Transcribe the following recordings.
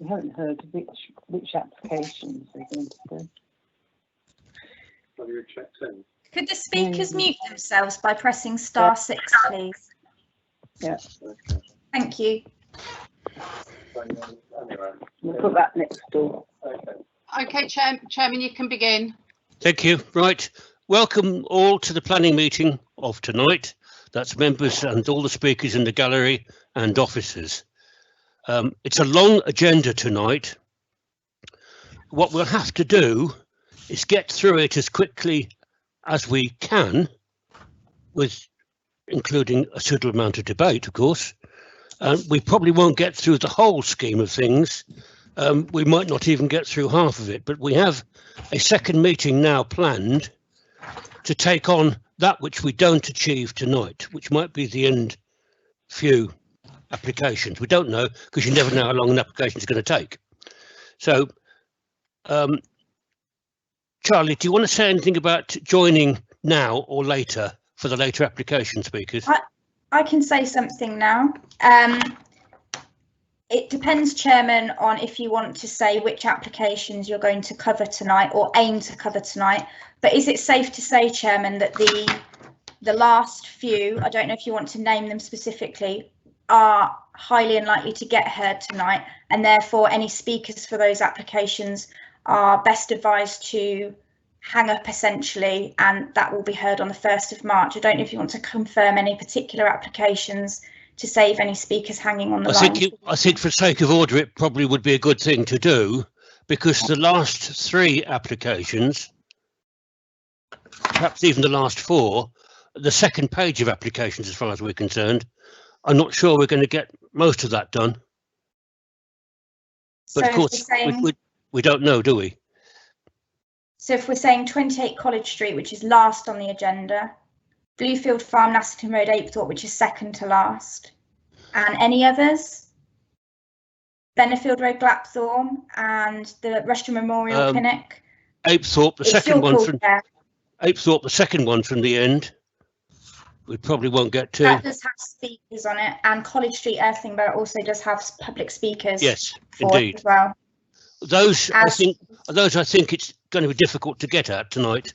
We haven't heard which applications they're going to do. Have you checked in? Could the speakers mute themselves by pressing *6, please? Yeah. Okay. Thank you. Anyway. We'll put that next door. Okay. Okay, Chairman, you can begin. Thank you. Right. Welcome all to the planning meeting of tonight. That's members and all the speakers in the gallery and officers. It's a long agenda tonight. What we'll have to do is get through it as quickly as we can, with including a suitable amount of debate, of course. We probably won't get through the whole scheme of things. We might not even get through half of it, but we have a second meeting now planned to take on that which we don't achieve tonight, which might be the end few applications. We don't know, because you never know how long an application is going to take. So, Charlie, do you want to say anything about joining now or later for the later application speakers? I can say something now. It depends, Chairman, on if you want to say which applications you're going to cover tonight or aim to cover tonight. But is it safe to say, Chairman, that the last few, I don't know if you want to name them specifically, are highly unlikely to get heard tonight, and therefore any speakers for those applications are best advised to hang up essentially, and that will be heard on the 1st of March. I don't know if you want to confirm any particular applications to save any speakers hanging on the line. I think for sake of order, it probably would be a good thing to do, because the last 3 applications, perhaps even the last 4, the second page of applications, as far as we're concerned, I'm not sure we're going to get most of that done. But So of course, we don't know, do we? So if we're saying 28 College Street, which is last on the agenda, Bluefield Farm, Nassington Road, Apethorpe, which is second to last, and any others? Benefield Road, Glapthorne, and the Rushton Memorial Clinic. Apethorpe, the second one from Apethorpe, the second one from the end. We probably won't get to. That does have speakers on it, and College Street, Earthlingborough also does have public speakers. Yes, for indeed. It as well. Those I think it's going to be difficult to get at tonight.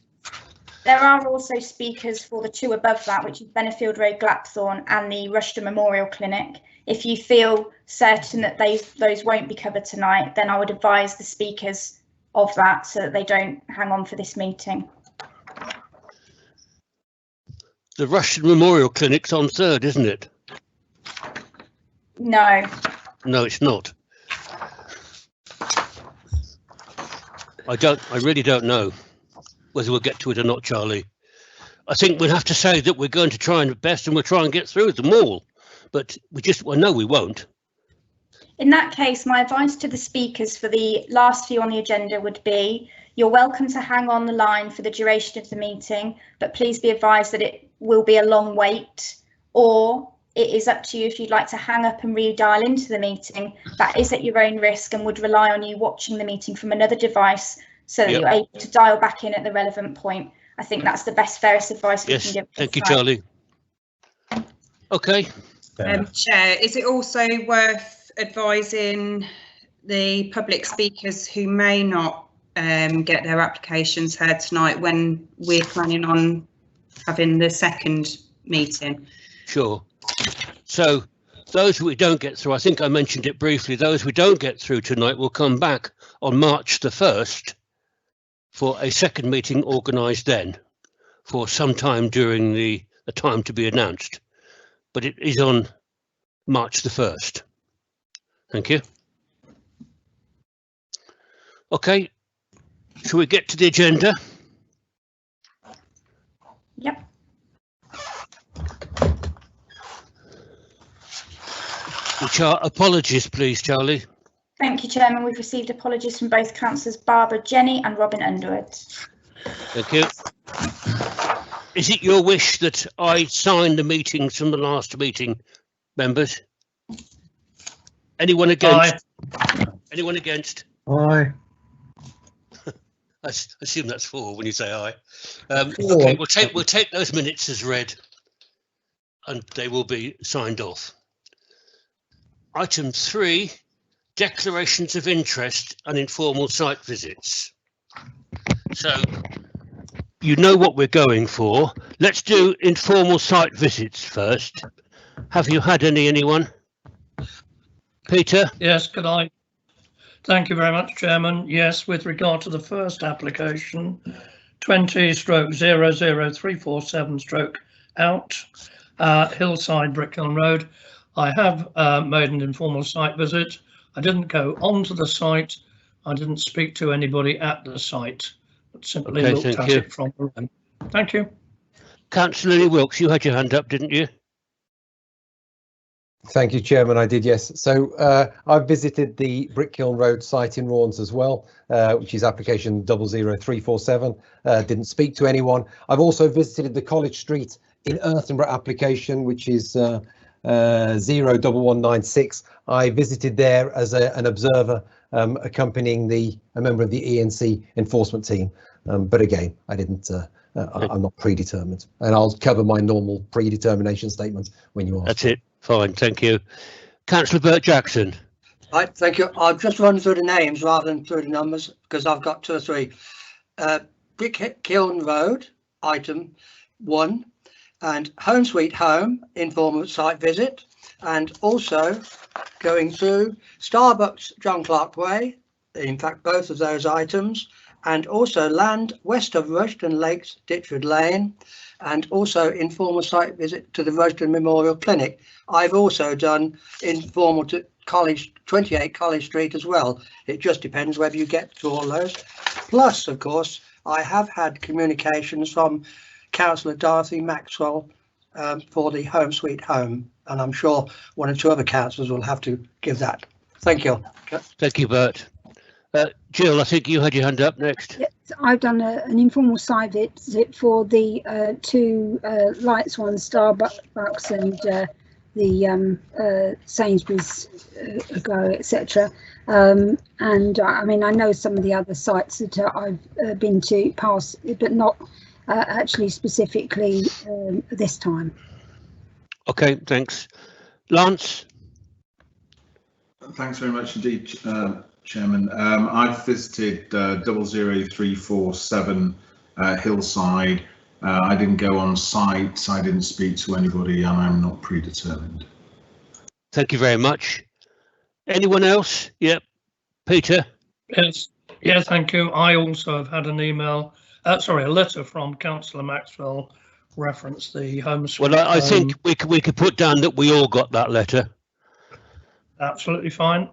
There are also speakers for the 2 above that, which is Benefield Road, Glapthorne, and the Rushton Memorial Clinic. If you feel certain that those won't be covered tonight, then I would advise the speakers of that so that they don't hang on for this meeting. The Rushton Memorial Clinic's on 3rd, isn't it? No. No, it's not. I really don't know whether we'll get to it or not, Charlie. I think we'll have to say that we're going to try our best, and we'll try and get through them all. But I know we won't. In that case, my advice to the speakers for the last few on the agenda would be, you're welcome to hang on the line for the duration of the meeting, but please be advised that it will be a long wait, or it is up to you if you'd like to hang up and redial into the meeting. That is at your own risk and would rely on you watching the meeting from another device so that you're able to dial back in at the relevant point. I think that's the best, fairest advice we can give. Thank you, Charlie. Okay. Chair, is it also worth advising the public speakers who may not get their applications heard tonight when we're planning on having the second meeting? Sure. So those we don't get through, I think I mentioned it briefly, those we don't get through tonight will come back on March the 1st for a second meeting organised then for some time during the time to be announced. But it is on March the 1st. Thank you. Okay, shall we get to the agenda? Yep. Which are apologies, please, Charlie. Thank you, Chairman. We've received apologies from both councillors Barbara Jenny and Robin Underwood. Thank you. Is it your wish that I sign the meetings from the last meeting, members? Anyone against? Aye. Anyone against? Aye. I assume that's 4 when you say aye. Okay, we'll take those minutes as read, and they will be signed off. Item 3 declarations of interest and informal site visits. So you know what we're going for. Let's do informal site visits first. Have you had anyone? Peter? Yes, could I? Thank you very much, Chairman. Yes, with regard to the first application, 20/00347-out, Hillside Brickhiln Road. I have made an informal site visit. I didn't go onto the site. I didn't speak to anybody at the site, but simply Okay, looked thank at you. it from the room. Thank you. Councillor Wilkes, you had your hand up, didn't you? Thank you, Chairman. I did, yes. So I've visited the Brickhiln Road site in Raunds as well, which is application 00347. Didn't speak to anyone. I've also visited the College Street in Earthenborough application, which is 01196. I visited there as an observer, accompanying a member of the ENC enforcement team. But again, I didn't. I'm not predetermined, and I'll cover my normal predetermination statement when you ask. That's it. Fine, thank you. Councillor Burt Jackson. Right, thank you. I'll just run through the names rather than through the numbers because I've got 2 or 3. Brickhiln Road, item 1, and Home Sweet Home, informal site visit, and also going through Starbucks, John Clark Way, in fact, both of those items, and also land west of Rushden Lakes, Ditchwood Lane, and also informal site visit to the Rushden Memorial Clinic. I've also done informal to 28 College Street as well. It just depends whether you get to all those. Plus, of course, I have had communications from Councillor Dorothy Maxwell for the Home Sweet Home, and I'm sure 1 or 2 other councillors will have to give that. Thank you. Thank you, Bert. Jill, I think you had your hand up next. Yes, I've done an informal site visit for the 2 lights ones, Starbucks and the Sainsbury's Go, etc. And I mean, I know some of the other sites that I've been to past, but not actually specifically this time. Okay, thanks. Lance? Thanks very much indeed, Chairman. I've visited 00347 Hillside. I didn't go on site, I didn't speak to anybody, and I'm not predetermined. Thank you very much. Anyone else? Yep. Peter? Yes, yeah, thank you. I also have had an email, a letter from Councillor Maxwell reference the Home Sweet Well, I Home. think we could put down that we all got that letter. Absolutely fine.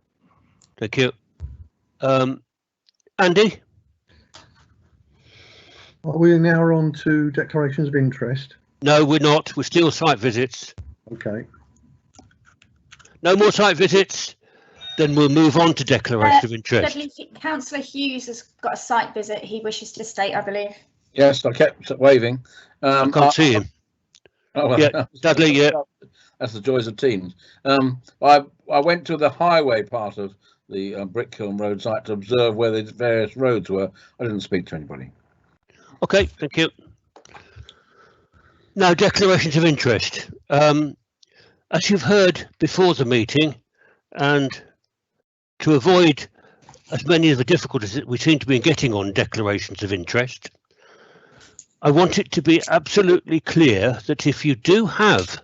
Thank you. Andy? Are we now on to declarations of interest? No, we're not. We're still site visits. Okay. No more site visits? Then we'll move on to declaration of interest. Councillor Hughes has got a site visit he wishes to state, I believe. Yes, I kept waving. I can't see him. Oh, well, Yeah, Dudley, yeah. That's the joys of teens. I went to the highway part of the Brickhiln Road site to observe where the various roads were. I didn't speak to anybody. Okay, thank you. Now, declarations of interest. As you've heard before the meeting, and to avoid as many of the difficulties that we seem to be getting on declarations of interest, I want it to be absolutely clear that if you do have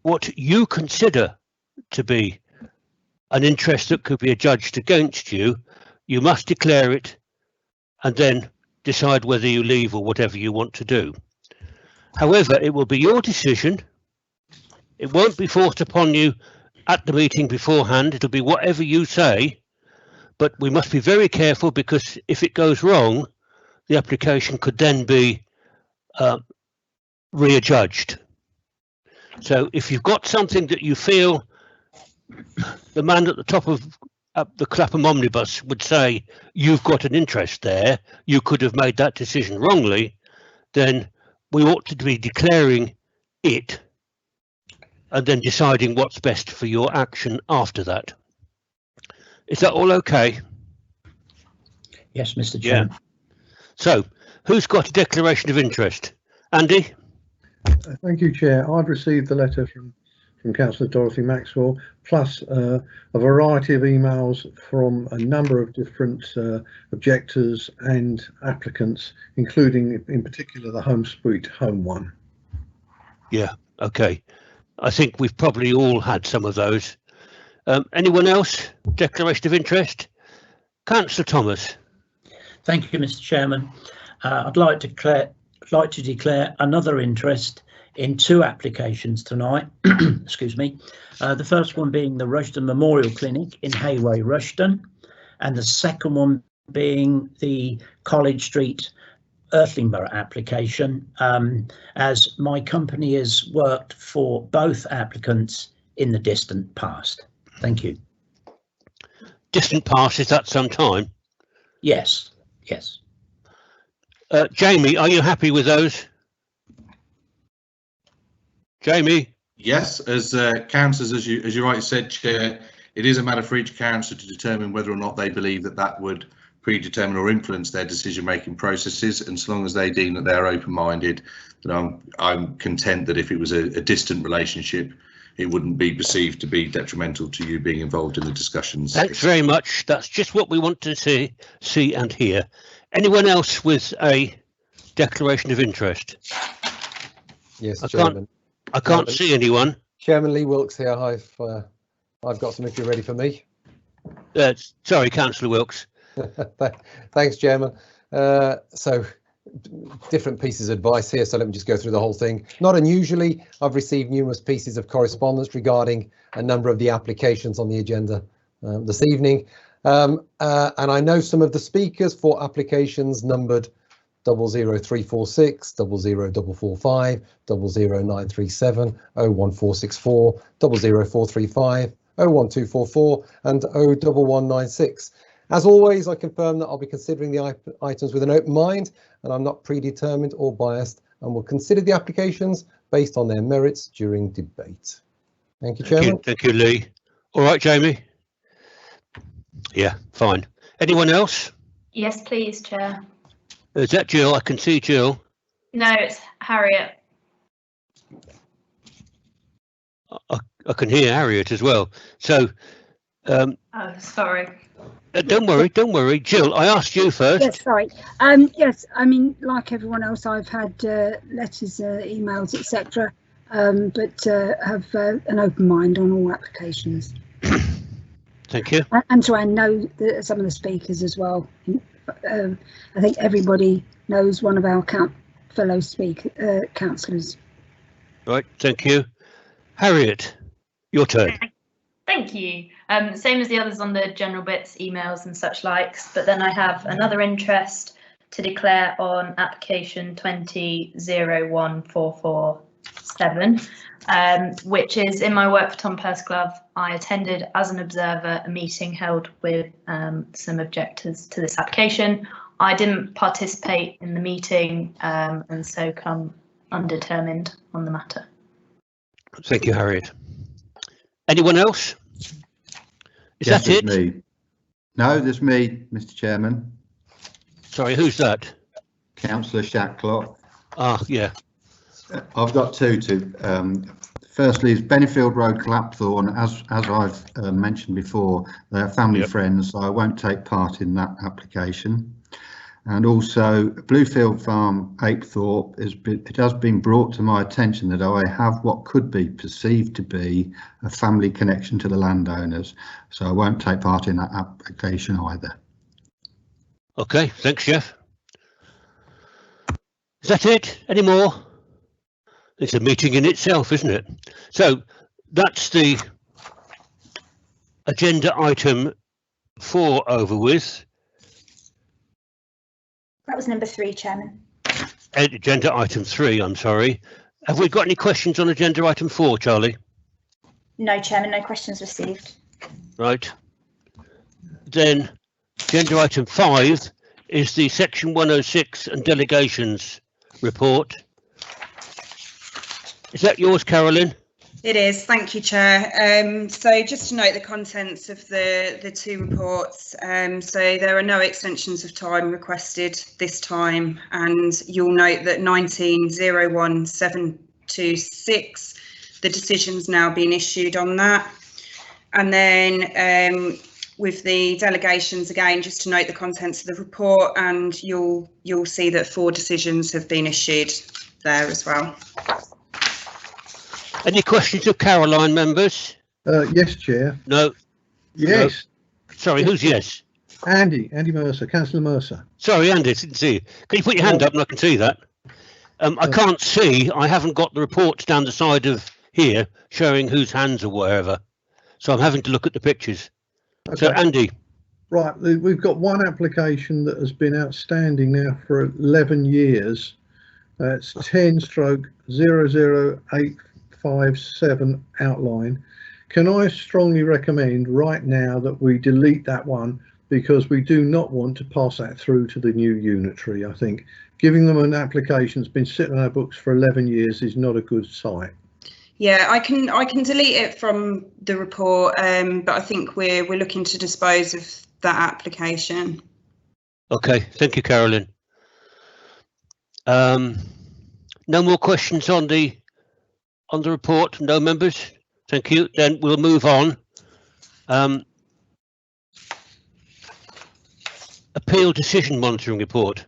what you consider to be an interest that could be adjudged against you, you must declare it and then decide whether you leave or whatever you want to do. However, it will be your decision. It won't be forced upon you at the meeting beforehand. It'll be whatever you say, but we must be very careful because if it goes wrong, the application could then be readjudged. So if you've got something that you feel the man at the top of the Clapham omnibus would say you've got an interest there, you could have made that decision wrongly, then we ought to be declaring it and then deciding what's best for your action after that. Is that all okay? Yes, Mr. Chairman. Yeah. So, who's got a declaration of interest? Andy? Thank you, Chair. I've received the letter from from Councillor Dorothy Maxwell, plus a variety of emails from a number of different objectors and applicants, including in particular the Home Sweet Home one. Yeah, okay. I think we've probably all had some of those. Anyone else? Declaration of interest? Councillor Thomas. Thank you, Mr. Chairman. I'd like to declare another interest in two applications tonight. Excuse me. The first one being the Rushden Memorial Clinic in Hayway, Rushden, and the second one being the College Street Earthlingburgh application, as my company has worked for both applicants in the distant past. Thank you. Distant past, is that some time? Yes, yes. Jamie, are you happy with those? Jamie? Yes, as councillors, as you rightly said, Chair, it is a matter for each councillor to determine whether or not they believe that would predetermine or influence their decision-making processes, and so long as they deem that they're open-minded, then I'm content that if it was a distant relationship, it wouldn't be perceived to be detrimental to you being involved in the discussions. Thanks very much. That's just what we want to see and hear. Anyone else with a declaration of interest? Yes, Chairman. I can't see anyone. Chairman Lee Wilkes here. I've got some if you're ready for me. Sorry, Councillor Wilkes. Thanks, Chairman. So different pieces of advice here, so let me just go through the whole thing. Not unusually, I've received numerous pieces of correspondence regarding a number of the applications on the agenda this evening, and I know some of the speakers for applications numbered 00346, 00445, 00937, 01464, 00435, 01244 and 01196. As always, I confirm that I'll be considering the items with an open mind, and I'm not predetermined or biased, and will consider the applications based on their merits during debate. Thank you, Chairman. Thank you, Lee. All right, Jamie. Yeah, fine. Anyone else? Yes, please, Chair. Is that Jill? I can see Jill. No, it's Harriet. I can hear Harriet as well. So. Oh, sorry. Don't worry. Jill, I asked you first. Yes, sorry. Yes, I mean, like everyone else, I've had letters, emails, etc., but have an open mind on all applications. Thank you. And so I know some of the speakers as well. I think everybody knows one of our fellow councillors. Right, thank you. Harriet, your turn. Thank you. Same as the others on the general bits, emails and such likes, but then I have another interest to declare on application 20-01447, which is in my work for Tom Pursglove. I attended as an observer a meeting held with some objectors to this application. I didn't participate in the meeting and so come undetermined on the matter. Thank you, Harriet. Anyone else? Is yes, that it? Me. No, there's me, Mr. Chairman. Sorry, who's that? Councillor Shacklock. Ah, yeah. I've got two to. Firstly, is Bennyfield Road, Clapthorne. As I've mentioned before, they're family friends, so I won't take part in that application. And also Bluefield Farm, Apethorpe, it has been brought to my attention that I have what could be perceived to be a family connection to the landowners, so I won't take part in that application either. Okay, thanks, Jeff. Is that it? Any more? It's a meeting in itself, isn't it? So that's the agenda item 4 over with. That was number 3, Chairman. Agenda item 3, I'm sorry. Have we got any questions on agenda item 4, Charlie? No, Chairman, no questions received. Right. Then agenda item 5 is the section 106 and delegations report. Is that yours, Carolyn? It is, thank you, Chair. So just to note the contents of the two reports, so there are no extensions of time requested this time, and you'll note that 19-01726 the decision's now been issued on that. And then with the delegations, again, just to note the contents of the report, and you'll see that 4 decisions have been issued there as well. Any questions of Caroline, members? Yes, Chair. No. Yes. No. Sorry, who's yes? Andy Mercer, Councillor Mercer. Sorry, Andy, I didn't see you. Can you put your hand up and I can see that? I can't see. I haven't got the reports down the side of here showing whose hands are wherever. So I'm having to look at the pictures. Okay. So, Andy. Right, we've got one application that has been outstanding now for 11 years. It's 10/00857 outline. Can I strongly recommend right now that we delete that one, because we do not want to pass that through to the new unitary. I think giving them an application that's been sitting on our books for 11 years is not a good sight. Yeah, I can delete it from the report, but I think we're looking to dispose of that application. Okay, thank you, Carolyn. No more questions on the report. No, members. Thank you. Then we'll move on. Appeal decision monitoring report.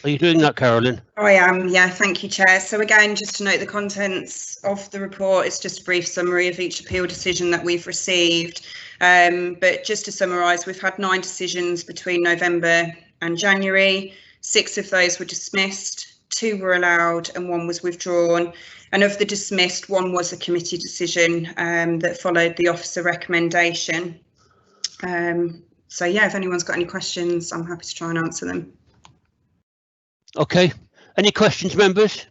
Are you doing that, Carolyn? I am, yeah, thank you, Chair. So again, just to note the contents of the report, it's just a brief summary of each appeal decision that we've received. But just to summarise, we've had 9 decisions between November and January. 6 of those were dismissed, 2 were allowed and 1 was withdrawn. And of the dismissed, 1 was a committee decision that followed the officer recommendation. So yeah, if anyone's got any questions, I'm happy to try and answer them. Okay, any questions, members?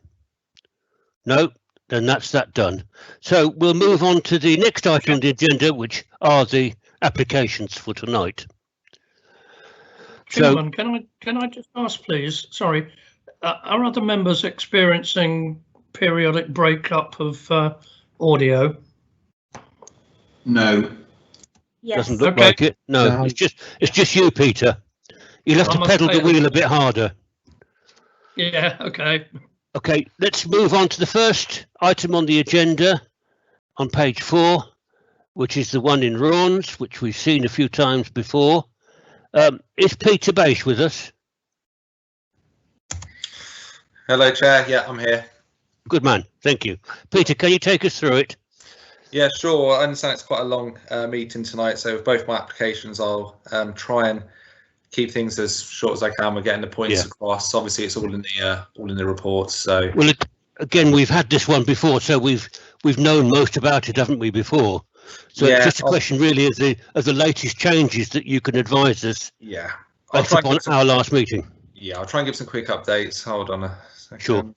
No, then that's that done. So we'll move on to the next item on the agenda, which are the applications for tonight. Chairman, can I just ask, please? Sorry, are other members experiencing periodic breakup of audio? No. Yes. Doesn't look like it. No, it's just you, Peter. You'll have to pedal the wheel a bit harder. Yeah, okay. Okay, let's move on to the first item on the agenda on page 4, which is the one in Raunds, which we've seen a few times before. Is Peter Bache with us? Hello, Chair. Yeah, I'm here. Good man, thank you. Peter, can you take us through it? Yeah, sure. I understand it's quite a long meeting tonight, so with both my applications, I'll try and keep things as short as I can. We're getting the points across. Obviously, it's all in the report. So, well, again, we've had this one before, so we've known most about it, haven't we? Before, so yeah, it's just a question, really, of the latest changes that you can advise us. Yeah, based upon our last meeting. Yeah, I'll try and give some quick updates. Hold on a second. Sure.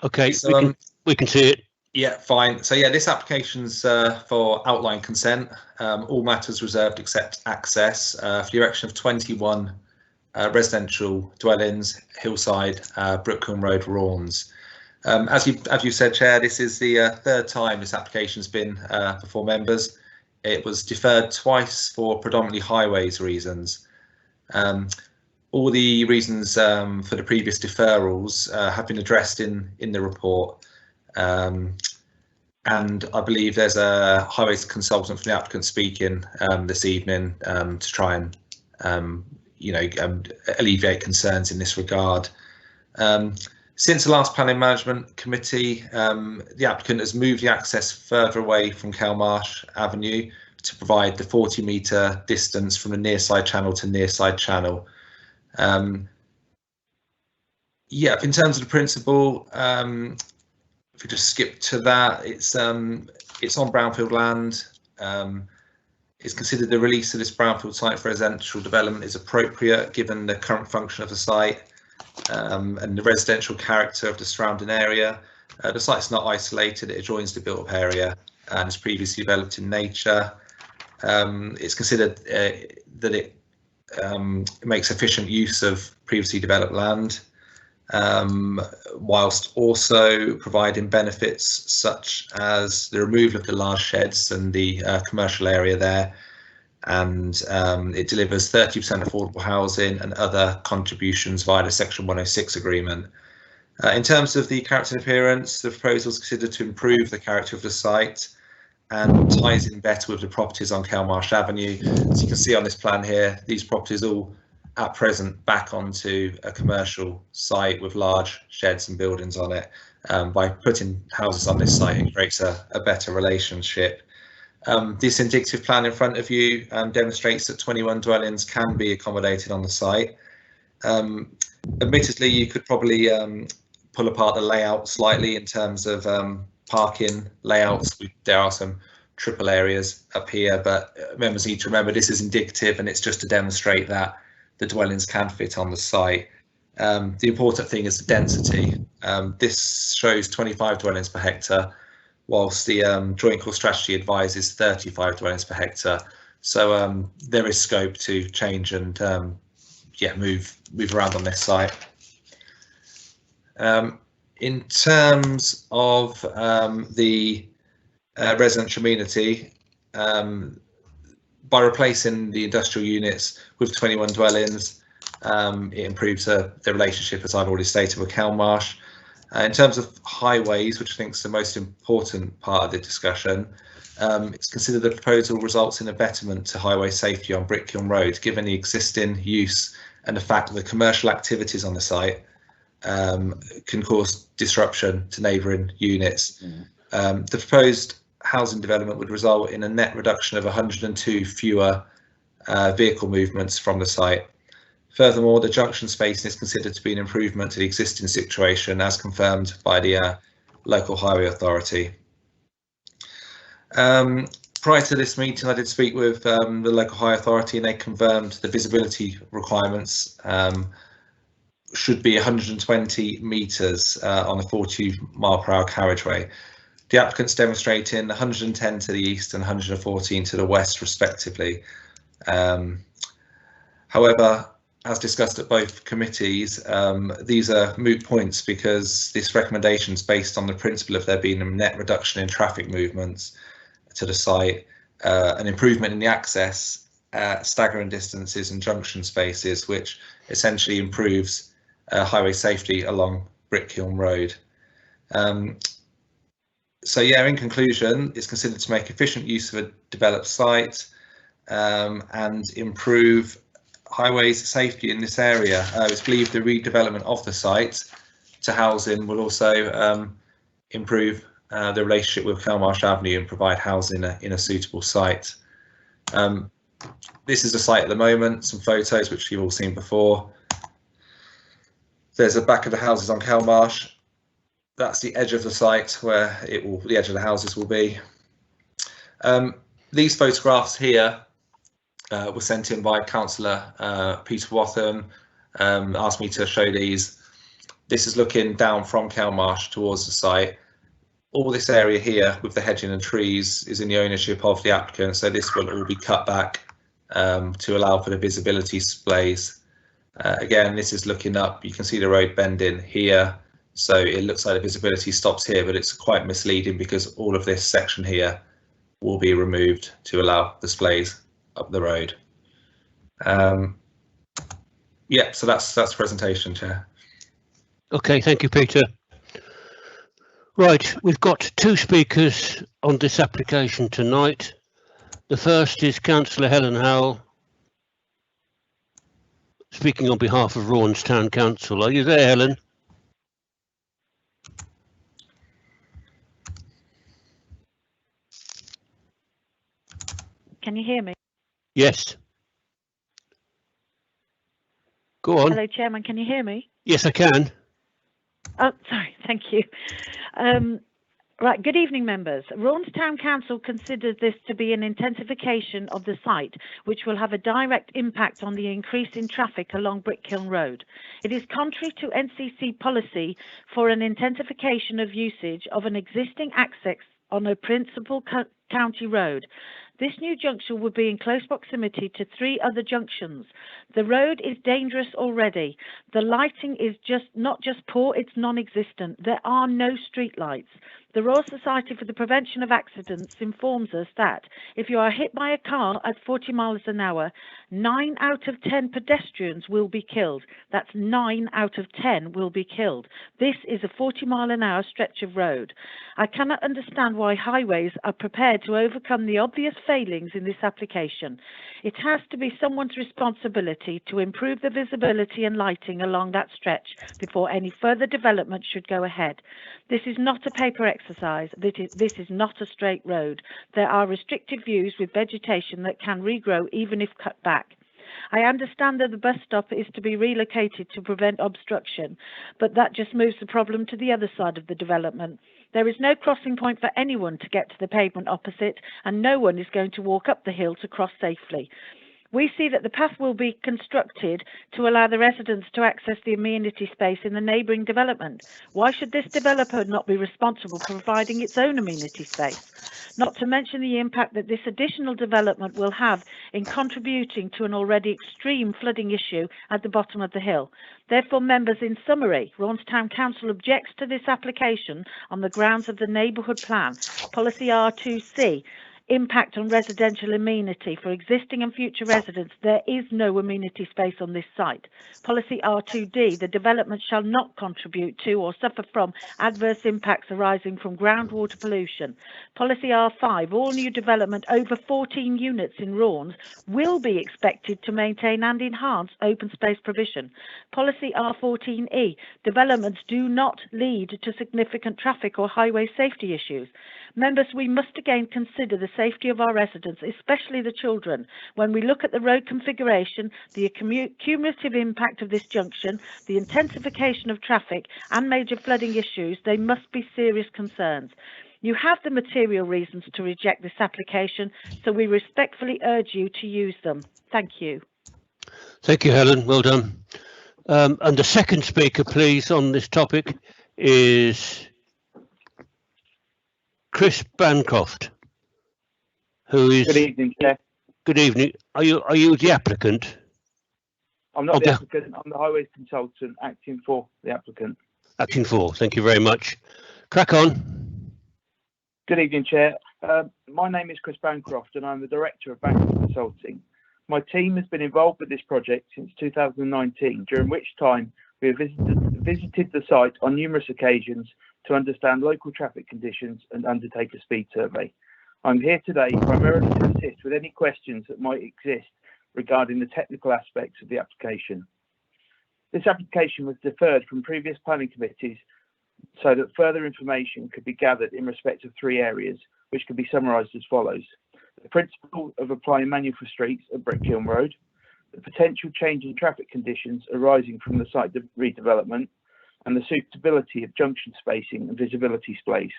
Okay, so, we can see it. Yeah, fine. So yeah, this application's for outline consent. All matters reserved except access for the erection of 21 residential dwellings, Hillside, Brooklyn Road, Raunds. As you said, Chair, this is the third time this application's been before members. It was deferred twice for predominantly highways reasons. All the reasons for the previous deferrals have been addressed in the report, and I believe there's a highways consultant from the applicant speaking this evening to try and alleviate concerns in this regard. Since the last planning management committee, the applicant has moved the access further away from Kelmarsh Avenue to provide the 40-metre distance from the near side channel to near side channel. Yeah, in terms of the principle, if we just skip to that, it's on brownfield land. It's considered the release of this brownfield site for residential development is appropriate given the current function of the site and the residential character of the surrounding area. The site's not isolated, it adjoins the built-up area and is previously developed in nature. It's considered that it makes efficient use of previously developed land, whilst also providing benefits such as the removal of the large sheds and the commercial area there, and it delivers 30% affordable housing and other contributions via the Section 106 agreement. In terms of the character and appearance, the proposal is considered to improve the character of the site and ties in better with the properties on Kelmarsh Avenue. As you can see on this plan here, these properties all at present back onto a commercial site with large sheds and buildings on it. By putting houses on this site, it creates a better relationship. This indicative plan in front of you demonstrates that 21 dwellings can be accommodated on the site. Admittedly, you could probably pull apart the layout slightly in terms of parking layouts. There are some triple areas up here, but members need to remember this is indicative and it's just to demonstrate that the dwellings can fit on the site. The important thing is the density. This shows 25 dwellings per hectare, whilst the Joint Core Strategy advises 35 dwellings per hectare. So there is scope to change and move around on this site. In terms of the residential amenity, by replacing the industrial units with 21 dwellings, it improves the relationship, as I've already stated, with Kelmarsh. In terms of highways, which I think is the most important part of the discussion, it's considered the proposal results in a betterment to highway safety on Brickkiln Road, given the existing use and the fact that the commercial activities on the site can cause disruption to neighbouring units. The proposed housing development would result in a net reduction of 102 fewer vehicle movements from the site. Furthermore, the junction spacing is considered to be an improvement to the existing situation, as confirmed by the local highway authority. Prior to this meeting, I did speak with the local highway authority, and they confirmed the visibility requirements should be 120 metres on a 40-mile-per-hour carriageway. The applicants demonstrating 110 to the east and 114 to the west, respectively. However, as discussed at both committees, these are moot points because this recommendation is based on the principle of there being a net reduction in traffic movements to the site, an improvement in the access, staggering distances and junction spaces, which essentially improves highway safety along Brickkiln Road. So yeah, in conclusion, it's considered to make efficient use of a developed site and improve highways safety in this area. It's believed the redevelopment of the site to housing will also improve the relationship with Kelmarsh Avenue and provide housing in a suitable site. This is the site at the moment, some photos which you've all seen before. There's a back of the houses on Kelmarsh. That's the edge of the site where the edge of the houses will be. These photographs here were sent in by Councillor Peter Watham, asked me to show these. This is looking down from Kelmarsh towards the site. All this area here with the hedging and trees is in the ownership of the applicant, so this will all be cut back to allow for the visibility displays. Again, this is looking up, you can see the road bending here, so it looks like the visibility stops here, but it's quite misleading because all of this section here will be removed to allow displays up the road. Yeah, so that's the presentation, Chair. Okay, thank you, Peter. Right, we've got two speakers on this application tonight. The first is Councillor Helen Howell, speaking on behalf of Raunds Town Council. Are you there, Helen? Can you hear me? Yes. Go on. Hello, Chairman, can you hear me? Yes, I can. Oh, sorry, thank you. Right, good evening, members. Raunds Town Council considers this to be an intensification of the site, which will have a direct impact on the increase in traffic along Brickkiln Road. It is contrary to NCC policy for an intensification of usage of an existing access on a principal county road. This new junction would be in close proximity to 3 other junctions. The road is dangerous already. The lighting is not just poor, it's non-existent. There are no street lights. The Royal Society for the Prevention of Accidents informs us that if you are hit by a car at 40 miles an hour, 9 out of 10 pedestrians will be killed. That's 9 out of 10 will be killed. This is a 40-mile-an-hour stretch of road. I cannot understand why highways are prepared to overcome the obvious failings in this application. It has to be someone's responsibility to improve the visibility and lighting along that stretch before any further development should go ahead. This is not a paper exercise. This is not a straight road. There are restrictive views with vegetation that can regrow even if cut back. I understand that the bus stop is to be relocated to prevent obstruction, but that just moves the problem to the other side of the development. There is no crossing point for anyone to get to the pavement opposite, and no one is going to walk up the hill to cross safely. We see that the path will be constructed to allow the residents to access the amenity space in the neighbouring development. Why should this developer not be responsible for providing its own amenity space? Not to mention the impact that this additional development will have in contributing to an already extreme flooding issue at the bottom of the hill. Therefore, members, in summary, Raunds Town Council objects to this application on the grounds of the neighbourhood plan, policy R2C, impact on residential amenity for existing and future residents. There is no amenity space on this site. Policy R2D, the development shall not contribute to or suffer from adverse impacts arising from groundwater pollution. Policy R5, all new development over 14 units in Raunds will be expected to maintain and enhance open space provision. Policy R14E, developments do not lead to significant traffic or highway safety issues. Members, we must again consider the safety of our residents, especially the children. When we look at the road configuration, the cumulative impact of this junction, the intensification of traffic and major flooding issues, they must be serious concerns. You have the material reasons to reject this application, so we respectfully urge you to use them. Thank you. Thank you, Helen. Well done. And the second speaker, please, on this topic is Chris Bancroft, who is. Good evening, Chair. Good evening. Are you the applicant? I'm not the applicant. I'm the highways consultant acting for the applicant. Acting for. Thank you very much. Crack on. Good evening, Chair. My name is Chris Bancroft and I'm the Director of Bancroft Consulting. My team has been involved with this project since 2019, during which time we have visited the site on numerous occasions to understand local traffic conditions and undertake a speed survey. I'm here today primarily to assist with any questions that might exist regarding the technical aspects of the application. This application was deferred from previous planning committees so that further information could be gathered in respect of 3 areas, which can be summarised as follows: the principle of applying manual for streets at Brickkiln Road, the potential change in traffic conditions arising from the site redevelopment, and the suitability of junction spacing and visibility displays.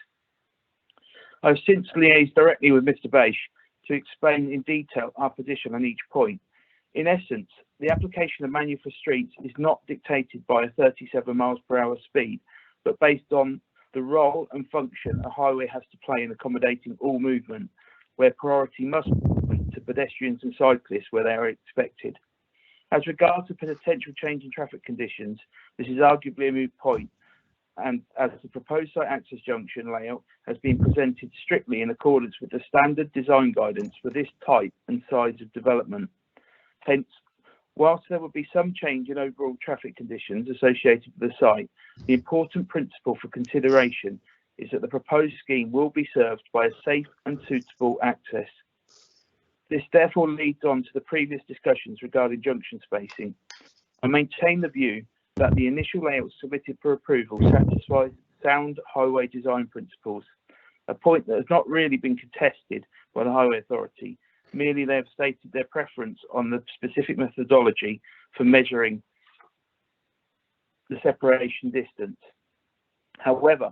I have since liaised directly with Mr. Baish to explain in detail our position on each point. In essence, the application of manual for streets is not dictated by a 37 miles per hour speed, but based on the role and function a highway has to play in accommodating all movement, where priority must be given to pedestrians and cyclists where they are expected. As regards to potential change in traffic conditions, this is arguably a moot point, and as the proposed site access junction layout has been presented strictly in accordance with the standard design guidance for this type and size of development. Hence, whilst there will be some change in overall traffic conditions associated with the site, the important principle for consideration is that the proposed scheme will be served by a safe and suitable access. This therefore leads on to the previous discussions regarding junction spacing. I maintain the view that the initial layout submitted for approval satisfies sound highway design principles, a point that has not really been contested by the Highway Authority. Merely they have stated their preference on the specific methodology for measuring the separation distance. However,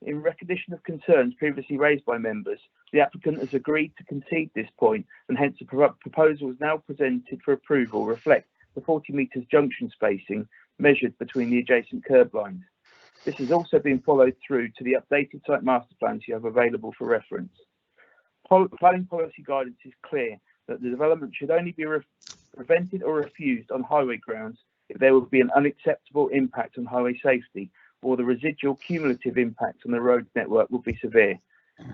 in recognition of concerns previously raised by members, the applicant has agreed to concede this point, and hence the proposals now presented for approval reflect the 40 metres junction spacing measured between the adjacent curb lines. This has also been followed through to the updated site master plans you have available for reference. Planning policy guidance is clear that the development should only be prevented or refused on highway grounds if there would be an unacceptable impact on highway safety or the residual cumulative impact on the road network will be severe.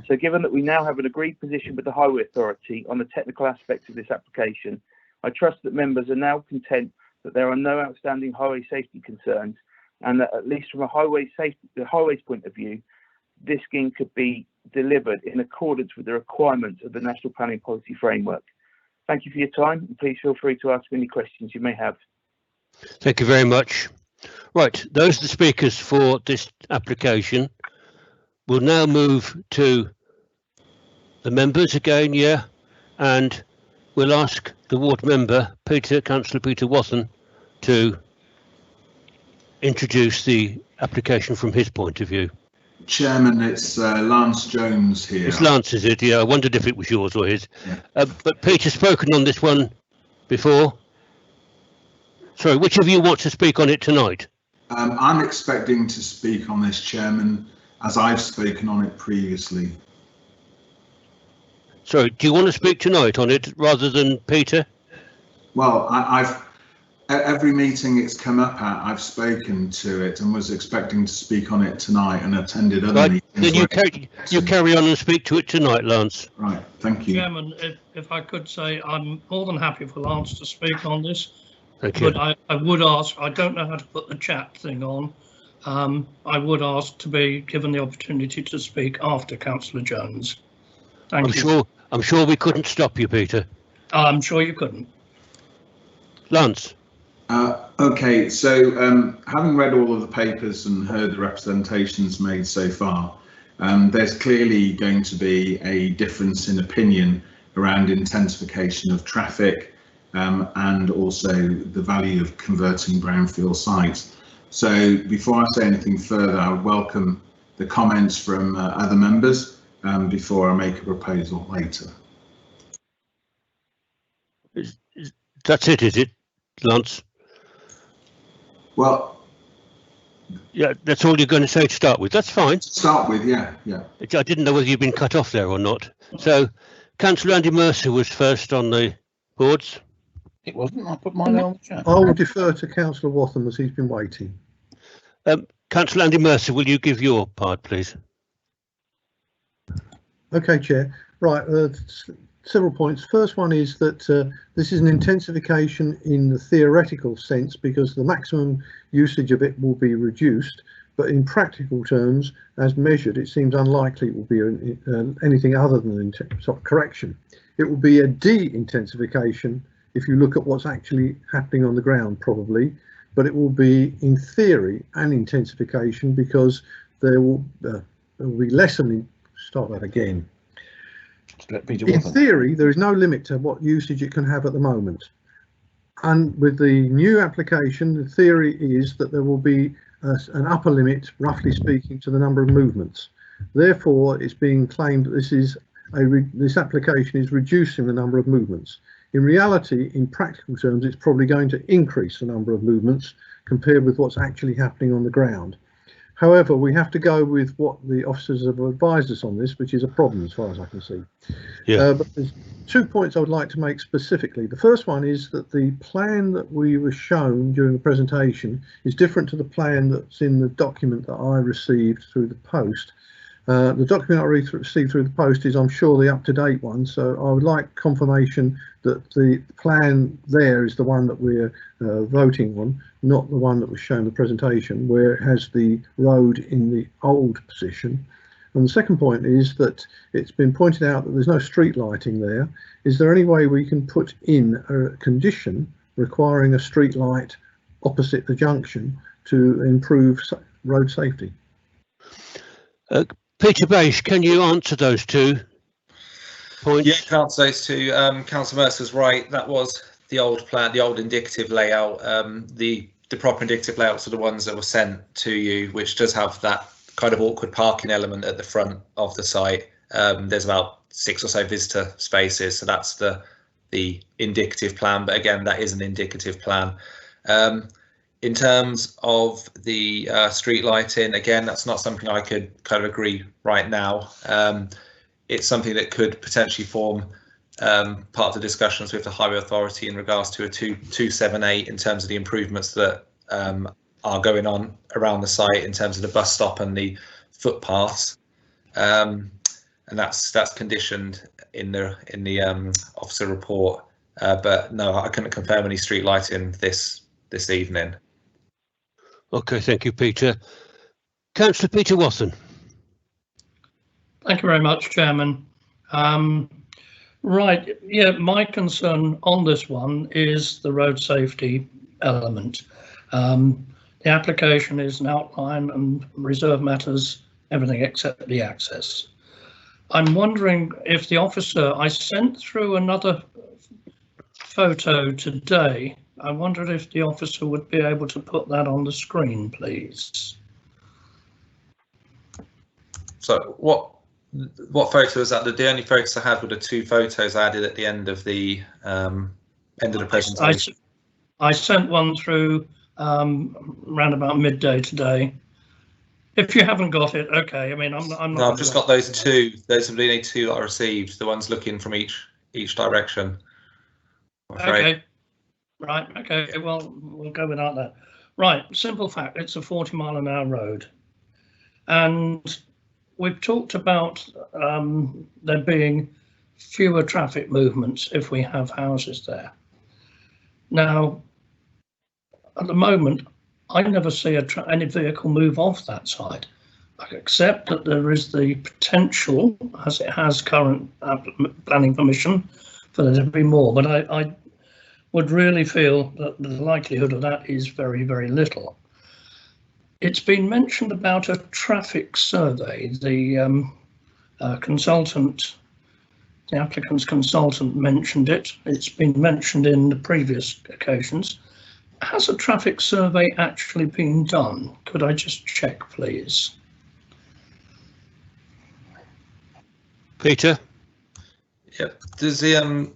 So given that we now have an agreed position with the Highway Authority on the technical aspects of this application, I trust that members are now content that there are no outstanding highway safety concerns, and that at least from the highways point of view, this scheme could be delivered in accordance with the requirements of the National Planning Policy Framework. Thank you for your time, and please feel free to ask any questions you may have. Thank you very much. Right, those are the speakers for this application. We'll now move to the members again, yeah, and we'll ask the ward member, Councillor Peter Wathen, to introduce the application from his point of view. Chairman, it's Lance Jones here. It's Lance, is it? Yeah, I wondered if it was yours or his. Yeah. But Peter's spoken on this one before. Sorry, which of you wants to speak on it tonight? I'm expecting to speak on this, Chairman, as I've spoken on it previously. Sorry, do you want to speak tonight on it rather than Peter? Well, every meeting it's come up at, I've spoken to it and was expecting to speak on it tonight and attended other meetings. Then you carry on and speak to it tonight, Lance. Right, thank you. Chairman, if I could say, I'm more than happy for Lance to speak on this. Thank you. But I would ask, I don't know how to put the chat thing on. I would ask to be given the opportunity to speak after Councillor Jones. Thank you. I'm sure we couldn't stop you, Peter. I'm sure you couldn't. Lance. Okay, so having read all of the papers and heard the representations made so far, there's clearly going to be a difference in opinion around intensification of traffic and also the value of converting brownfield sites. So before I say anything further, I welcome the comments from other members before I make a proposal later. That's it, is it, Lance? Well, yeah, that's all you're going to say to start with. That's fine. Start with, yeah. I didn't know whether you've been cut off there or not. So, Councillor Andy Mercer was first on the boards. It wasn't. I put mine on the chat. I will defer to Councillor Wathen as he's been waiting. Councillor Andy Mercer, will you give your part, please? Okay, Chair. Right, several points. First one is that this is an intensification in the theoretical sense because the maximum usage of it will be reduced, but in practical terms, as measured, it seems unlikely it will be anything other than correction. It will be a de-intensification if you look at what's actually happening on the ground, probably, but it will be, in theory, an intensification because there will be less of start that again. In theory, there is no limit to what usage it can have at the moment. And with the new application, the theory is that there will be an upper limit, roughly speaking, to the number of movements. Therefore, it's being claimed that this application is reducing the number of movements. In reality, in practical terms, it's probably going to increase the number of movements compared with what's actually happening on the ground. However, we have to go with what the officers have advised us on this, which is a problem as far as I can see. Yeah. But there's 2 points I would like to make specifically. The first one is that the plan that we were shown during the presentation is different to the plan that's in the document that I received through the post. The document I received through the post is, I'm sure, the up-to-date one, so I would like confirmation that the plan there is the one that we're voting on, not the one that was shown in the presentation, where it has the road in the old position. And the second point is that it's been pointed out that there's no street lighting there. Is there any way we can put in a condition requiring a street light opposite the junction to improve road safety? Peter Bache, can you answer those 2 points? Yeah, can answer those 2. Councillor Mercer's right. That was the old plan, the old indicative layout. The proper indicative layouts are the ones that were sent to you, which does have that kind of awkward parking element at the front of the site. There's about 6 or so visitor spaces, so that's the indicative plan. But again, that is an indicative plan. In terms of the street lighting, again, that's not something I could kind of agree right now. It's something that could potentially form part of the discussions with the Highway Authority in regards to a 278 in terms of the improvements that are going on around the site in terms of the bus stop and the footpaths, and that's conditioned in the officer report. But no, I couldn't confirm any street lighting this evening. Okay, thank you, Peter. Councillor Peter Watson. Thank you very much, Chairman. Right, yeah, my concern on this one is the road safety element. The application is an outline and reserve matters, everything except the access. I'm wondering if the officer, I sent through another photo today. I wondered if the officer would be able to put that on the screen, please. So what photo is that? The only photos I had were the 2 photos I added at the end of the presentation. I sent one through around about midday today. If you haven't got it, okay. I mean, I'm not. No, I've just got those 2. Those are the only 2 that I received. The ones looking from each direction. Okay. Right. Okay. Well, we'll go without that. Right. Simple fact. It's a 40-mile-an-hour road, and we've talked about there being fewer traffic movements if we have houses there. Now, at the moment, I never see any vehicle move off that side, except that there is the potential, as it has current planning permission, for there to be more. But I would really feel that the likelihood of that is very, very little. It's been mentioned about a traffic survey. The the applicant's consultant mentioned it. It's been mentioned in the previous occasions. Has a traffic survey actually been done? Could I just check, please? Peter? Yep. Does the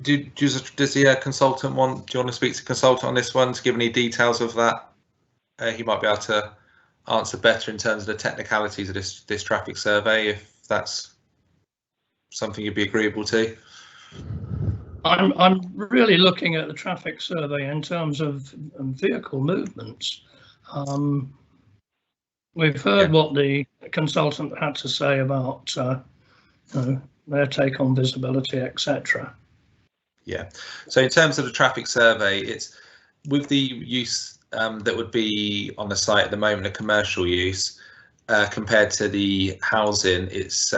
does the consultant want? Do you want to speak to the consultant on this one to give any details of that? He might be able to answer better in terms of the technicalities of this traffic survey, if that's something you'd be agreeable to. I'm really looking at the traffic survey in terms of vehicle movements. We've heard what the consultant had to say about their take on visibility, etc. Yeah. So in terms of the traffic survey, it's with the use that would be on the site at the moment, a commercial use, compared to the housing, it's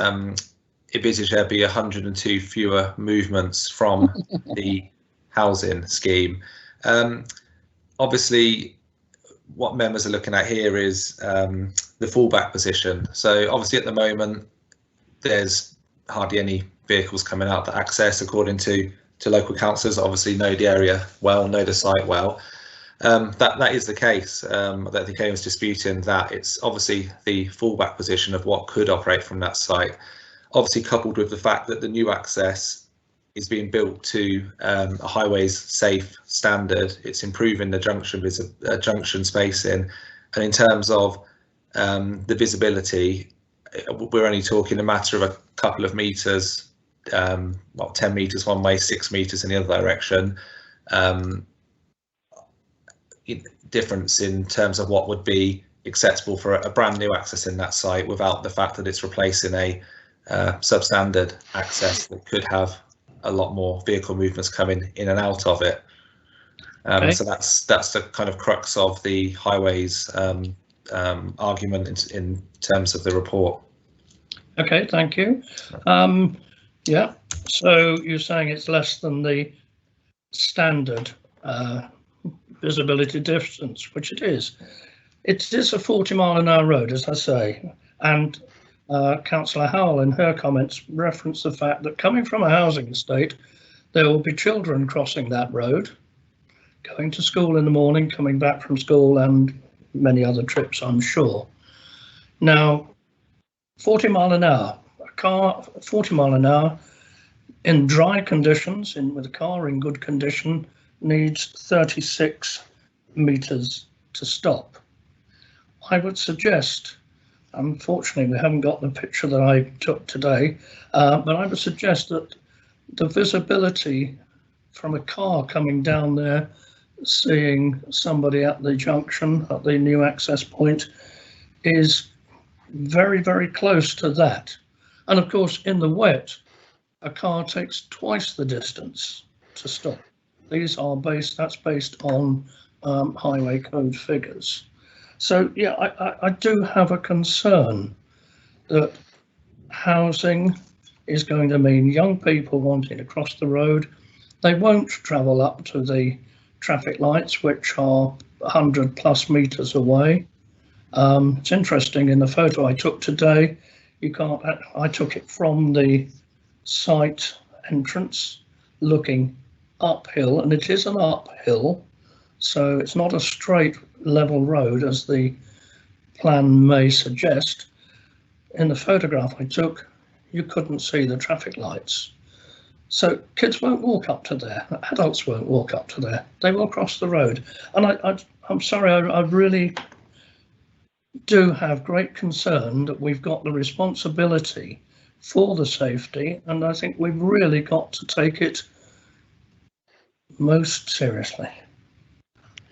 envisaged there'd be 102 fewer movements from the housing scheme. Obviously, what members are looking at here is the fallback position. So obviously at the moment, there's hardly any vehicles coming out to access, according to local councillors, obviously know the area well, know the site well. That is the case. That the was disputing that. It's obviously the fallback position of what could operate from that site, obviously coupled with the fact that the new access is being built to a highways safe standard. It's improving the junction spacing, and in terms of the visibility, we're only talking a matter of a couple of meters, 10 meters one way, 6 meters in the other direction. Difference in terms of what would be acceptable for a brand new access in that site, without the fact that it's replacing a substandard access that could have a lot more vehicle movements coming in and out of it. Okay. So that's the kind of crux of the highways argument in terms of the report. Okay, thank you. Yeah, so you're saying it's less than the standard visibility distance, which it is. It is a 40-mile-an-hour road, as I say, and Councillor Howell in her comments referenced the fact that coming from a housing estate, there will be children crossing that road, going to school in the morning, coming back from school, and many other trips, I'm sure. Now, 40 mile an hour, a car 40 mile an hour in dry conditions, with a car in good condition, needs 36 meters to stop. I would suggest, unfortunately we haven't got the picture that I took today, but I would suggest that the visibility from a car coming down there seeing somebody at the junction, at the new access point, is very, very close to that. And of course, in the wet, a car takes twice the distance to stop. That's based on highway code figures. So yeah, I do have a concern that housing is going to mean young people wanting to cross the road. They won't travel up to the traffic lights, which are 100+ meters away. It's interesting, in the photo I took today, I took it from the site entrance looking uphill, and it is an uphill, so it's not a straight level road as the plan may suggest. In the photograph I took, you couldn't see the traffic lights. So kids won't walk up to there, adults won't walk up to there, they will cross the road. And I'm sorry, I really do have great concern that we've got the responsibility for the safety, and I think we've really got to take it most seriously.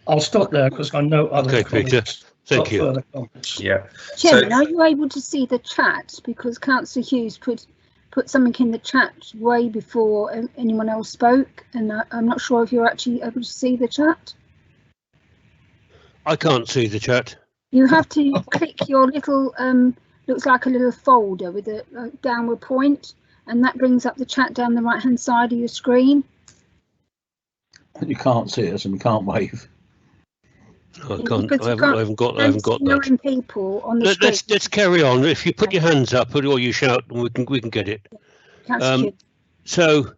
I'll stop there because I know other Okay, Peter, thank you. Further comments. Yeah. Chairman, are you able to see the chat? Because Councillor Hughes put something in the chat way before anyone else spoke, and I'm not sure if you're actually able to see the chat. I can't see the chat. You have to click your little, looks like a little folder with a downward point, and that brings up the chat down the right hand side of your screen. You can't see us and we can't wave. I haven't got that. People on the Let's carry on. If you put your hands up or you shout, we can get it. So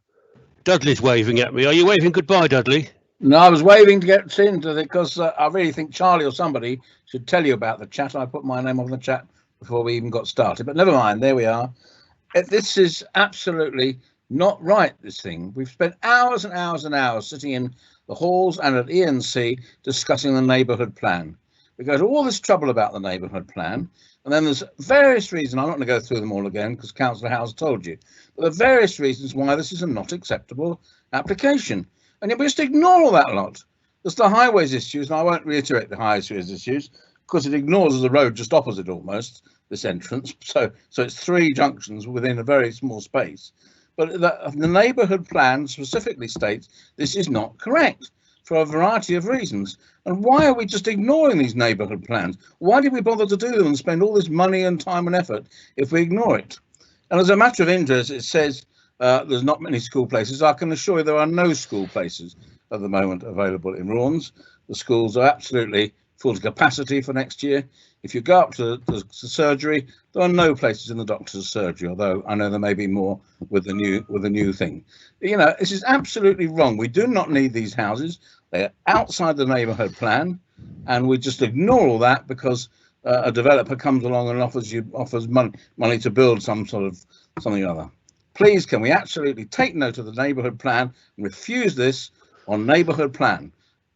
Dudley's waving at me. Are you waving goodbye, Dudley? No, I was waving to get into it because I really think Charlie or somebody should tell you about the chat. I put my name on the chat before we even got started, but never mind. There we are. This is absolutely not right, this thing. We've spent hours and hours and hours sitting in the halls and at ENC discussing the neighbourhood plan. We go to all this trouble about the neighbourhood plan, and then there's various reasons. I'm not going to go through them all again because Councillor Howes told you, but there are various reasons why this is a not acceptable application. And yet we just ignore all that lot. There's the highways issues, and I won't reiterate the highways issues because it ignores the road just opposite almost this entrance. So it's 3 junctions within a very small space. But the neighbourhood plan specifically states this is not correct for a variety of reasons. And why are we just ignoring these neighbourhood plans? Why did we bother to do them and spend all this money and time and effort if we ignore it? And as a matter of interest, it says there's not many school places. I can assure you there are no school places at the moment available in Raunds. The schools are absolutely full to capacity for next year. If you go up to the surgery, there are no places in the doctor's surgery, although I know there may be more with the new thing. You know, this is absolutely wrong. We do not need these houses. They're outside the neighbourhood plan, and we just ignore all that because a developer comes along and offers money to build something or other. Please, can we absolutely take note of the neighbourhood plan and refuse this on neighbourhood plan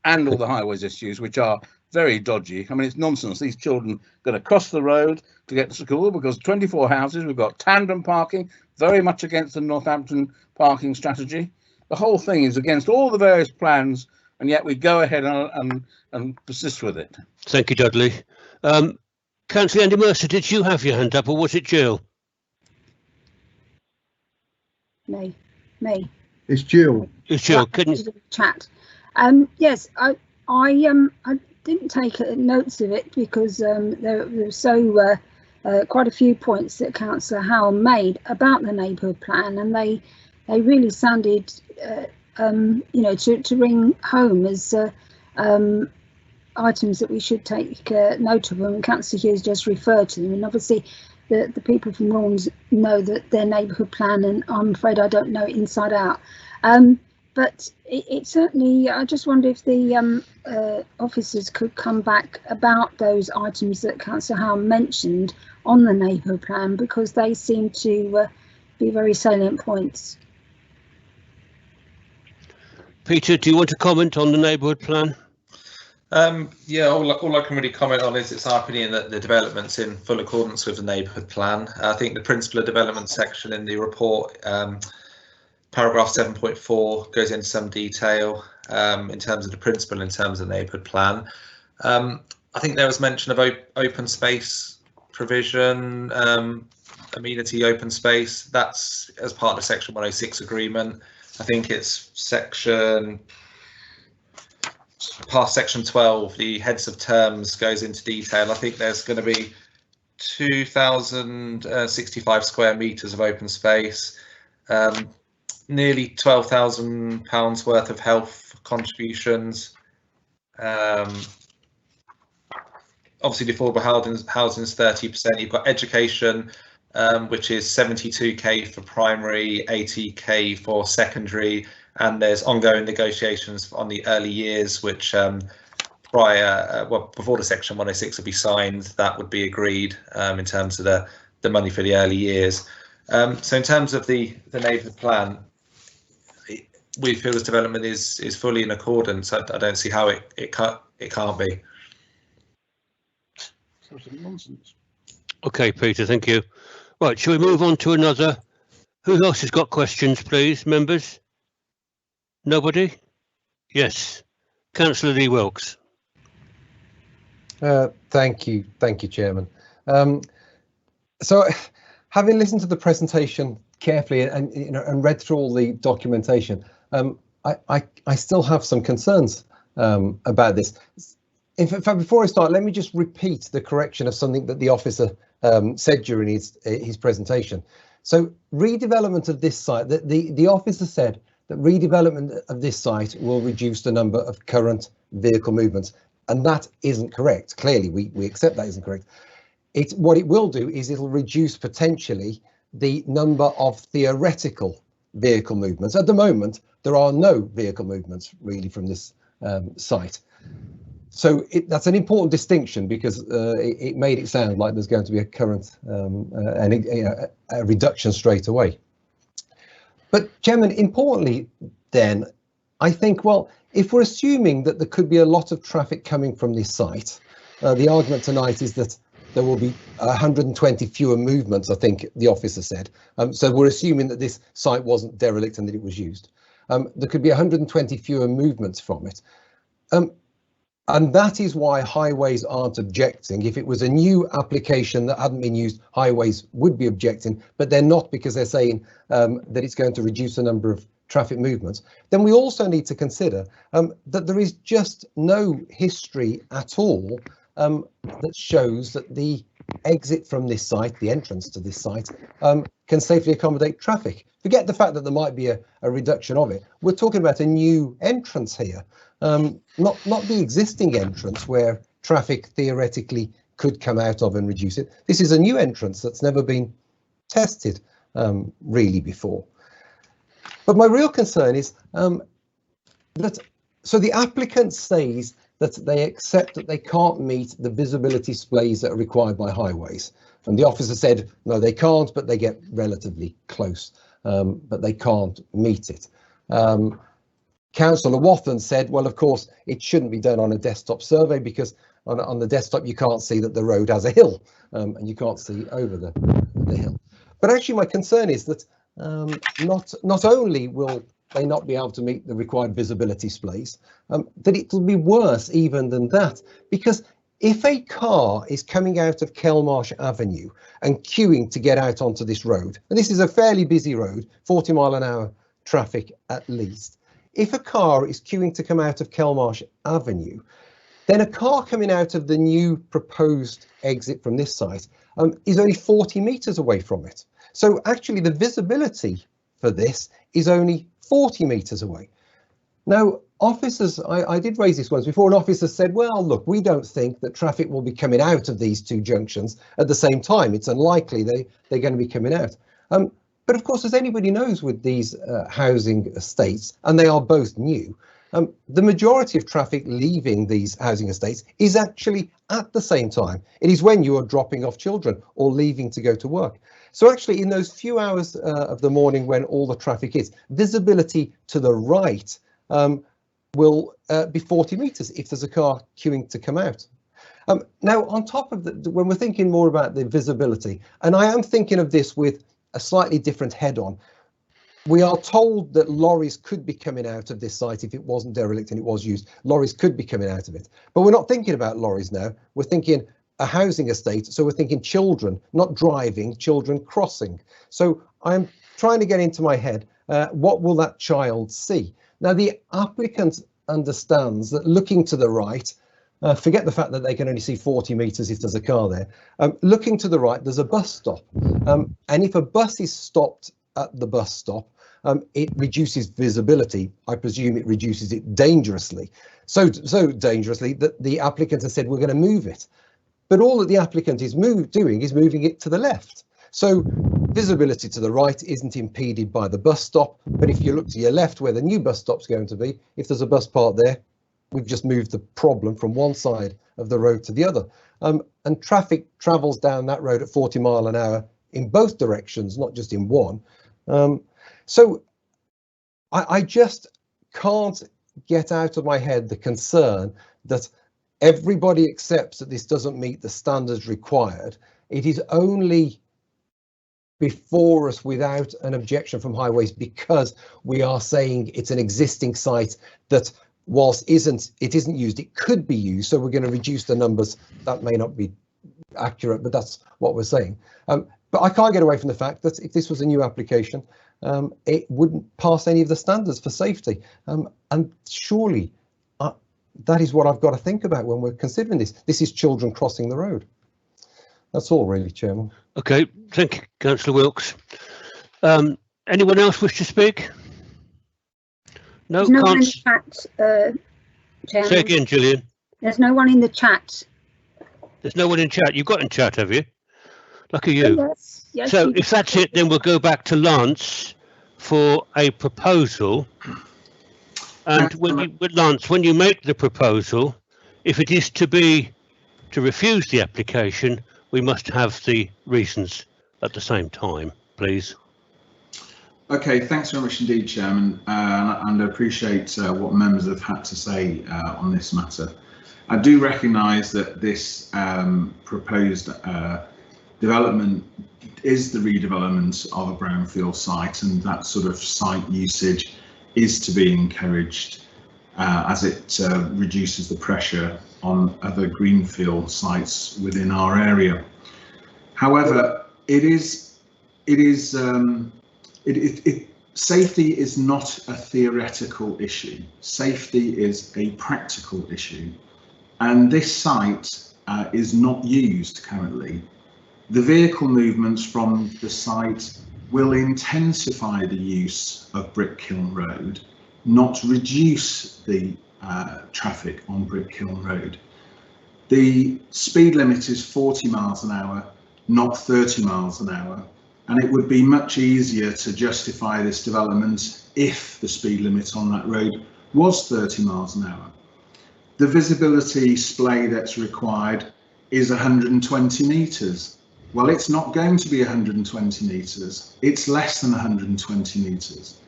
and all the highways issues, which are very dodgy. I mean, it's nonsense. These children got to cross the road to get to school because 24 houses, we've got tandem parking, very much against the Northampton parking strategy. The whole thing is against all the various plans, and yet we go ahead and persist with it. Thank you, Dudley. Councillor Andy Mercer, did you have your hand up or was it Jill? Me. It's Jill. It's Jill. Couldn't chat. Yes, I didn't take notes of it because there were so quite a few points that Councillor Howell made about the neighbourhood plan, and they really sounded you know, to ring home as items that we should take note of, and Councillor Hughes just referred to them. And obviously the people from Raunds know that their neighbourhood plan, and I'm afraid I don't know it inside out. But it certainly, I just wonder if the officers could come back about those items that Councillor Howell mentioned on the neighbourhood plan, because they seem to be very salient points. Peter, do you want to comment on the neighbourhood plan? Yeah, all I can really comment on is it's our opinion that the development's in full accordance with the neighbourhood plan. I think the principle of development section in the report Paragraph 7.4 goes into some detail in terms of the principle, in terms of the neighbourhood plan. I think there was mention of open space provision, amenity open space. That's as part of the Section 106 agreement. I think it's past Section 12, the heads of terms goes into detail. I think there's going to be 2,065 square metres of open space, nearly £12,000 worth of health contributions. Obviously, the affordable housing is 30%. You've got education, which is 72k for primary, 80k for secondary, and there's ongoing negotiations on the early years, which before the Section 106 would be signed, that would be agreed in terms of the money for the early years. So in terms of the neighbourhood plan, we feel this development is fully in accordance. I don't see how it can't be. Nonsense. Okay, Peter, thank you. Right, shall we move on to another? Who else has got questions, please, members? Nobody? Yes. Councillor Lee Wilkes. Thank you, Chairman. So, having listened to the presentation carefully and read through all the documentation, I still have some concerns about this. In fact, before I start, let me just repeat the correction of something that the officer said during his presentation. So, redevelopment of this site, the officer said that redevelopment of this site will reduce the number of current vehicle movements, and that isn't correct. Clearly, we accept that isn't correct. What it will do is it'll reduce potentially the number of theoretical vehicle movements. At the moment, there are no vehicle movements really from this site. So that's an important distinction, because it made it sound like there's going to be a current a reduction straight away. But Chairman, importantly then, I think, well, if we're assuming that there could be a lot of traffic coming from this site, the argument tonight is that there will be 120 fewer movements, I think the officer said. So we're assuming that this site wasn't derelict and that it was used. There could be 120 fewer movements from it. And that is why highways aren't objecting. If it was a new application that hadn't been used, highways would be objecting, but they're not, because they're saying that it's going to reduce the number of traffic movements. Then we also need to consider that there is just no history at all that shows that the exit from this site, the entrance to this site, can safely accommodate traffic. Forget the fact that there might be a reduction of it. We're talking about a new entrance here, not the existing entrance where traffic theoretically could come out of and reduce it. This is a new entrance that's never been tested really before. But my real concern is that, so the applicant says that they accept that they can't meet the visibility displays that are required by highways. And the officer said, no, they can't, but they get relatively close, but they can't meet it. Councillor Wathen said, well, of course, it shouldn't be done on a desktop survey, because on the desktop, you can't see that the road has a hill, and you can't see over the hill. But actually, my concern is that not only will they not be able to meet the required visibility displays, that it will be worse even than that, because if a car is coming out of Kelmarsh Avenue and queuing to get out onto this road, and this is a fairly busy road, 40-mile-an-hour traffic at least, if a car is queuing to come out of Kelmarsh Avenue, then a car coming out of the new proposed exit from this site is only 40 metres away from it. So actually the visibility for this is only 40 metres away. Now, officers, I did raise this once before, an officer said, well, look, we don't think that traffic will be coming out of these two junctions at the same time. It's unlikely they're going to be coming out. But of course, as anybody knows with these housing estates, and they are both new, the majority of traffic leaving these housing estates is actually at the same time. It is when you are dropping off children or leaving to go to work. So actually, in those few hours of the morning when all the traffic is, visibility to the right will be 40 metres if there's a car queuing to come out. Now, on top of that, when we're thinking more about the visibility, and I am thinking of this with a slightly different head on, we are told that lorries could be coming out of this site if it wasn't derelict and it was used. Lorries could be coming out of it. But we're not thinking about lorries now. We're thinking a housing estate. So we're thinking children, not driving, children crossing. So I'm trying to get into my head, what will that child see? Now, the applicant understands that looking to the right, forget the fact that they can only see 40 metres if there's a car there. Looking to the right, there's a bus stop. And if a bus is stopped at the bus stop, it reduces visibility. I presume it reduces it dangerously. So dangerously that the applicant has said, we're going to move it. But all that the applicant is doing is moving it to the left. So visibility to the right isn't impeded by the bus stop. But if you look to your left where the new bus stop's going to be, if there's a bus parked there, we've just moved the problem from one side of the road to the other. And traffic travels down that road at 40 miles an hour in both directions, not just in one. So I just can't get out of my head the concern that everybody accepts that this doesn't meet the standards required. It is only before us without an objection from Highways because we are saying it's an existing site that whilst it isn't used, it could be used. So we're going to reduce the numbers. That may not be accurate, but that's what we're saying. But I can't get away from the fact that if this was a new application, it wouldn't pass any of the standards for safety. And surely that is what I've got to think about when we're considering this. This is children crossing the road. That's all really, Chairman. Okay, thank you, Councillor Wilkes. Anyone else wish to speak? No, There's no one in can't. the chat, Chairman. Say again, Gillian. There's no one in the chat. There's no one in chat. You've got in chat, have you? Lucky you. Yes, yes, So you if that's it, then we'll go back to Lance for a proposal. And Lance, when you make the proposal, if it is to refuse the application, we must have the reasons at the same time, please. Okay, thanks very much indeed, Chairman, and I appreciate what members have had to say on this matter. I do recognise that this proposed development is the redevelopment of a brownfield site, and that sort of site usage is to be encouraged as it reduces the pressure on other greenfield sites within our area. However, safety is not a theoretical issue. Safety is a practical issue, and this site is not used currently. The vehicle movements from the site will intensify the use of Brickkiln Road, not reduce the traffic on Brickkiln Road. The speed limit is 40 miles an hour, not 30 miles an hour, and it would be much easier to justify this development if the speed limit on that road was 30 miles an hour. The visibility splay that's required is 120 metres. Well, it's not going to be 120 metres, it's less than 120 metres.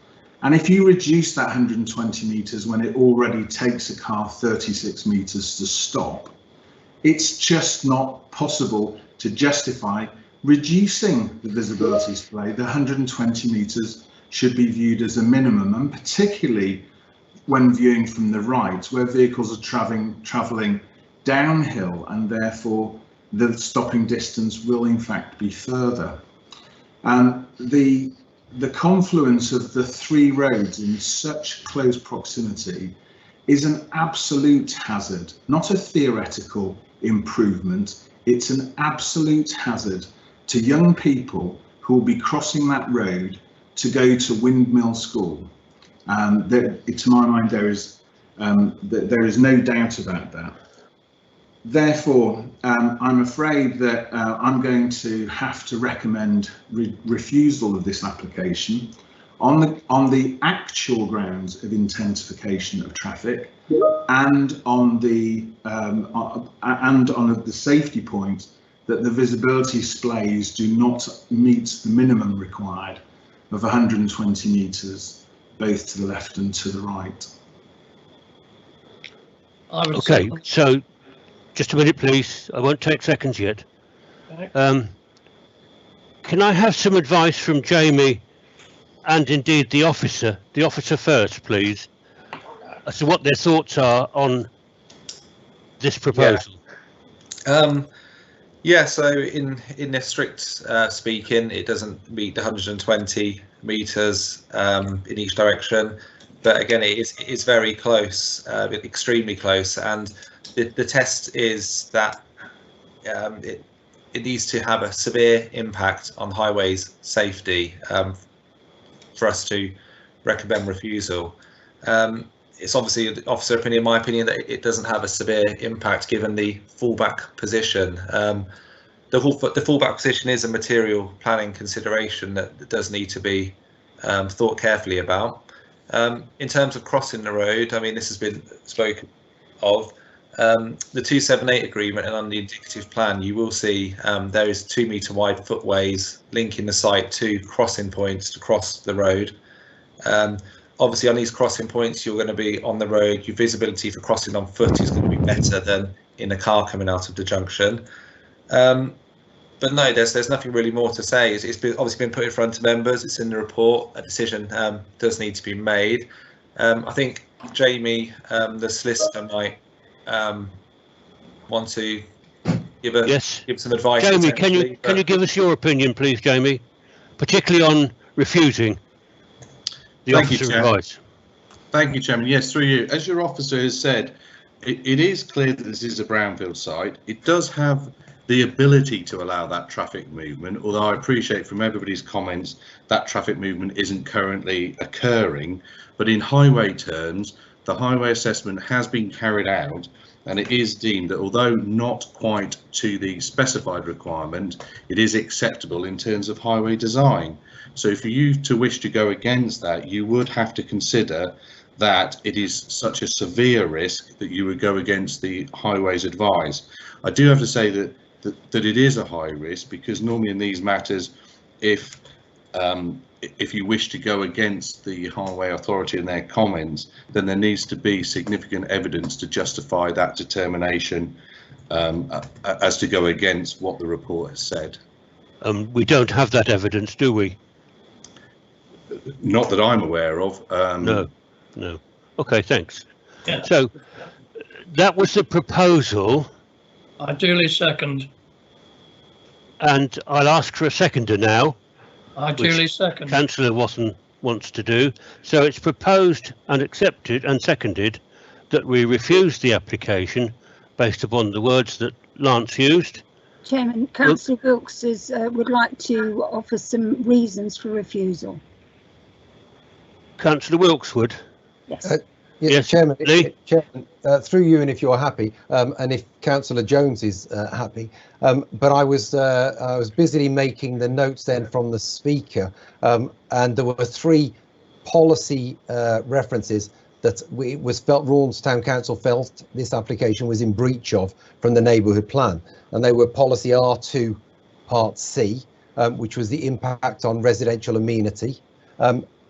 And if you reduce that 120 metres when it already takes a car 36 metres to stop, it's just not possible to justify reducing the visibility splay. The 120 metres should be viewed as a minimum, and particularly when viewing from the right, where vehicles are travelling downhill, and therefore the stopping distance will in fact be further. The confluence of the three roads in such close proximity is an absolute hazard, not a theoretical improvement. It's an absolute hazard to young people who will be crossing that road to go to Windmill School. To my mind, there is no doubt about that. Therefore, I'm afraid that I'm going to have to recommend refusal of this application on the actual grounds of intensification of traffic and on the safety point that the visibility splays do not meet the minimum required of 120 metres, both to the left and to the right. Okay, so just a minute, please. I won't take seconds yet. Can I have some advice from Jamie and indeed the officer first, please, as to what their thoughts are on this proposal. Yeah, so in the strict speaking, it doesn't meet the 120 metres in each direction, but again, it is very close, extremely close, and the test is that it needs to have a severe impact on highways safety for us to recommend refusal. It's obviously the officer opinion, my opinion, that it doesn't have a severe impact given the fallback position. The fallback position is a material planning consideration that does need to be thought carefully about. In terms of crossing the road, I mean, this has been spoken of. The 278 agreement and on the indicative plan, you will see there is 2 metre wide footways linking the site to crossing points to cross the road. Obviously, on these crossing points, you're going to be on the road. Your visibility for crossing on foot is going to be better than in a car coming out of the junction. But no, there's nothing really more to say. It's obviously been put in front of members. It's in the report. A decision does need to be made. I think Jamie, the solicitor, might want to give some advice. Jamie, can you give us your opinion, please, Jamie, particularly on refusing the officer's advice? Thank you, Chairman. Yes, through you. As your officer has said, it is clear that this is a brownfield site. It does have the ability to allow that traffic movement, although I appreciate from everybody's comments that traffic movement isn't currently occurring. But in highway terms, the highway assessment has been carried out, and it is deemed that although not quite to the specified requirement, it is acceptable in terms of highway design. So for you to wish to go against that, you would have to consider that it is such a severe risk that you would go against the highways advice. I do have to say that it is a high risk, because normally in these matters, if you wish to go against the Highway Authority and their comments, then there needs to be significant evidence to justify that determination as to go against what the report has said. We don't have that evidence, do we? Not that I'm aware of. No. Okay, thanks. Yeah. So that was the proposal. I duly second. And I'll ask for a seconder now. I duly second. Councillor Watson wants to do. So it's proposed and accepted and seconded that we refuse the application based upon the words that Lance used. Chairman, Councillor Wilkes would like to offer some reasons for refusal. Councillor Wilkes would. Yes. Yes, Chairman, through you, and if you're happy, and if Councillor Jones is happy, but I was busily making the notes then from the speaker, and there were 3 policy references that Raunds Town Council felt this application was in breach of from the neighbourhood plan, and they were policy R2 Part C, which was the impact on residential amenity,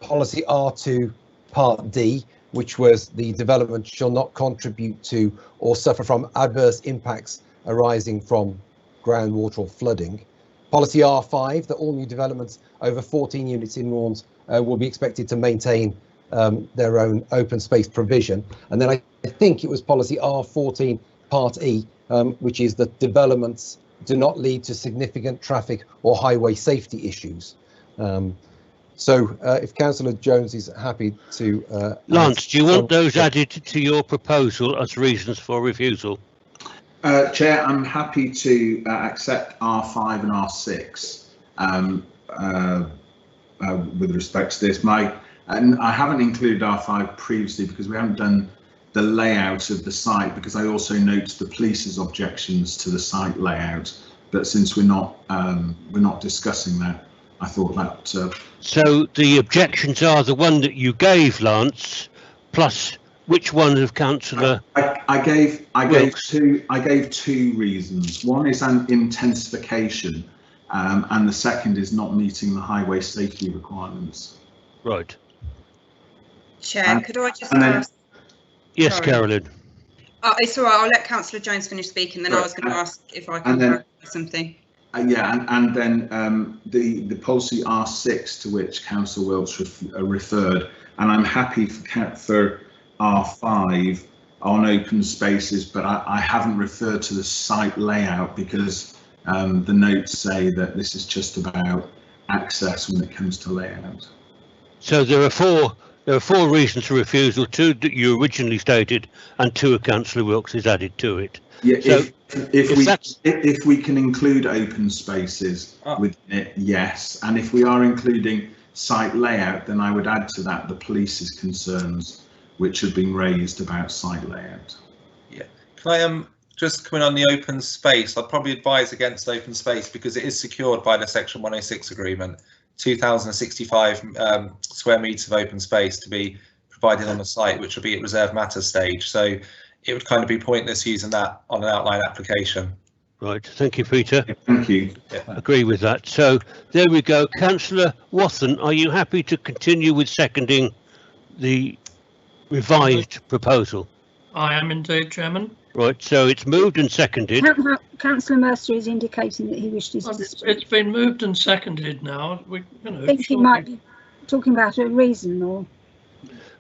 policy R2 Part D, which was the development shall not contribute to or suffer from adverse impacts arising from groundwater or flooding. Policy R5, that all new developments over 14 units in Raunds will be expected to maintain their own open space provision. And then I think it was policy R14 Part E, which is that developments do not lead to significant traffic or highway safety issues. So if Councillor Jones is happy to... Lance, do you want those added to your proposal as reasons for refusal? Chair, I'm happy to accept R5 and R6 with respect to this. And I haven't included R5 previously because we haven't done the layout of the site, because I also note the police's objections to the site layout. But since we're not discussing that, I thought that. So the objections are the one that you gave, Lance, plus which one of Councillor? I gave two reasons. One is an intensification, and the second is not meeting the highway safety requirements. Right. Chair, could I just ask? Yes, Sorry. Carolyn. Oh, it's all right. I'll let Councillor Jones finish speaking. Then I was going to ask if I can clarify something. Yeah, and then the policy R6 to which Councillor Wilkes referred, and I'm happy for R5 on open spaces, but I haven't referred to the site layout because the notes say that this is just about access when it comes to layout. So there are four reasons for refusal, two that you originally stated and two Councillor Wilkes has added to it. Yeah, so if we can include open spaces within it, yes, and if we are including site layout, then I would add to that the police's concerns which have been raised about site layout. Yeah, can I just come in on the open space? I'd probably advise against open space because it is secured by the Section 106 agreement, 2,065 square metres of open space to be provided on the site, which will be at reserved matter stage. So it would kind of be pointless using that on an outline application. Right, thank you, Peter. Thank you. Yeah. Agree with that. So there we go. Councillor Wathen, are you happy to continue with seconding the revised proposal? I am indeed, Chairman. Right, so it's moved and seconded. Councillor Mercer is indicating that he wishes Well, to it's speak. been moved and seconded now. I think he might be talking about a reason, or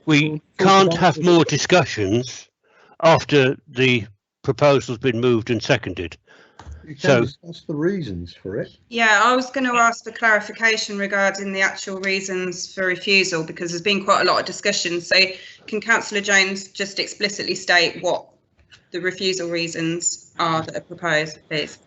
We can't have more discussions after the proposal's been moved and seconded. You can So discuss the reasons for it. Yeah, I was going to ask for clarification regarding the actual reasons for refusal because there's been quite a lot of discussion. So can Councillor Jones just explicitly state what the refusal reasons are that are proposed, please?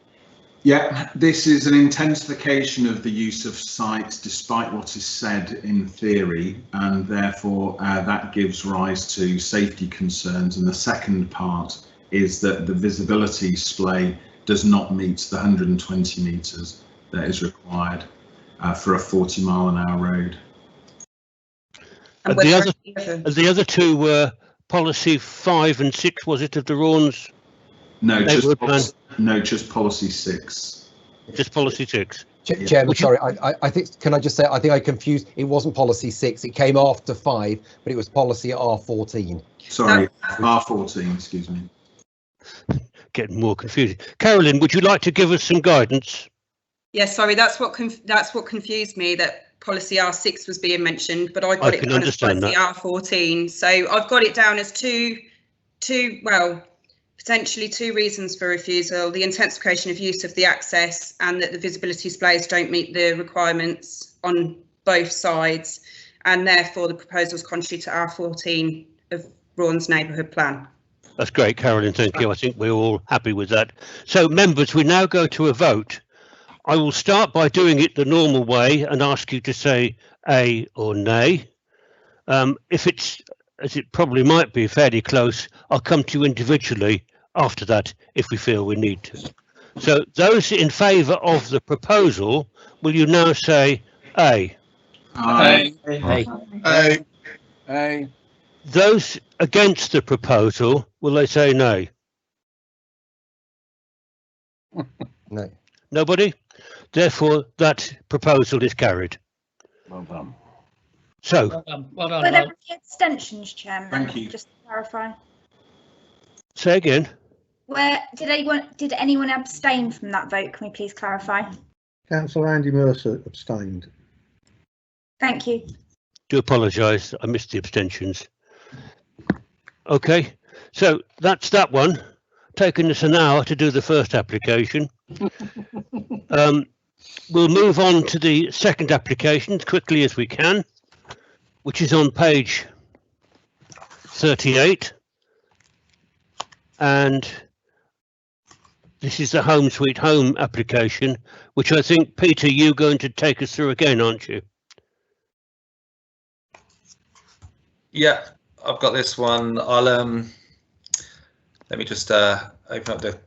Yeah, this is an intensification of the use of sites despite what is said in theory, and therefore that gives rise to safety concerns. And the second part is that the visibility display does not meet the 120 metres that is required for a 40-mile-an-hour road. And the other two were policy 5 and 6, was it, of the Raunds? No, Neighbourhood just policy 6. Just policy 6. Chairman, sorry, I think, can I just say, I think I confused, it wasn't policy 6, it came after 5, but it was policy R14. Sorry, R14, excuse me. Getting more confusing. Carolyn, would you like to give us some guidance? Yes, sorry, that's what confused me, that policy R6 was being mentioned, but I got it down as policy R14. So I've got it down as potentially two reasons for refusal: the intensification of use of the access and that the visibility displays don't meet the requirements on both sides, and therefore the proposal is contrary to R14 of Raunds Neighbourhood Plan. That's great, Carolyn, thank you. I think we're all happy with that. So, members, we now go to a vote. I will start by doing it the normal way and ask you to say A or nay. If it's, as it probably might be, fairly close, I'll come to you individually after that if we feel we need to. So, those in favour of the proposal, will you now say A? Aye. Aye. Aye. Aye. Those against the proposal, will they say nay? No. Nobody? Therefore, that proposal is carried. Well done. So, well done, Were there any extensions, Chairman? Thank you. Just to clarify. say again. Where did anyone abstain from that vote? Can we please clarify? Councillor Andy Mercer abstained. Thank you. Do apologise, I missed the abstentions. Okay, so that's that one. Taken us an hour to do the first application. We'll move on to the second application as quickly as we can, which is on page 38. And this is the Home Sweet Home application, which I think, Peter, you're going to take us through again, aren't you? Yeah, I've got this one. I'll let me just open up the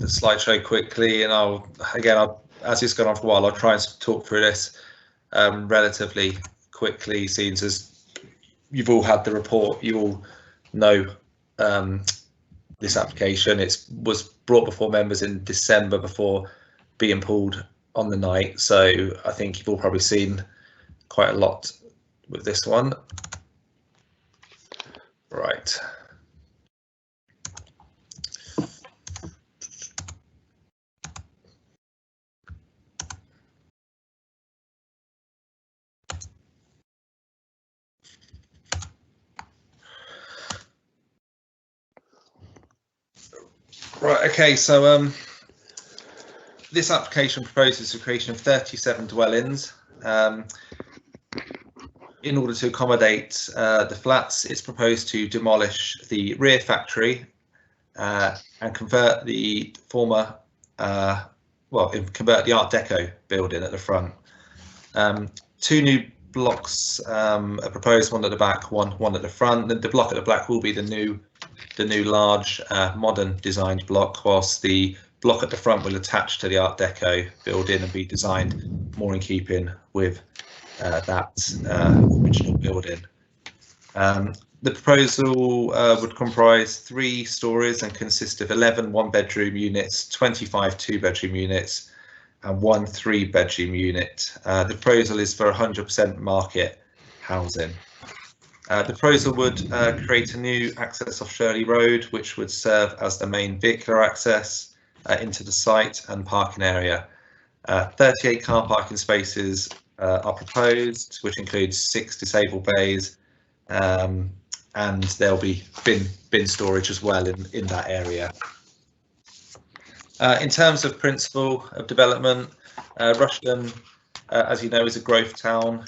slideshow quickly, and I'll as it's gone on for a while, I'll try and talk through this relatively quickly, since as you've all had the report, you all know this application. It was brought before members in December before being pulled on the night, so I think you've all probably seen quite a lot with this one. Right. Right, okay, so this application proposes the creation of 37 dwellings. In order to accommodate the flats, it's proposed to demolish the rear factory and convert the former, convert the Art Deco building at the front. 2 new blocks are proposed, one at the back, one at the front. The block at the back will be the new large modern designed block, whilst the block at the front will attach to the Art Deco building and be designed more in keeping with that original building. The proposal would comprise 3 stories and consist of 11 one-bedroom units, 25 two-bedroom units, and 1 3-bedroom unit. The proposal is for 100% market housing. The proposal would create a new access off Shirley Road, which would serve as the main vehicular access into the site and parking area. 38 car parking spaces are proposed, which includes 6 disabled bays, and there'll be bin storage as well in that area. In terms of principle of development, Rushden, as you know, is a growth town.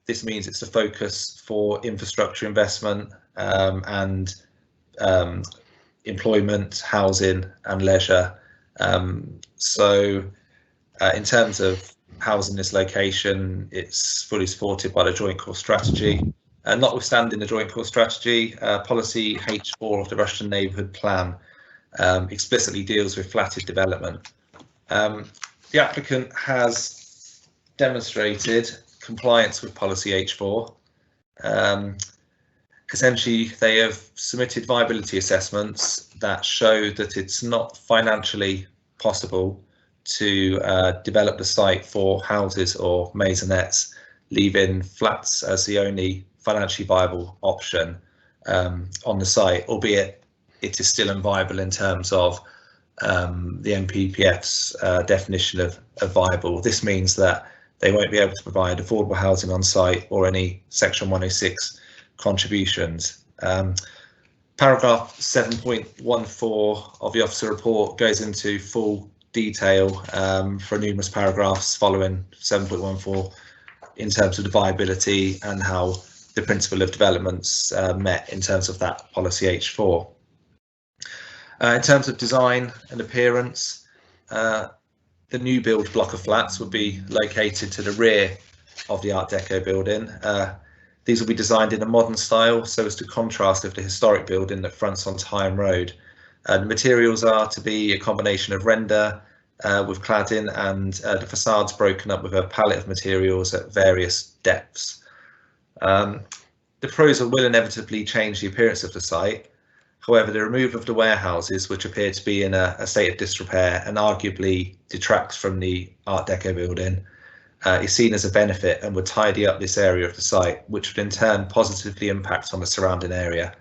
This means it's a focus for infrastructure investment and employment, housing and leisure. So in terms of housing this location, it's fully supported by the Joint Core Strategy. Notwithstanding the Joint Core Strategy, policy H4 of the Rushden Neighbourhood Plan explicitly deals with flatted development. The applicant has demonstrated compliance with policy H4. Essentially, they have submitted viability assessments that show that it's not financially possible to develop the site for houses or maisonettes, leaving flats as the only financially viable option on the site, albeit it is still unviable in terms of the NPPF's definition of viable. This means that they won't be able to provide affordable housing on site or any Section 106 contributions. Paragraph 7.14 of the officer report goes into full detail for numerous paragraphs following 7.14 in terms of the viability and how the principle of development's met in terms of that policy H4. In terms of design and appearance, the new build block of flats would be located to the rear of the Art Deco building. These will be designed in a modern style so as to contrast with the historic building that fronts onto Higham Road. The materials are to be a combination of render with cladding and the facades broken up with a palette of materials at various depths. The proposal will inevitably change the appearance of the site. However, the removal of the warehouses, which appear to be in a state of disrepair and arguably detracts from the Art Deco building, is seen as a benefit and would tidy up this area of the site, which would in turn positively impact on the surrounding area.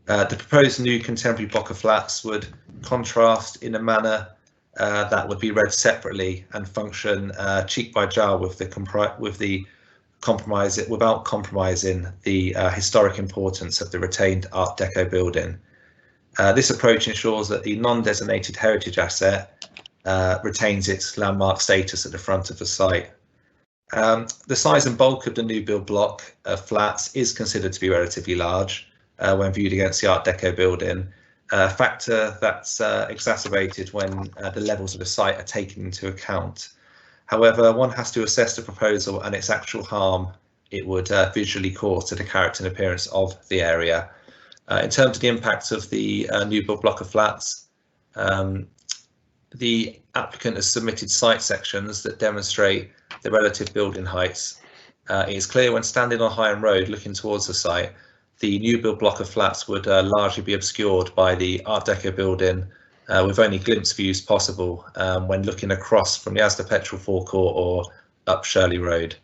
The proposed new contemporary block of flats would contrast in a manner that would be read separately and function cheek by jowl with the compromise without compromising the historic importance of the retained Art Deco building. This approach ensures that the non-designated heritage asset retains its landmark status at the front of the site. The size and bulk of the new build block of flats is considered to be relatively large when viewed against the Art Deco building, a factor that's exacerbated when the levels of the site are taken into account. However, one has to assess the proposal and its actual harm it would visually cause to the character and appearance of the area. In terms of the impact of the new build block of flats, the applicant has submitted site sections that demonstrate the relative building heights. It is clear when standing on Higham Road looking towards the site, the new build block of flats would largely be obscured by the Art Deco building, with only glimpse views possible when looking across from the Asda petrol forecourt or up Shirley Road.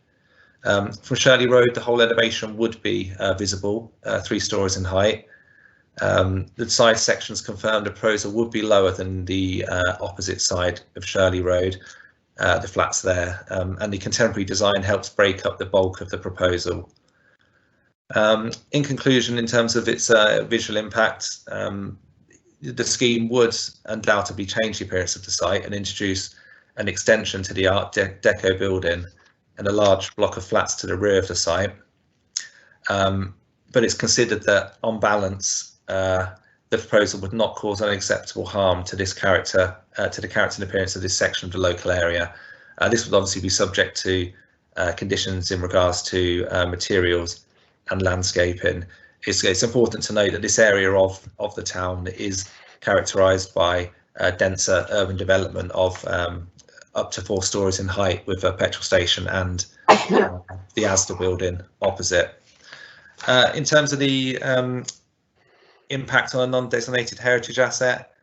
From Shirley Road, the whole elevation would be visible, 3 stories in height. The side sections confirmed the proposal would be lower than the opposite side of Shirley Road, the flats there, and the contemporary design helps break up the bulk of the proposal. In conclusion, in terms of its visual impact, the scheme would undoubtedly change the appearance of the site and introduce an extension to the Art Deco building and a large block of flats to the rear of the site. But it's considered that, on balance, the proposal would not cause unacceptable harm to this character, to the character and appearance of this section of the local area. This would obviously be subject to conditions in regards to materials and landscaping. It's important to note that this area of the town is characterised by denser urban development of up to 4 stories in height, with a petrol station and the Asda building opposite. In terms of the impact on a non-designated heritage asset,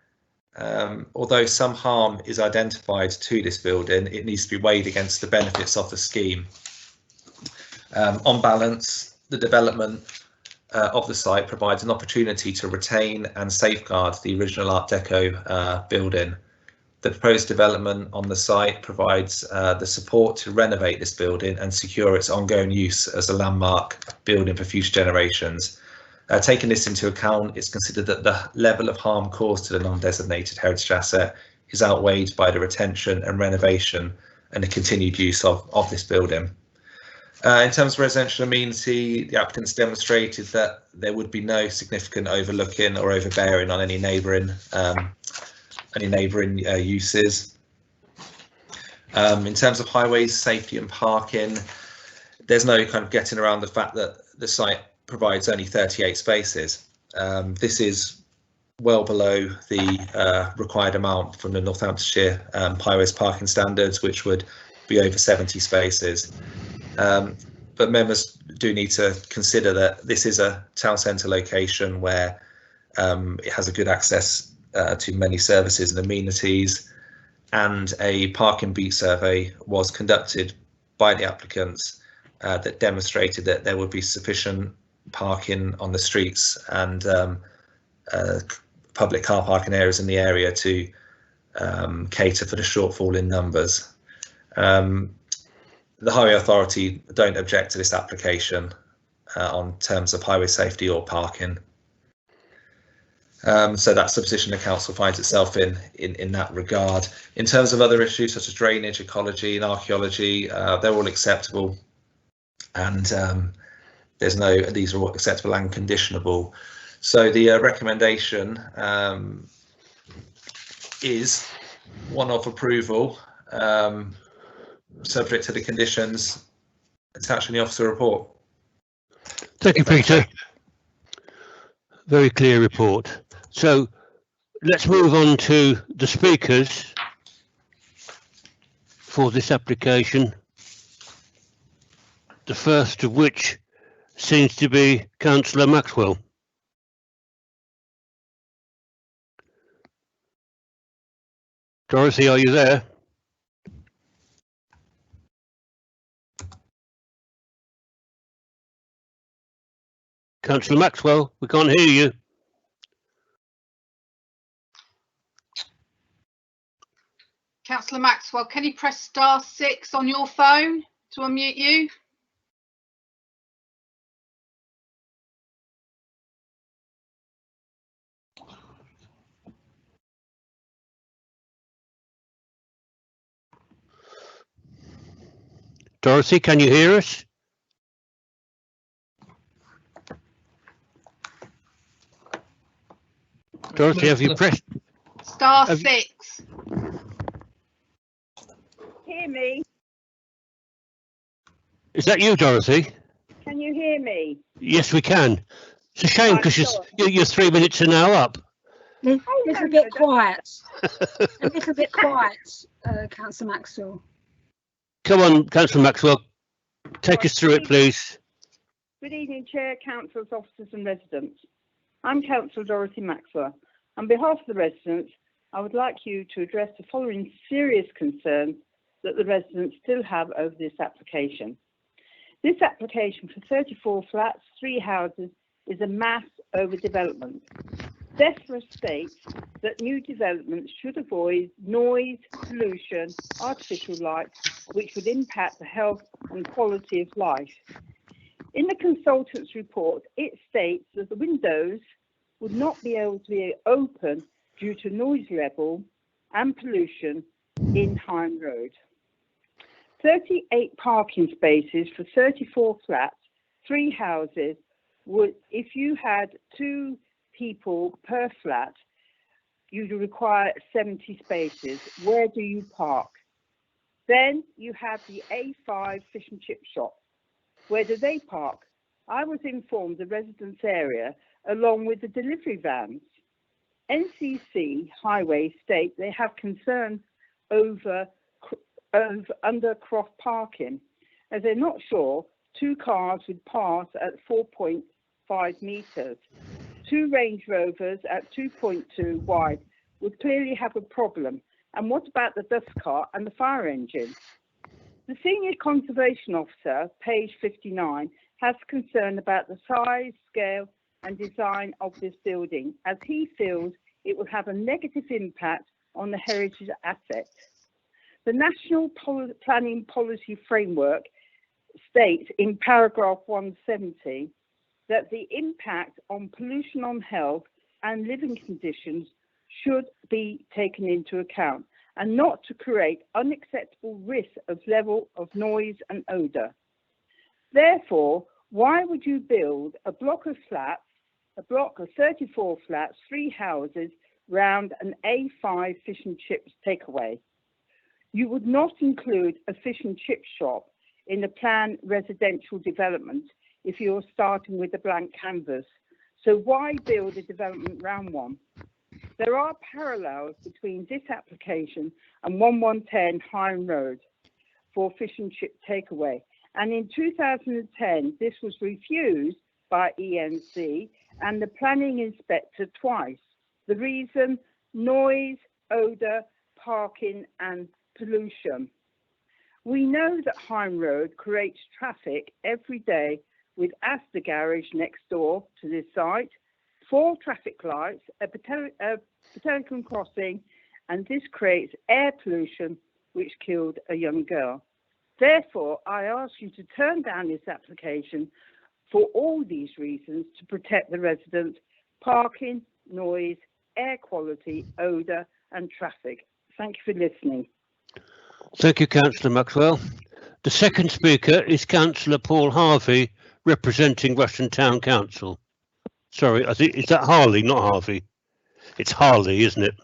although some harm is identified to this building, it needs to be weighed against the benefits of the scheme. On balance, the development of the site provides an opportunity to retain and safeguard the original Art Deco building. The proposed development on the site provides the support to renovate this building and secure its ongoing use as a landmark building for future generations. Taking this into account, it's considered that the level of harm caused to the non-designated heritage asset is outweighed by the retention and renovation and the continued use of this building. In terms of residential amenity, the applicants demonstrated that there would be no significant overlooking or overbearing on any neighbouring uses. In terms of highways, safety and parking, there's no kind of getting around the fact that the site provides only 38 spaces. This is well below the required amount from the Northamptonshire highways parking standards, which would be over 70 spaces. But members do need to consider that this is a town centre location where it has a good access to many services and amenities, and a parking beat survey was conducted by the applicants that demonstrated that there would be sufficient parking on the streets and public car parking areas in the area to cater for the shortfall in numbers. The Highway Authority don't object to this application on terms of highway safety or parking. So that's the position the council finds itself in that regard. In terms of other issues such as drainage, ecology and archaeology, they're all acceptable, and these are all acceptable and conditionable. So the recommendation is one of approval, subject to the conditions attached in the officer report. Thank you, Peter. Very clear report. So let's move on to the speakers for this application. The first of which seems to be Councillor Maxwell. Dorothy, are you there? Councillor Maxwell, we can't hear you. Councillor Maxwell, can you press *6 on your phone to unmute you? Dorothy, can you hear us? Dorothy, have you pressed *6? Hear me? Is that you, Dorothy? Can you hear me? Yes, we can. It's a shame because your 3 minutes are now up. A little bit quiet. A little bit quiet, Councillor Maxwell. Come on, Councillor Maxwell, take us through it, please. Good evening, Chair, councillors, officers and residents. I'm Councillor Dorothy Maxwell. On behalf of the residents, I would like you to address the following serious concerns that the residents still have over this application. This application for 34 flats, 3 houses, is a mass overdevelopment. DEFRA states that new developments should avoid noise, pollution, artificial light, which would impact the health and quality of life. In the consultant's report, it states that the windows would not be able to be open due to noise level and pollution in Hine Road. 38 parking spaces for 34 flats, 3 houses, would, if you had 2 people per flat, you'd require 70 spaces. Where do you park? Then you have the A5 fish and chip shop. Where do they park? I was informed the residence area along with the delivery vans. NCC Highway state they have concerns over undercroft parking, as they're not sure 2 cars would pass at 4.5 metres. 2 Range Rovers at 2.2 wide would clearly have a problem. And what about the dust cart and the fire engine? The Senior Conservation Officer, page 59, has concern about the size, scale and design of this building, as he feels it will have a negative impact on the heritage asset. The National Planning Policy Framework states in paragraph 170 that the impact on pollution on health and living conditions should be taken into account and not to create unacceptable risks of level of noise and odour. Therefore, why would you build a block of flats, a block of 34 flats, 3 houses round an A5 fish and chips takeaway? You would not include a fish and chip shop in a planned residential development if you're starting with a blank canvas. So why build a development round one? There are parallels between this application and 1110 Hine Road for fish and chip takeaway. And in 2010, this was refused by ENC and the planning inspector twice. The reason: noise, odour, parking and pollution. We know that Hine Road creates traffic every day with Asda Garage next door to this site, 4 traffic lights, a pedestrian crossing, and this creates air pollution which killed a young girl. Therefore, I ask you to turn down this application for all these reasons to protect the residents, parking, noise, air quality, odour and traffic. Thank you for listening. Thank you, Councillor Maxwell. The second speaker is Councillor Paul Harvey, representing Rushden Town Council. Sorry, I think, is that Harley, not Harvey? It's Harley, isn't it?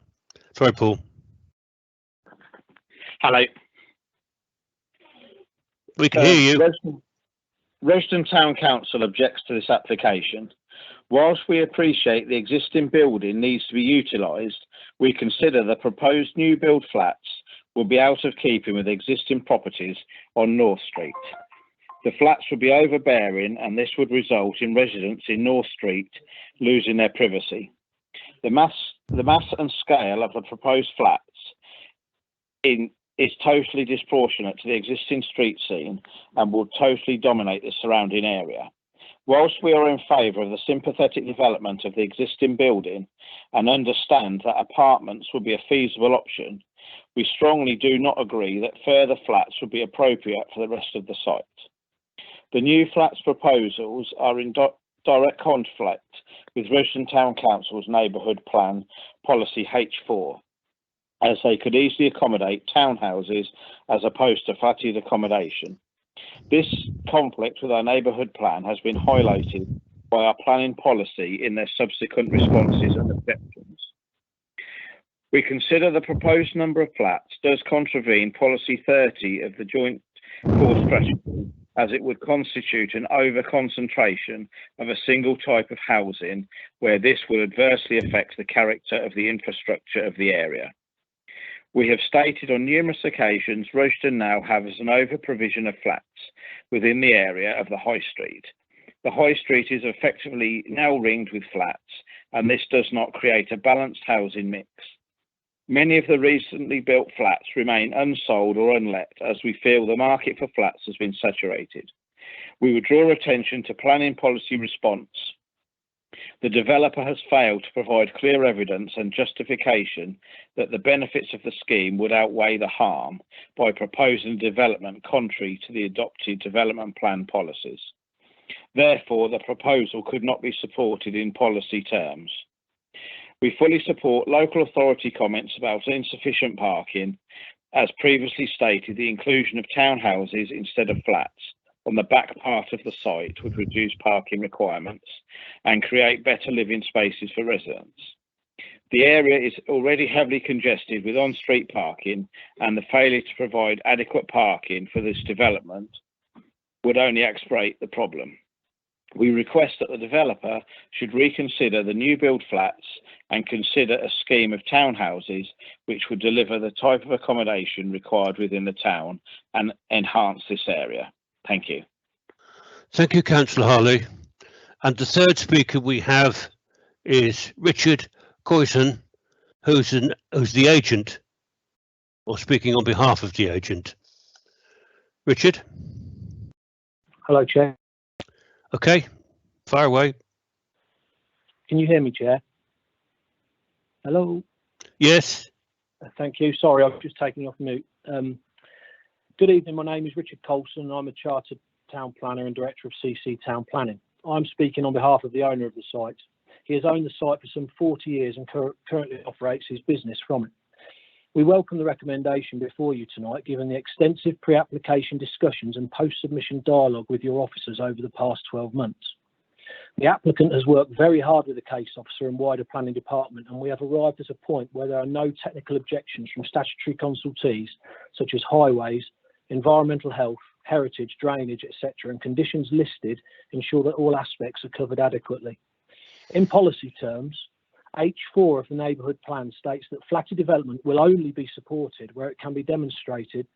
Sorry, Paul. Hello. We can hear you. Rushden Town Council objects to this application. Whilst we appreciate the existing building needs to be utilised, we consider the proposed new build flats will be out of keeping with existing properties on North Street. The flats would be overbearing and this would result in residents in North Street losing their privacy. The mass and scale of the proposed flats is totally disproportionate to the existing street scene and will totally dominate the surrounding area. Whilst we are in favour of the sympathetic development of the existing building and understand that apartments would be a feasible option, we strongly do not agree that further flats would be appropriate for the rest of the site. The new flats proposals are in direct conflict with Rushden Town Council's Neighbourhood Plan Policy H4, as they could easily accommodate townhouses as opposed to flatted accommodation. This conflict with our neighbourhood plan has been highlighted by our planning policy in their subsequent responses and objections. We consider the proposed number of flats does contravene policy 30 of the Joint Core Strategy, as it would constitute an over-concentration of a single type of housing, where this would adversely affect the character of the infrastructure of the area. We have stated on numerous occasions Rushden now has an over-provision of flats within the area of the High Street. The High Street is effectively now ringed with flats, and this does not create a balanced housing mix. Many of the recently built flats remain unsold or unlet, as we feel the market for flats has been saturated. We would draw attention to planning policy response. The developer has failed to provide clear evidence and justification that the benefits of the scheme would outweigh the harm by proposing development contrary to the adopted development plan policies. Therefore, the proposal could not be supported in policy terms. We fully support local authority comments about insufficient parking. As previously stated, the inclusion of townhouses instead of flats on the back part of the site would reduce parking requirements and create better living spaces for residents. The area is already heavily congested with on-street parking, and the failure to provide adequate parking for this development would only exacerbate the problem. We request that the developer should reconsider the new build flats and consider a scheme of townhouses which would deliver the type of accommodation required within the town and enhance this area. Thank you. Thank you, Councillor Harley. And the third speaker we have is Richard Coyson, who's the agent, or speaking on behalf of the agent. Richard? Hello, Chair. Okay, fire away. Can you hear me, Chair? Hello? Yes. Thank you. Sorry, I was just taking off mute. Good evening. My name is Richard Colson. I'm a Chartered Town Planner and Director of CC Town Planning. I'm speaking on behalf of the owner of the site. He has owned the site for some 40 years and currently operates his business from it. We welcome the recommendation before you tonight, given the extensive pre-application discussions and post-submission dialogue with your officers over the past 12 months. The applicant has worked very hard with the case officer and wider planning department, and we have arrived at a point where there are no technical objections from statutory consultees such as highways, environmental health, heritage, drainage, etc., and conditions listed ensure that all aspects are covered adequately. In policy terms, H4 of the neighbourhood plan states that flatted development will only be supported where it can be demonstrated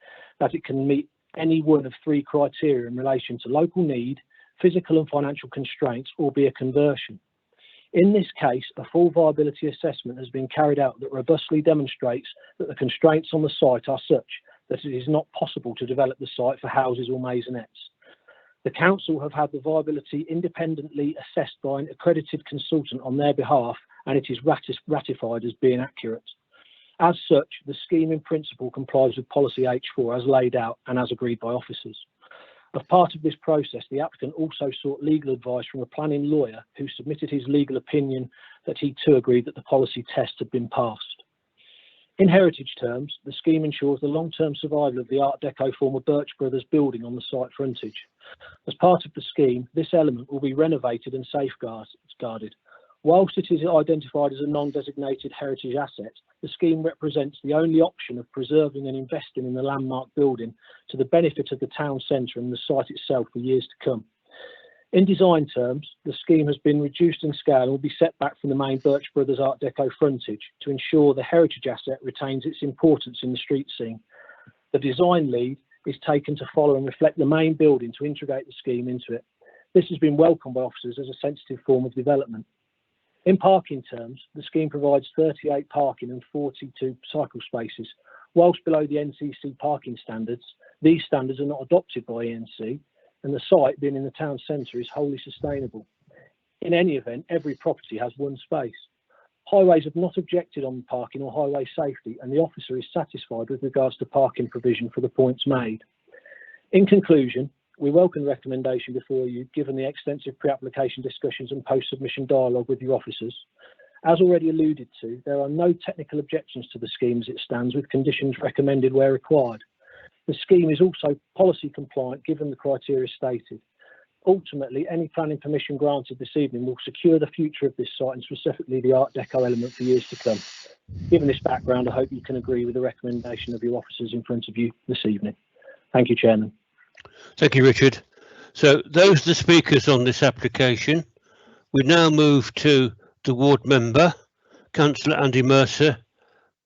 that it can meet any one of three criteria in relation to local need, physical and financial constraints, or be a conversion. In this case, a full viability assessment has been carried out that robustly demonstrates that the constraints on the site are such that it is not possible to develop the site for houses or maisonettes. The council have had the viability independently assessed by an accredited consultant on their behalf, and it is ratified as being accurate. As such, the scheme in principle complies with policy H4 as laid out and as agreed by officers. As part of this process, the applicant also sought legal advice from a planning lawyer who submitted his legal opinion that he too agreed that the policy test had been passed. In heritage terms, the scheme ensures the long-term survival of the Art Deco former Birch Brothers building on the site frontage. As part of the scheme, this element will be renovated and safeguarded. Whilst it is identified as a non-designated heritage asset, the scheme represents the only option of preserving and investing in the landmark building to the benefit of the town centre and the site itself for years to come. In design terms, the scheme has been reduced in scale and will be set back from the main Birch Brothers Art Deco frontage to ensure the heritage asset retains its importance in the street scene. The design lead is taken to follow and reflect the main building to integrate the scheme into it. This has been welcomed by officers as a sensitive form of development. In parking terms, the scheme provides 38 parking and 42 cycle spaces. Whilst below the NCC parking standards, these standards are not adopted by ENC, and the site, being in the town centre, is wholly sustainable. In any event, every property has one space. Highways have not objected on parking or highway safety, and the officer is satisfied with regards to parking provision for the points made. In conclusion, we welcome the recommendation before you, given the extensive pre-application discussions and post-submission dialogue with your officers. As already alluded to, there are no technical objections to the scheme as it stands, with conditions recommended where required. The scheme is also policy compliant given the criteria stated. Ultimately, any planning permission granted this evening will secure the future of this site and specifically the Art Deco element for years to come. Given this background, I hope you can agree with the recommendation of your officers in front of you this evening. Thank you, Chairman. Thank you, Richard. So those are the speakers on this application. We now move to the ward member, Councillor Andy Mercer,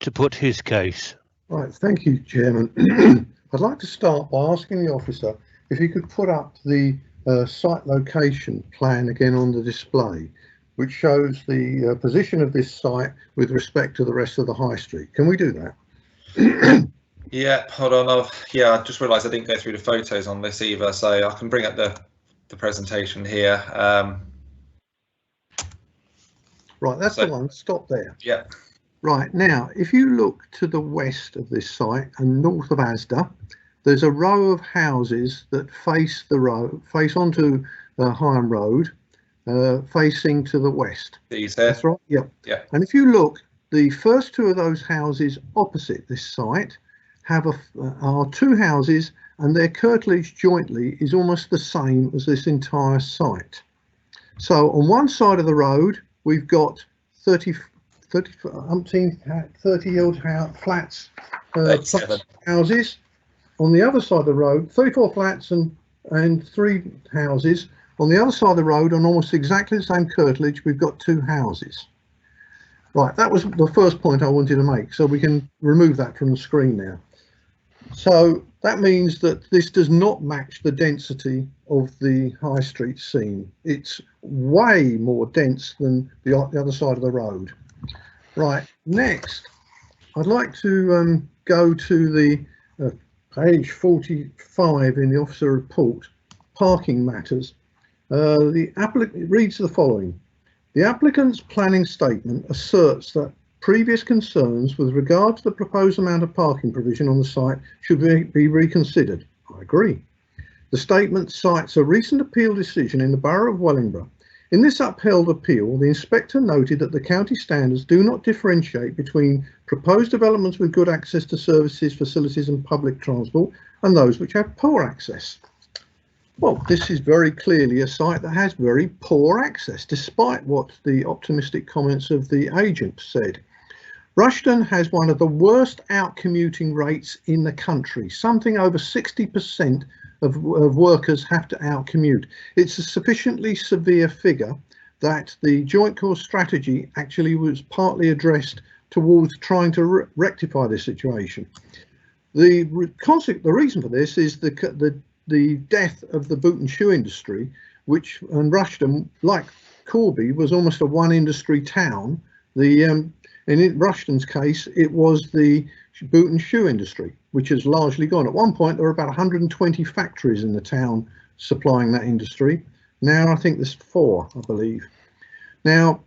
to put his case. Right, thank you, Chairman. I'd like to start by asking the officer if he could put up the site location plan again on the display, which shows the position of this site with respect to the rest of the high street. Can we do that? Yeah, hold on. I just realised I didn't go through the photos on this either, so I can bring up the presentation here. Right, that's the one. Stop there. Yeah. Right, now, if you look to the west of this site and north of Asda, there's a row of houses that face the road, face onto Higham Road, facing to the west. These there? That's right, yeah. Yeah. And if you look, the first two of those houses opposite this site are two houses, and their curtilage jointly is almost the same as this entire site. So on one side of the road, we've got 30 odd flats, houses. On the other side of the road, 34 flats and 3 houses. On the other side of the road, on almost exactly the same curtilage, we've got 2 houses. Right, that was the first point I wanted to make, so we can remove that from the screen now. So that means that this does not match the density of the high street scene. It's way more dense than the other side of the road. Right, next, I'd like to go to the page 45 in the officer report, parking matters. The applicant reads the following. The applicant's planning statement asserts that previous concerns with regard to the proposed amount of parking provision on the site should be reconsidered. I agree. The statement cites a recent appeal decision in the Borough of Wellingborough. In this upheld appeal, the inspector noted that the county standards do not differentiate between proposed developments with good access to services, facilities and public transport and those which have poor access. Well, this is very clearly a site that has very poor access, despite what the optimistic comments of the agent said. Rushden has one of the worst out-commuting rates in the country. Something over 60% of workers have to out-commute. It's a sufficiently severe figure that the Joint Core strategy actually was partly addressed towards trying to rectify this situation. The reason for this is the death of the boot and shoe industry, which, and Rushden, like Corby, was almost a one industry town. In Rushden's case, it was the boot and shoe industry, which has largely gone. At one point, there were about 120 factories in the town supplying that industry. Now, I think there's 4, I believe. Now,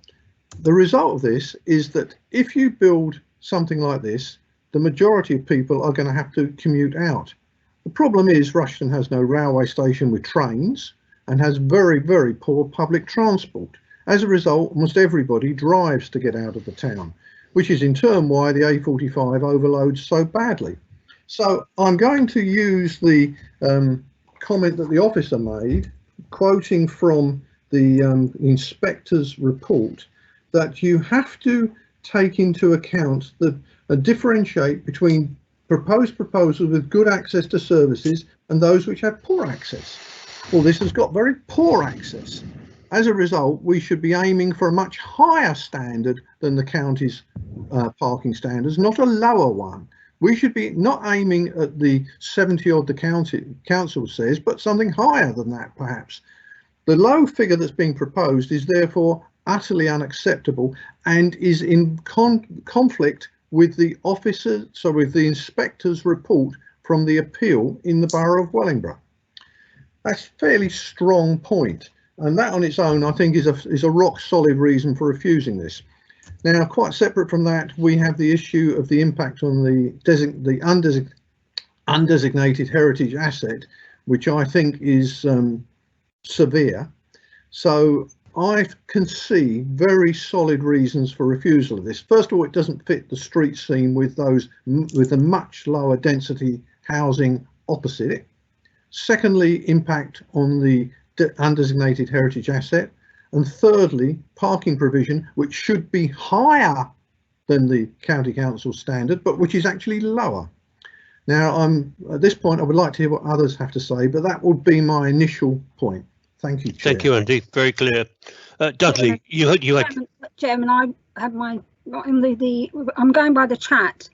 the result of this is that if you build something like this, the majority of people are going to have to commute out. The problem is Rushden has no railway station with trains and has very, very poor public transport. As a result, almost everybody drives to get out of the town, which is in turn why the A45 overloads so badly. So I'm going to use the comment that the officer made, quoting from the inspector's report, that you have to take into account differentiate between proposed proposals with good access to services and those which have poor access. Well, this has got very poor access. As a result, we should be aiming for a much higher standard than the county's parking standards, not a lower one. We should be not aiming at the 70 odd the council says, but something higher than that, perhaps. The low figure that's being proposed is therefore utterly unacceptable and is in conflict with the with the inspector's report from the appeal in the Borough of Wellingborough. That's a fairly strong point. And that on its own, I think, is a rock solid reason for refusing this. Now, quite separate from that, we have the issue of the impact on the undesignated heritage asset, which I think is severe. So I can see very solid reasons for refusal of this. First of all, it doesn't fit the street scene with the much lower density housing opposite it. Secondly, impact on the undesignated heritage asset, and thirdly, parking provision, which should be higher than the county council standard, but which is actually lower. Now, at this point, I would like to hear what others have to say, but that would be my initial point. Thank you, Chair. Thank you, Andy. Very clear. Dudley, you had. Chairman, I have my I'm going by the chat.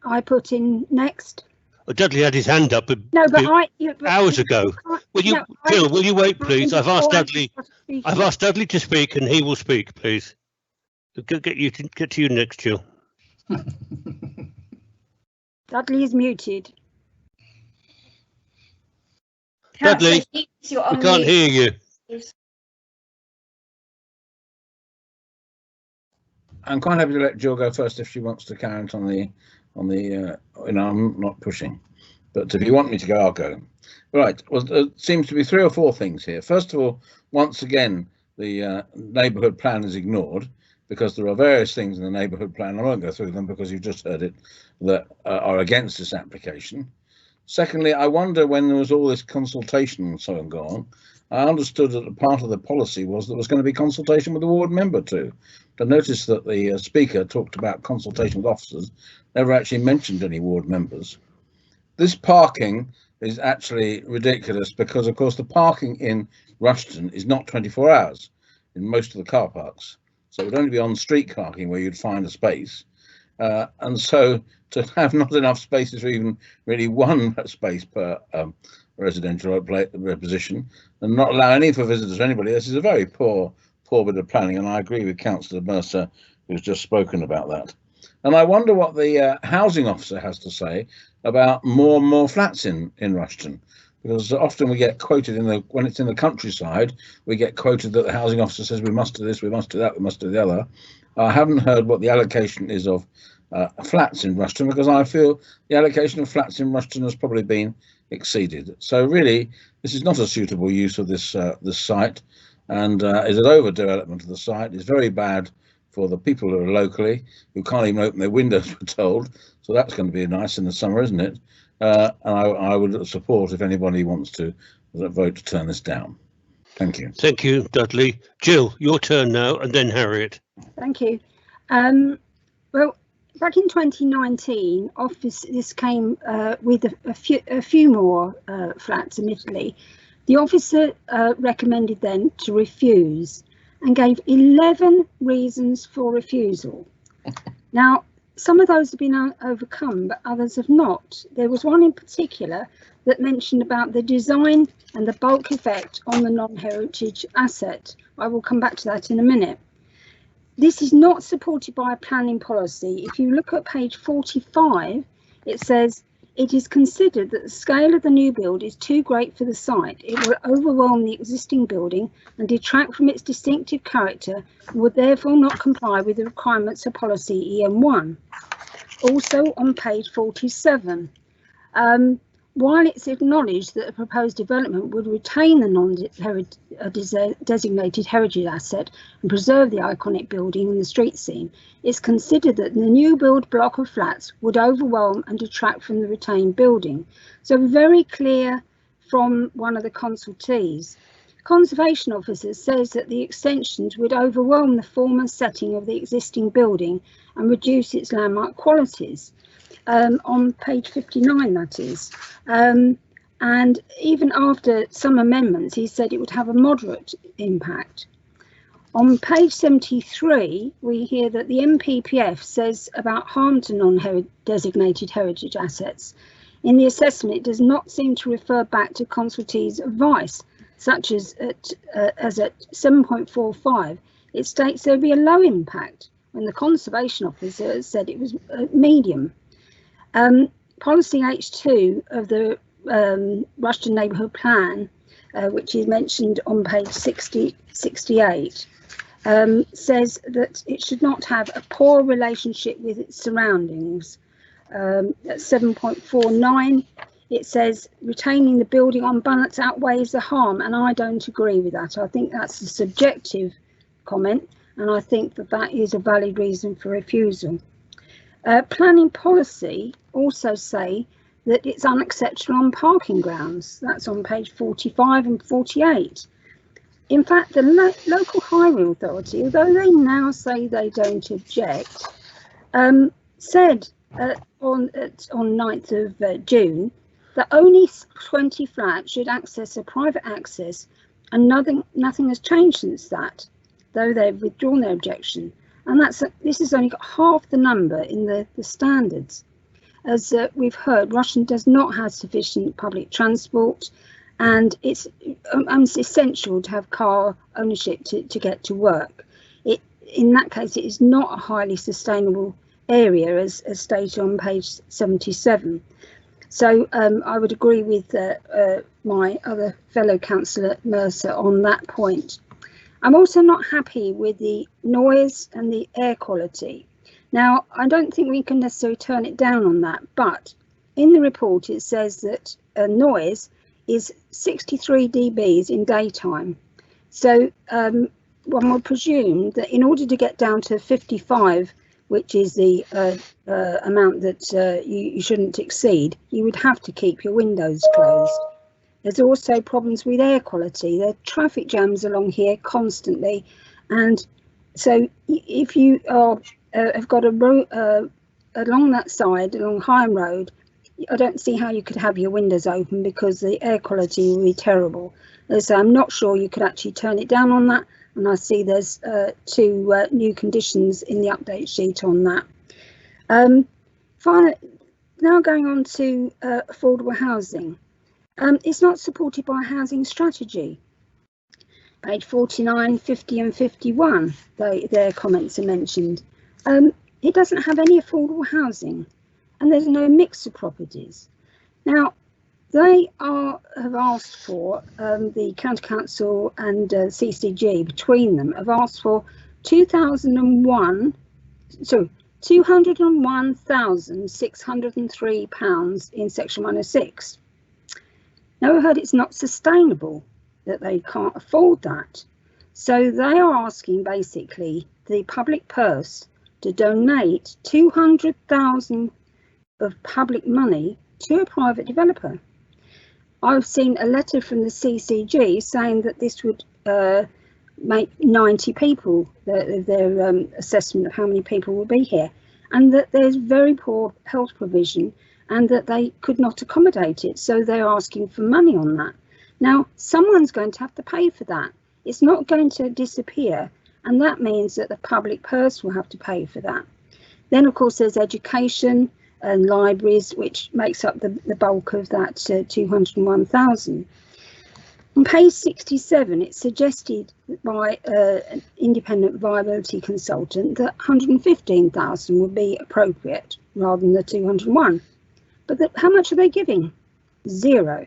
I put in next. Dudley had his hand up hours ago. Jill, will you wait, please? I've asked Dudley to speak, and he will speak, please. Get to you next, Jill. Dudley is muted. Dudley, we can't hear you. I'm quite happy to let Jill go first if she wants to count on the I'm not pushing, but if you want me to go, I'll go. Right. Well, there seems to be 3 or 4 things here. First of all, once again, the neighbourhood plan is ignored, because there are various things in the neighbourhood plan, I won't go through them because you've just heard it, that are against this application. Secondly, I wonder, when there was all this consultation and so on going on, I understood that part of the policy was there was going to be consultation with the ward member too. I noticed that the speaker talked about consultation with officers, never actually mentioned any ward members. This parking is actually ridiculous because, of course, the parking in Rushton is not 24 hours in most of the car parks. So it would only be on street parking where you'd find a space. And so to have not enough spaces for even really one space per residential position, and not allow any for visitors or anybody, this is a very poor bit of planning. And I agree with Councillor Mercer, who's just spoken about that. And I wonder what the housing officer has to say about more and more flats in Rushton, because often we get quoted when it's in the countryside, we get quoted that the housing officer says we must do this, we must do that, we must do the other. I haven't heard what the allocation is of flats in Rushton, because I feel the allocation of flats in Rushton has probably been exceeded. So really, this is not a suitable use of this site, and is an overdevelopment of the site. It's very bad for the people who are locally, who can't even open their windows, we're told. So that's going to be nice in the summer, isn't it? And I would support if anybody wants to vote to turn this down. Thank you. Thank you, Dudley. Jill, your turn now, and then Harriet. Thank you. Well, back in 2019, this came with a few more flats, admittedly. The officer recommended then to refuse and gave 11 reasons for refusal. Now, some of those have been overcome, but others have not. There was one in particular that mentioned about the design and the bulk effect on the non-heritage asset. I will come back to that in a minute. This is not supported by a planning policy. If you look at page 45, it says, it is considered that the scale of the new build is too great for the site. It will overwhelm the existing building and detract from its distinctive character, and would therefore not comply with the requirements of policy EM1. Also on page 47, while it's acknowledged that the proposed development would retain the non-designated heritage asset and preserve the iconic building and the street scene, it's considered that the new build block of flats would overwhelm and detract from the retained building. So very clear from one of the consultees. Conservation officer says that the extensions would overwhelm the form and setting of the existing building and reduce its landmark qualities. On page 59, that is. And even after some amendments, he said it would have a moderate impact. On page 73, we hear that the NPPF says about harm to non-designated heritage assets. In the assessment, it does not seem to refer back to consultees' advice, such as at 7.45. It states there would be a low impact when the conservation officer said it was medium. Policy H2 of the Rushton Neighbourhood Plan, which is mentioned on page 68, says that it should not have a poor relationship with its surroundings. At 7.49, it says retaining the building on balance outweighs the harm, and I don't agree with that. I think that's a subjective comment, and I think that that is a valid reason for refusal. Planning policy also say that it's unacceptable on parking grounds. That's on page 45 and 48. In fact, the local highway authority, although they now say they don't object, said on 9th of June that only 20 flats should access a private access, and nothing has changed since that, though they've withdrawn their objection. And this has only got half the number in the standards. As we've heard, Rushton does not have sufficient public transport, and it's essential to have car ownership to get to work. In that case, it is not a highly sustainable area, as stated on page 77. So I would agree with my other fellow councillor Mercer on that point. I'm also not happy with the noise and the air quality. Now, I don't think we can necessarily turn it down on that, but in the report it says that noise is 63 dBs in daytime. So one would presume that in order to get down to 55, which is the amount that you shouldn't exceed, you would have to keep your windows closed. There's also problems with air quality. There are traffic jams along here constantly, and so if you are have got a road along that side, along Higham Road, I don't see how you could have your windows open because the air quality will be terrible. So I'm not sure you could actually turn it down on that. And I see there's 2 new conditions in the update sheet on that. Finally, now going on to affordable housing. It's not supported by a housing strategy. Page 49, 50 and 51, their comments are mentioned. It doesn't have any affordable housing and there's no mix of properties. Now, they have asked for, the County Council and CCG between them have asked for £201,603 in section 106. Now, we've heard it's not sustainable, that they can't afford that. So they are asking basically the public purse to donate 200,000 of public money to a private developer. I've seen a letter from the CCG saying that this would make 90 people, their assessment of how many people will be here, and that there's very poor health provision and that they could not accommodate it. So they're asking for money on that. Now, someone's going to have to pay for that. It's not going to disappear, and that means that the public purse will have to pay for that. Then, of course, there's education and libraries, which makes up the bulk of that 201,000. On page 67, it's suggested by an independent viability consultant that 115,000 would be appropriate rather than the 201. But how much are they giving? 0.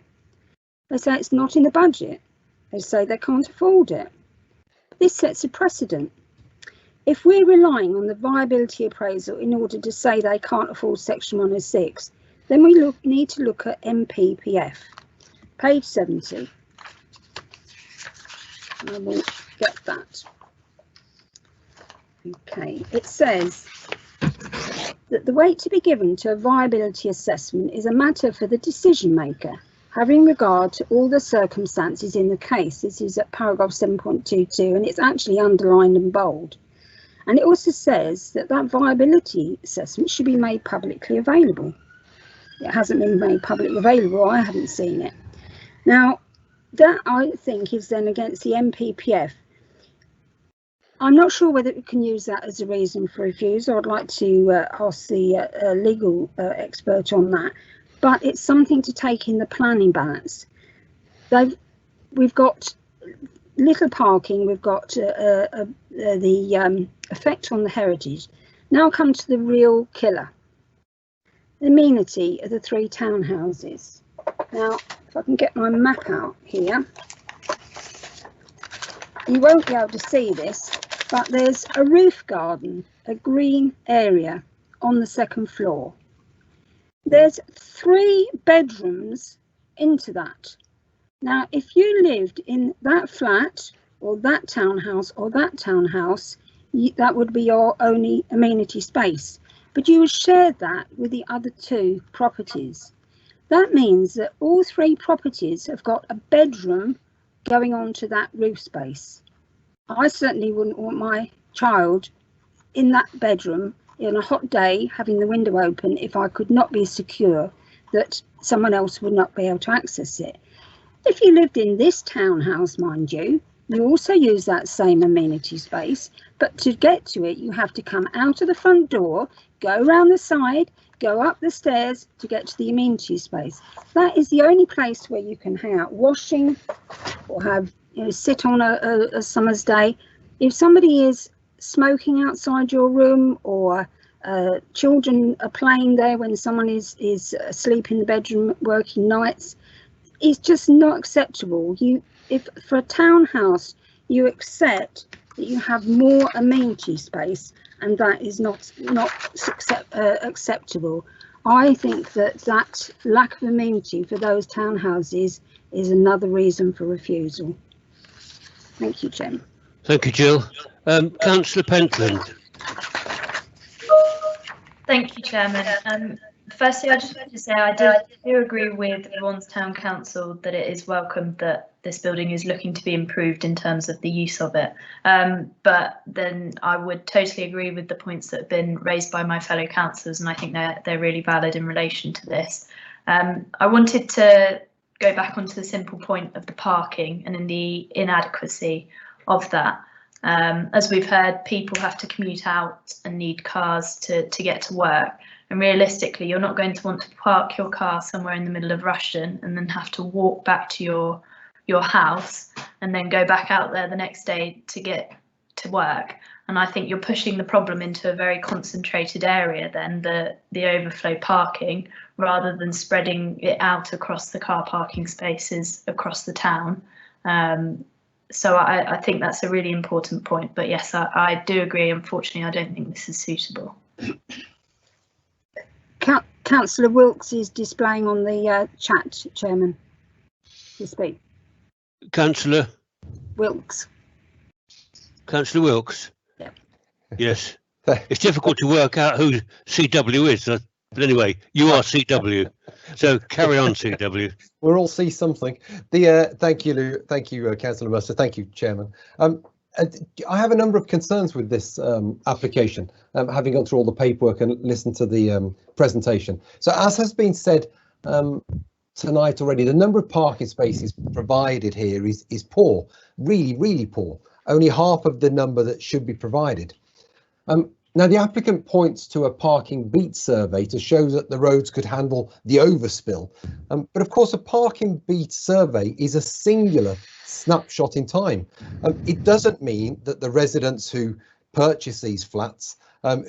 They say it's not in the budget. They say they can't afford it. This sets a precedent. If we're relying on the viability appraisal in order to say they can't afford section 106, then we need to look at MPPF, page 70. I will get that. Okay, it says that the weight to be given to a viability assessment is a matter for the decision maker, having regard to all the circumstances in the case. This is at paragraph 7.22, and it's actually underlined and bold. And it also says that that viability assessment should be made publicly available. It hasn't been made publicly available. I haven't seen it. Now, that I think is then against the MPPF. I'm not sure whether we can use that as a reason for refusal. I'd like to ask the legal expert on that. But it's something to take in the planning balance. We've got little parking, we've got the effect on the heritage. Now come to the real killer, the amenity of the 3 townhouses. Now, if I can get my map out here, you won't be able to see this, but there's a roof garden, a green area on the 2nd floor. There's 3 bedrooms into that. Now, if you lived in that flat or that townhouse or that townhouse, that would be your only amenity space, but you would share that with the other 2 properties. That means that all 3 properties have got a bedroom going on to that roof space. I certainly wouldn't want my child in that bedroom in a hot day having the window open if I could not be secure that someone else would not be able to access it. If you lived in this townhouse, mind you, you also use that same amenity space, but to get to it you have to come out of the front door, go around the side, go up the stairs to get to the amenity space. That is the only place where you can hang out washing or have, sit on a summer's day. If somebody is smoking outside your room or children are playing there when someone is asleep in the bedroom working nights, it's just not acceptable. If for a townhouse you accept that you have more amenity space, and that is not acceptable. I think that lack of amenity for those townhouses is another reason for refusal. Thank you, Jen. Thank you, Jill. Councillor Pentland. Thank you, Chairman. Firstly, I just wanted to say I do agree with Raunds Town Council that it is welcome that this building is looking to be improved in terms of the use of it. But then I would totally agree with the points that have been raised by my fellow councillors, and I think they're really valid in relation to this. I wanted to go back onto the simple point of the parking and in the inadequacy of that. As we've heard, people have to commute out and need cars to get to work. And realistically, you're not going to want to park your car somewhere in the middle of Rushden and then have to walk back to your house and then go back out there the next day to get to work. And I think you're pushing the problem into a very concentrated area then, the overflow parking, rather than spreading it out across the car parking spaces across the town. So I think that's a really important point. But yes, I do agree. Unfortunately, I don't think this is suitable. Councillor Wilkes is displaying on the chat, Chairman, to speak. Councillor Wilkes. Councillor Wilkes. Yeah. Yes. It's difficult to work out who CW is. But anyway, you are CW. So carry on, CW. We'll all see something. Thank you, Lou. Thank you, Councillor Mercer. Thank you, Chairman. I have a number of concerns with this application, having gone through all the paperwork and listened to the presentation. So as has been said tonight already, the number of parking spaces provided here is poor, really poor. Only half of the number that should be provided. Now, the applicant points to a parking beat survey to show that the roads could handle the overspill. But of course, a parking beat survey is a singular snapshot in time. It doesn't mean that the residents who purchase these flats,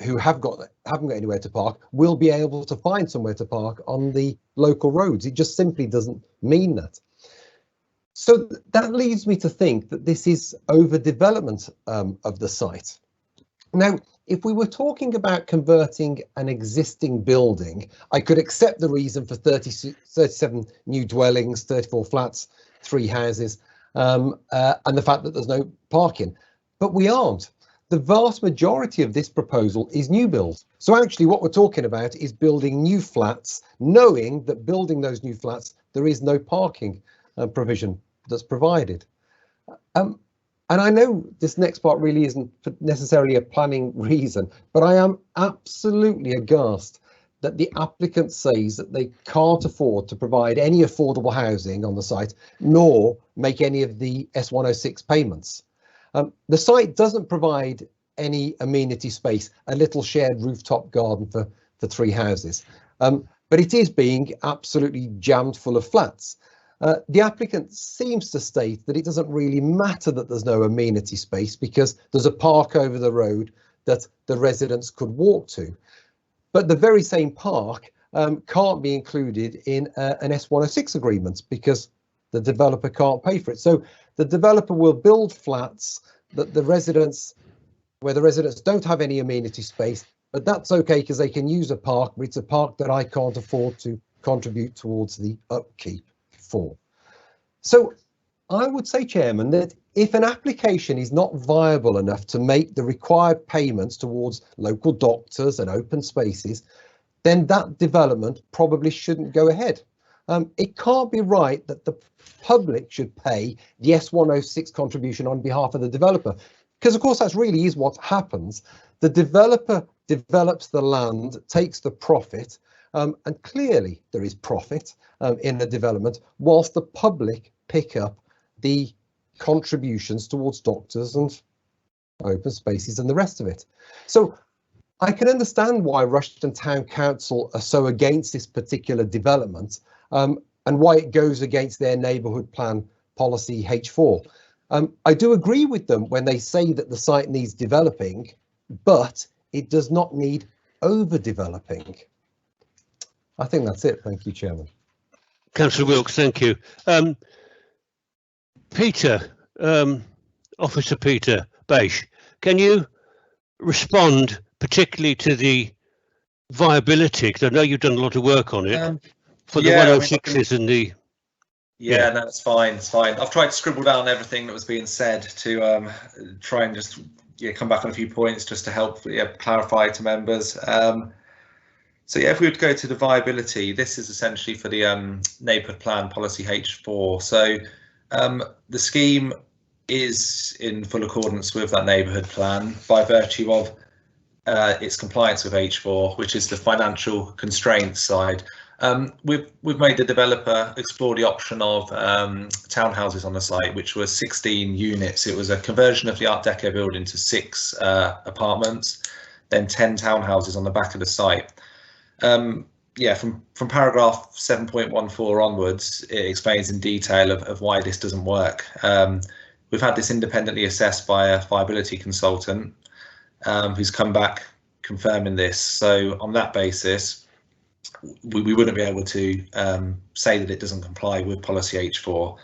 who haven't got anywhere to park, will be able to find somewhere to park on the local roads. It just simply doesn't mean that. So that leads me to think that this is overdevelopment of the site. Now, if we were talking about converting an existing building, I could accept the reason for 37 new dwellings, 34 flats, 3 houses, and the fact that there's no parking. But we aren't. The vast majority of this proposal is new build. So actually what we're talking about is building new flats, knowing that building those new flats, there is no parking provision that's provided. And I know this next part really isn't necessarily a planning reason, but I am absolutely aghast that the applicant says that they can't afford to provide any affordable housing on the site, nor make any of the S106 payments. The site doesn't provide any amenity space, a little shared rooftop garden for 3 houses, but it is being absolutely jammed full of flats. The applicant seems to state that it doesn't really matter that there's no amenity space because there's a park over the road that the residents could walk to. But the very same park can't be included in an S106 agreement because the developer can't pay for it. So the developer will build flats that where the residents don't have any amenity space, but that's okay because they can use a park, but it's a park that I can't afford to contribute towards the upkeep for. So I would say, Chairman, that if an application is not viable enough to make the required payments towards local doctors and open spaces, then that development probably shouldn't go ahead. It can't be right that the public should pay the S106 contribution on behalf of the developer, because of course that really is what happens. The developer develops the land, takes the profit, and clearly there is profit in the development, whilst the public pick up the contributions towards doctors and open spaces and the rest of it. So I can understand why Rushden Town Council are so against this particular development and why it goes against their neighbourhood plan policy H4. I do agree with them when they say that the site needs developing, but it does not need overdeveloping. I think that's it. Thank you, Chairman. Councillor Wilkes, thank you. Peter, Officer Peter Bache, can you respond particularly to the viability, because I know you've done a lot of work on it, for the 106s and the Yeah, no, it's fine. It's fine. I've tried to scribble down everything that was being said to try and just come back on a few points just to help clarify to members. So if we would go to the viability, this is essentially for the neighbourhood plan policy H4. So the scheme is in full accordance with that neighbourhood plan by virtue of its compliance with H4, which is the financial constraints side. We've made the developer explore the option of townhouses on the site, which was 16 units. It was a conversion of the Art Deco building to 6 apartments, then 10 townhouses on the back of the site. From paragraph 7.14 onwards, it explains in detail of why this doesn't work. We've had this independently assessed by a viability consultant who's come back confirming this. So on that basis, we wouldn't be able to say that it doesn't comply with policy H4.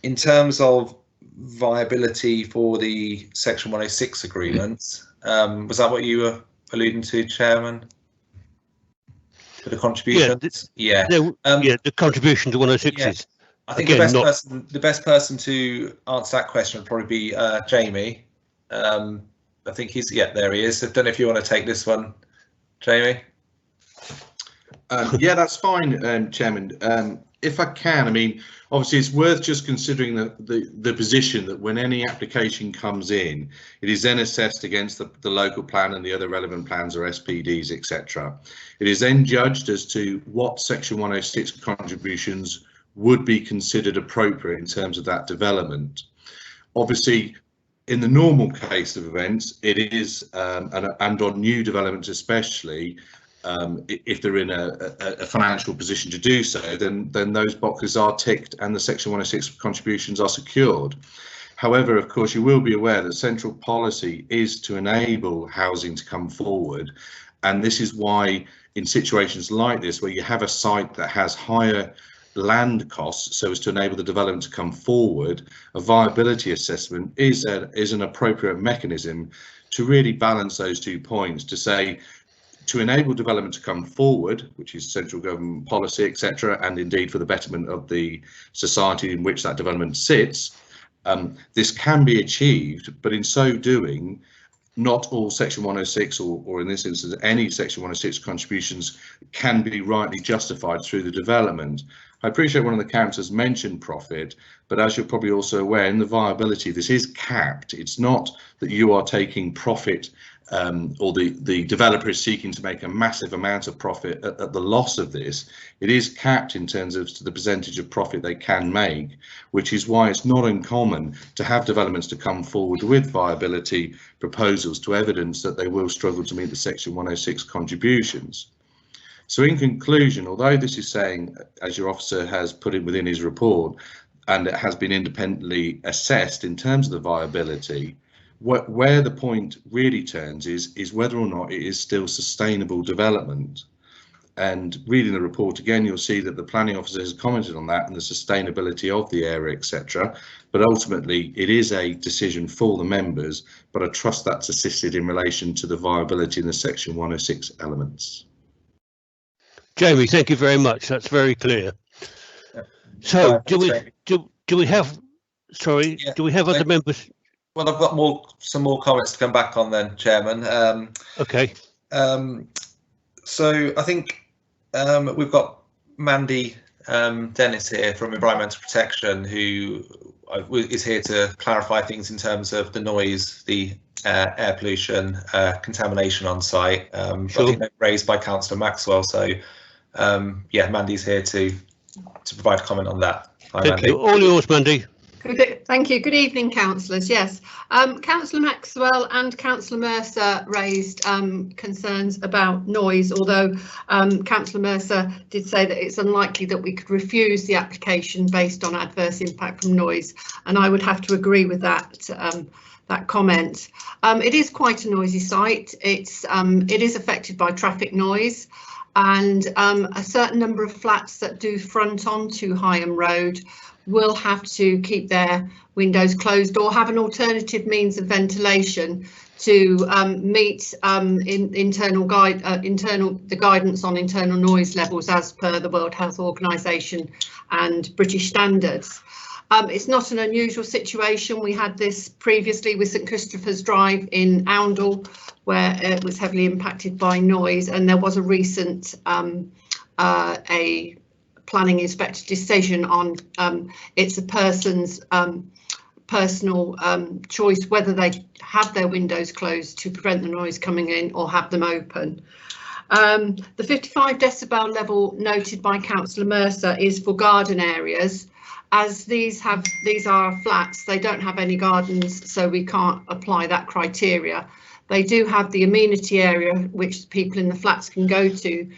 In terms of viability for the section 106 agreements, was that what you were alluding to, Chairman? For the contributions? The contribution to 106s. I think Again, the best person to answer that question would probably be Jamie. I think there he is. I don't know if you want to take this one, Jamie. Yeah, that's fine, Chairman. If I can, I mean, obviously it's worth just considering the position that when any application comes in, it is then assessed against the local plan and the other relevant plans or SPDs, etc. It is then judged as to what Section 106 contributions would be considered appropriate in terms of that development. Obviously, in the normal case of events, it is, and on new developments especially, if they're in a financial position to do so, then those boxes are ticked and the Section 106 contributions are secured. However, of course, you will be aware that central policy is to enable housing to come forward. And this is why in situations like this, where you have a site that has higher land costs so as to enable the development to come forward, a viability assessment is an appropriate mechanism to really balance those 2 points, to say, to enable development to come forward, which is central government policy, etc., and indeed for the betterment of the society in which that development sits, this can be achieved, but in so doing, not all Section 106 or in this instance any Section 106 contributions can be rightly justified through the development. I appreciate one of the councillors mentioned profit, but as you're probably also aware, in the viability, this is capped. It's not that you are taking profit or the developer is seeking to make a massive amount of profit at the loss of this. It is capped in terms of the percentage of profit they can make, which is why it's not uncommon to have developments to come forward with viability proposals to evidence that they will struggle to meet the Section 106 contributions. So in conclusion, although this is saying, as your officer has put it within his report, and it has been independently assessed in terms of the viability, where the point really turns is whether or not it is still sustainable development. And reading the report again, you'll see that the planning officer has commented on that and the sustainability of the area, etc. But ultimately, it is a decision for the members, but I trust that's assisted in relation to the viability in the Section 106 elements. Jamie, thank you very much. That's very clear. So, do we have other members? Well, I've got some more comments to come back on then, Chairman. Okay. So I think we've got Mandy Dennis here from Environmental Protection, who is here to clarify things in terms of the noise, the air pollution, contamination on site. Sure. I think they're raised by Councillor Maxwell. So yeah, Mandy's here to provide comment on that. Hi, Thank Mandy. you. All yours, Mandy. Thank you. Good evening, councillors. Yes, Councillor Maxwell and Councillor Mercer raised concerns about noise, although Councillor Mercer did say that it's unlikely that we could refuse the application based on adverse impact from noise, and I would have to agree with that comment. It is quite a noisy site. It is affected by traffic noise, and a certain number of flats that do front onto Higham Road will have to keep their windows closed or have an alternative means of ventilation to meet the guidance on internal noise levels as per the World Health Organization and British standards. It's not an unusual situation. We had this previously with St Christopher's Drive in Oundle, where it was heavily impacted by noise, and there was a recent a planning inspector decision on it's a person's personal choice whether they have their windows closed to prevent the noise coming in or have them open. The 55 decibel level noted by Councillor Mercer is for garden areas. As these are flats, they don't have any gardens, so we can't apply that criteria. They do have the amenity area which people in the flats can go to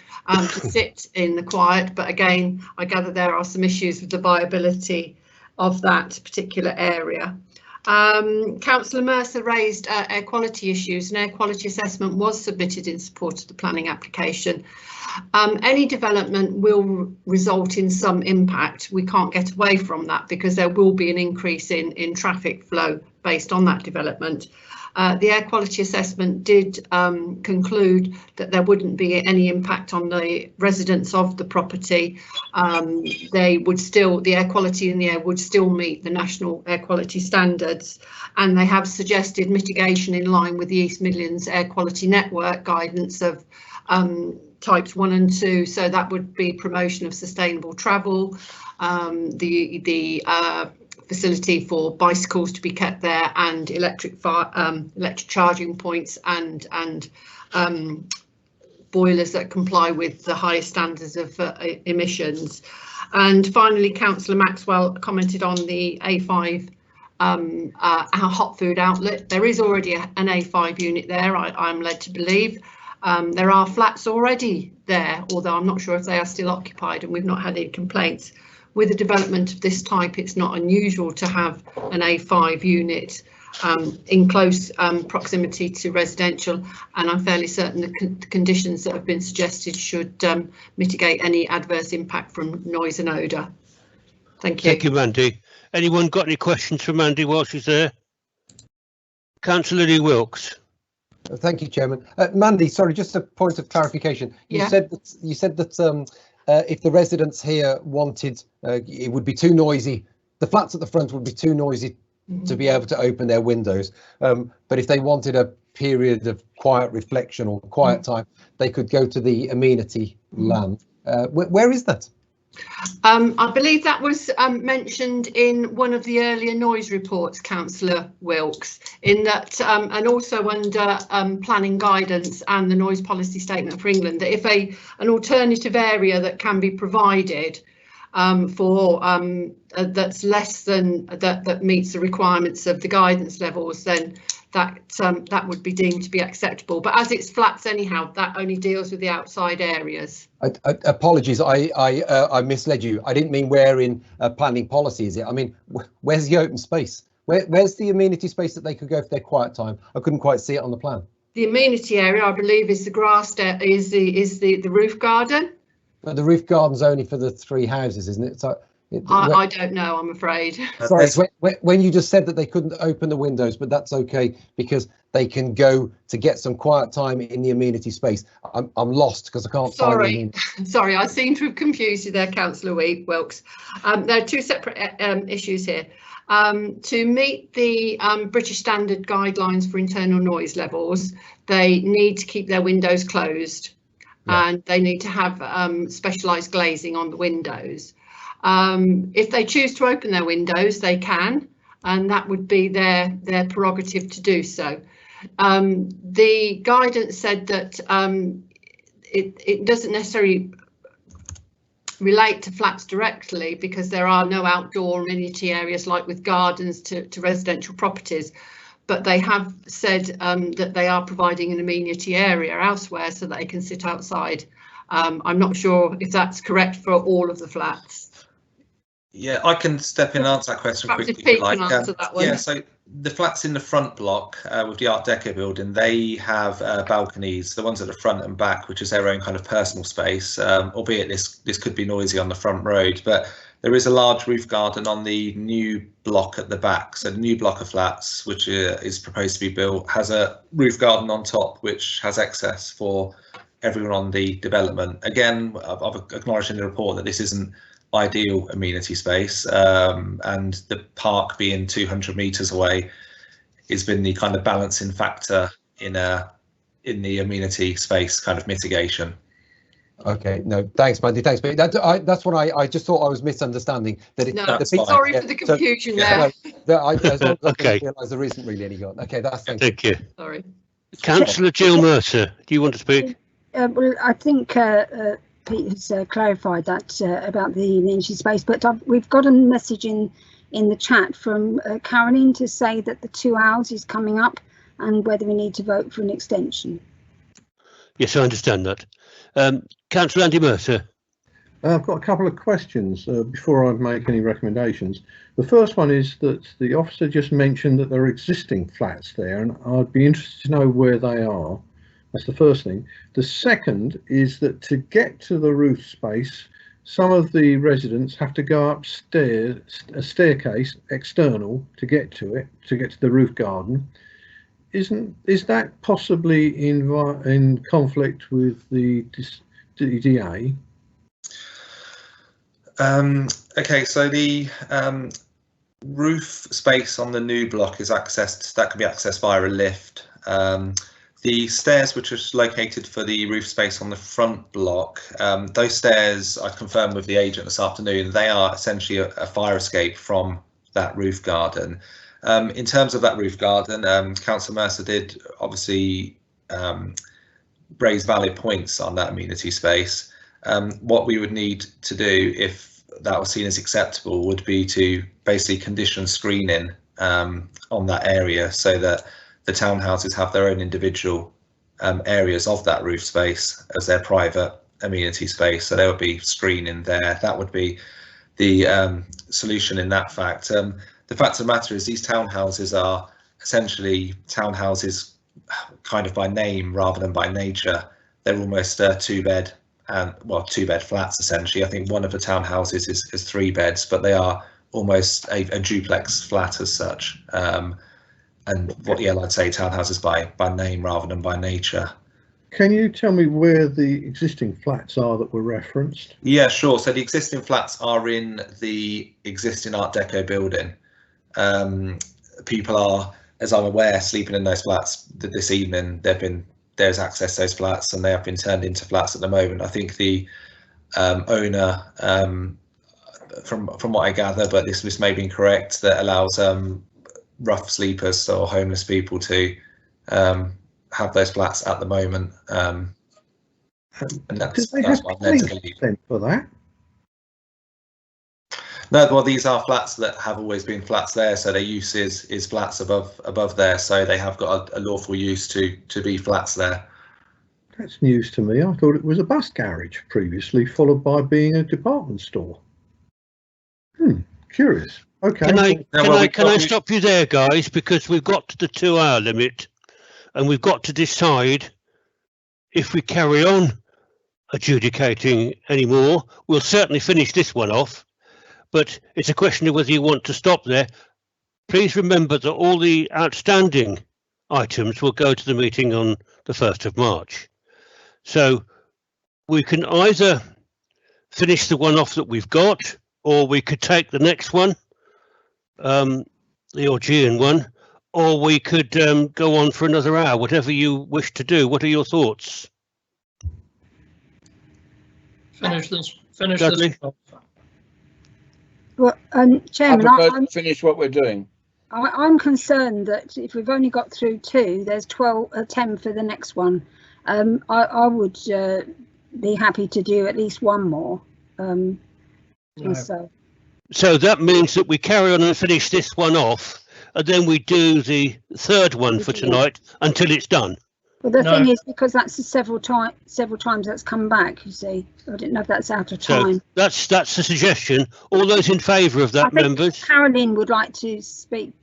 sit in the quiet, but again, I gather there are some issues with the viability of that particular area. Councillor Mercer raised air quality issues. An air quality assessment was submitted in support of the planning application. Any development will result in some impact. We can't get away from that because there will be an increase in traffic flow based on that development. The air quality assessment did conclude that there wouldn't be any impact on the residents of the property. The air quality in the air would still meet the national air quality standards, and they have suggested mitigation in line with the East Midlands Air Quality Network guidance of types 1 and 2. So that would be promotion of sustainable travel, the facility for bicycles to be kept there, and electric charging points and boilers that comply with the highest standards of emissions. And finally, Councillor Maxwell commented on the A5 our hot food outlet. There is already an A5 unit there, I'm led to believe. There are flats already there, although I'm not sure if they are still occupied, and we've not had any complaints. With a development of this type, it's not unusual to have an A5 unit in close proximity to residential, and I'm fairly certain the conditions that have been suggested should mitigate any adverse impact from noise and odour. Thank you. Thank you, Mandy. Anyone got any questions for Mandy while she's there? Councillor Lee Wilkes. Thank you, Chairman. Mandy, sorry, just a point of clarification. You said that if the residents here wanted, it would be too noisy. The flats at the front would be too noisy to be able to open their windows. But if they wanted a period of quiet reflection or quiet time, they could go to the amenity land. Where is that? I believe that was mentioned in one of the earlier noise reports, Councillor Wilkes, in that and also under planning guidance and the noise policy statement for England, that if an alternative area that can be provided for that's less than that meets the requirements of the guidance levels, then that would be deemed to be acceptable. But as it's flats anyhow, that only deals with the outside areas. Apologies, I misled you. I didn't mean where in planning policy is it. I mean, where's the open space? Where's the amenity space that they could go for their quiet time? I couldn't quite see it on the plan. The amenity area, I believe, is the grass, is the roof garden. But the roof garden's only for the 3 houses, isn't it? So I don't know, I'm afraid. Sorry, when you just said that they couldn't open the windows, but that's okay because they can go to get some quiet time in the amenity space. I'm lost because I can't find them. Sorry, I seem to have confused you there, Councillor Wilkes. There are 2 separate issues here. To meet the British standard guidelines for internal noise levels, they need to keep their windows closed. And they need to have specialised glazing on the windows. If they choose to open their windows, they can, and that would be their prerogative to do so. The guidance said that it doesn't necessarily relate to flats directly because there are no outdoor amenity areas like with gardens to residential properties. But they have said that they are providing an amenity area elsewhere so that they can sit outside. I'm not sure if that's correct for all of the flats. Yeah, I can step in and answer that question Perhaps quickly. if Pete can answer that one. Yeah, so the flats in the front block with the Art Deco building, they have balconies, the ones at the front and back, which is their own kind of personal space, albeit this could be noisy on the front road, but There is a large roof garden on the new block at the back. So the new block of flats, which is proposed to be built, has a roof garden on top, which has access for everyone on the development. Again, I've acknowledged in the report that this isn't ideal amenity space, and the park being 200 metres away has been the kind of balancing factor in the amenity space kind of mitigation. Okay, no, thanks, Mandy. Thanks, but that's what I just thought I was misunderstanding. That it, No, the people, sorry for the confusion there. Okay, realise there isn't really any gone. Okay, that's Thank you. Sorry. Councillor Jill Mercer, do you want to speak? Well, I think Pete has clarified that about the amenity space, but we've got a message in the chat from Caroline to say that the 2 hours is coming up and whether we need to vote for an extension. Yes, I understand that. Councillor Andy Mercer. I've got a couple of questions before I make any recommendations. The first one is that the officer just mentioned that there are existing flats there, and I'd be interested to know where they are. That's the first thing. The second is that to get to the roof space, some of the residents have to go upstairs, a staircase external to get to it, to get to the roof garden. Is that possibly in conflict with the DDA? Okay, so the roof space on the new block is accessed. That can be accessed via a lift. The stairs, which are located for the roof space on the front block, those stairs, I confirmed with the agent this afternoon, they are essentially a fire escape from that roof garden. In terms of that roof garden, Councillor Mercer did obviously raise valid points on that amenity space. What we would need to do, if that was seen as acceptable, would be to basically condition screening on that area so that the townhouses have their own individual areas of that roof space as their private amenity space. So there would be screening there. That would be the solution in that fact. The fact of the matter is these townhouses are essentially townhouses kind of by name rather than by nature. They're almost two-bed and, well, two-bed flats essentially. I think one of the townhouses is 3 beds, but they are almost a duplex flat as such. And what, yeah, I'd say townhouses by name rather than by nature. Can you tell me where the existing flats are that were referenced? Yeah, sure. So the existing flats are in the existing Art Deco building. People are, as I'm aware, sleeping in those flats this evening. There's access to those flats and they have been turned into flats at the moment. I think the owner, from what I gather, but this may be incorrect, that allows rough sleepers or homeless people to have those flats at the moment. And that's why I'm led to believe. For that? No, well, these are flats that have always been flats there, so their use is flats above there, so they have got a lawful use to be flats there. That's news to me. I thought it was a bus garage previously, followed by being a department store. Curious. Okay. Can I stop you there, guys, because we've got to the 2-hour limit, and we've got to decide if we carry on adjudicating anymore. We'll certainly finish this one off. But it's a question of whether you want to stop there. Please remember that all the outstanding items will go to the meeting on the 1st of March. So we can either finish the one off that we've got, or we could take the next one, the Augean one, or we could go on for another hour, whatever you wish to do. What are your thoughts? Finish this. Well, Chairman, I propose to finish what we're doing. I'm concerned that if we've only got through 2, there's 10 for the next one. I would be happy to do at least one more. So that means that we carry on and finish this one off, and then we do the 3rd one for tonight until it's done. Well, the thing is, because that's several times that's come back, you see. I didn't know if that's out of time. So that's the suggestion. All those in favour of that, members? Caroline would like to speak,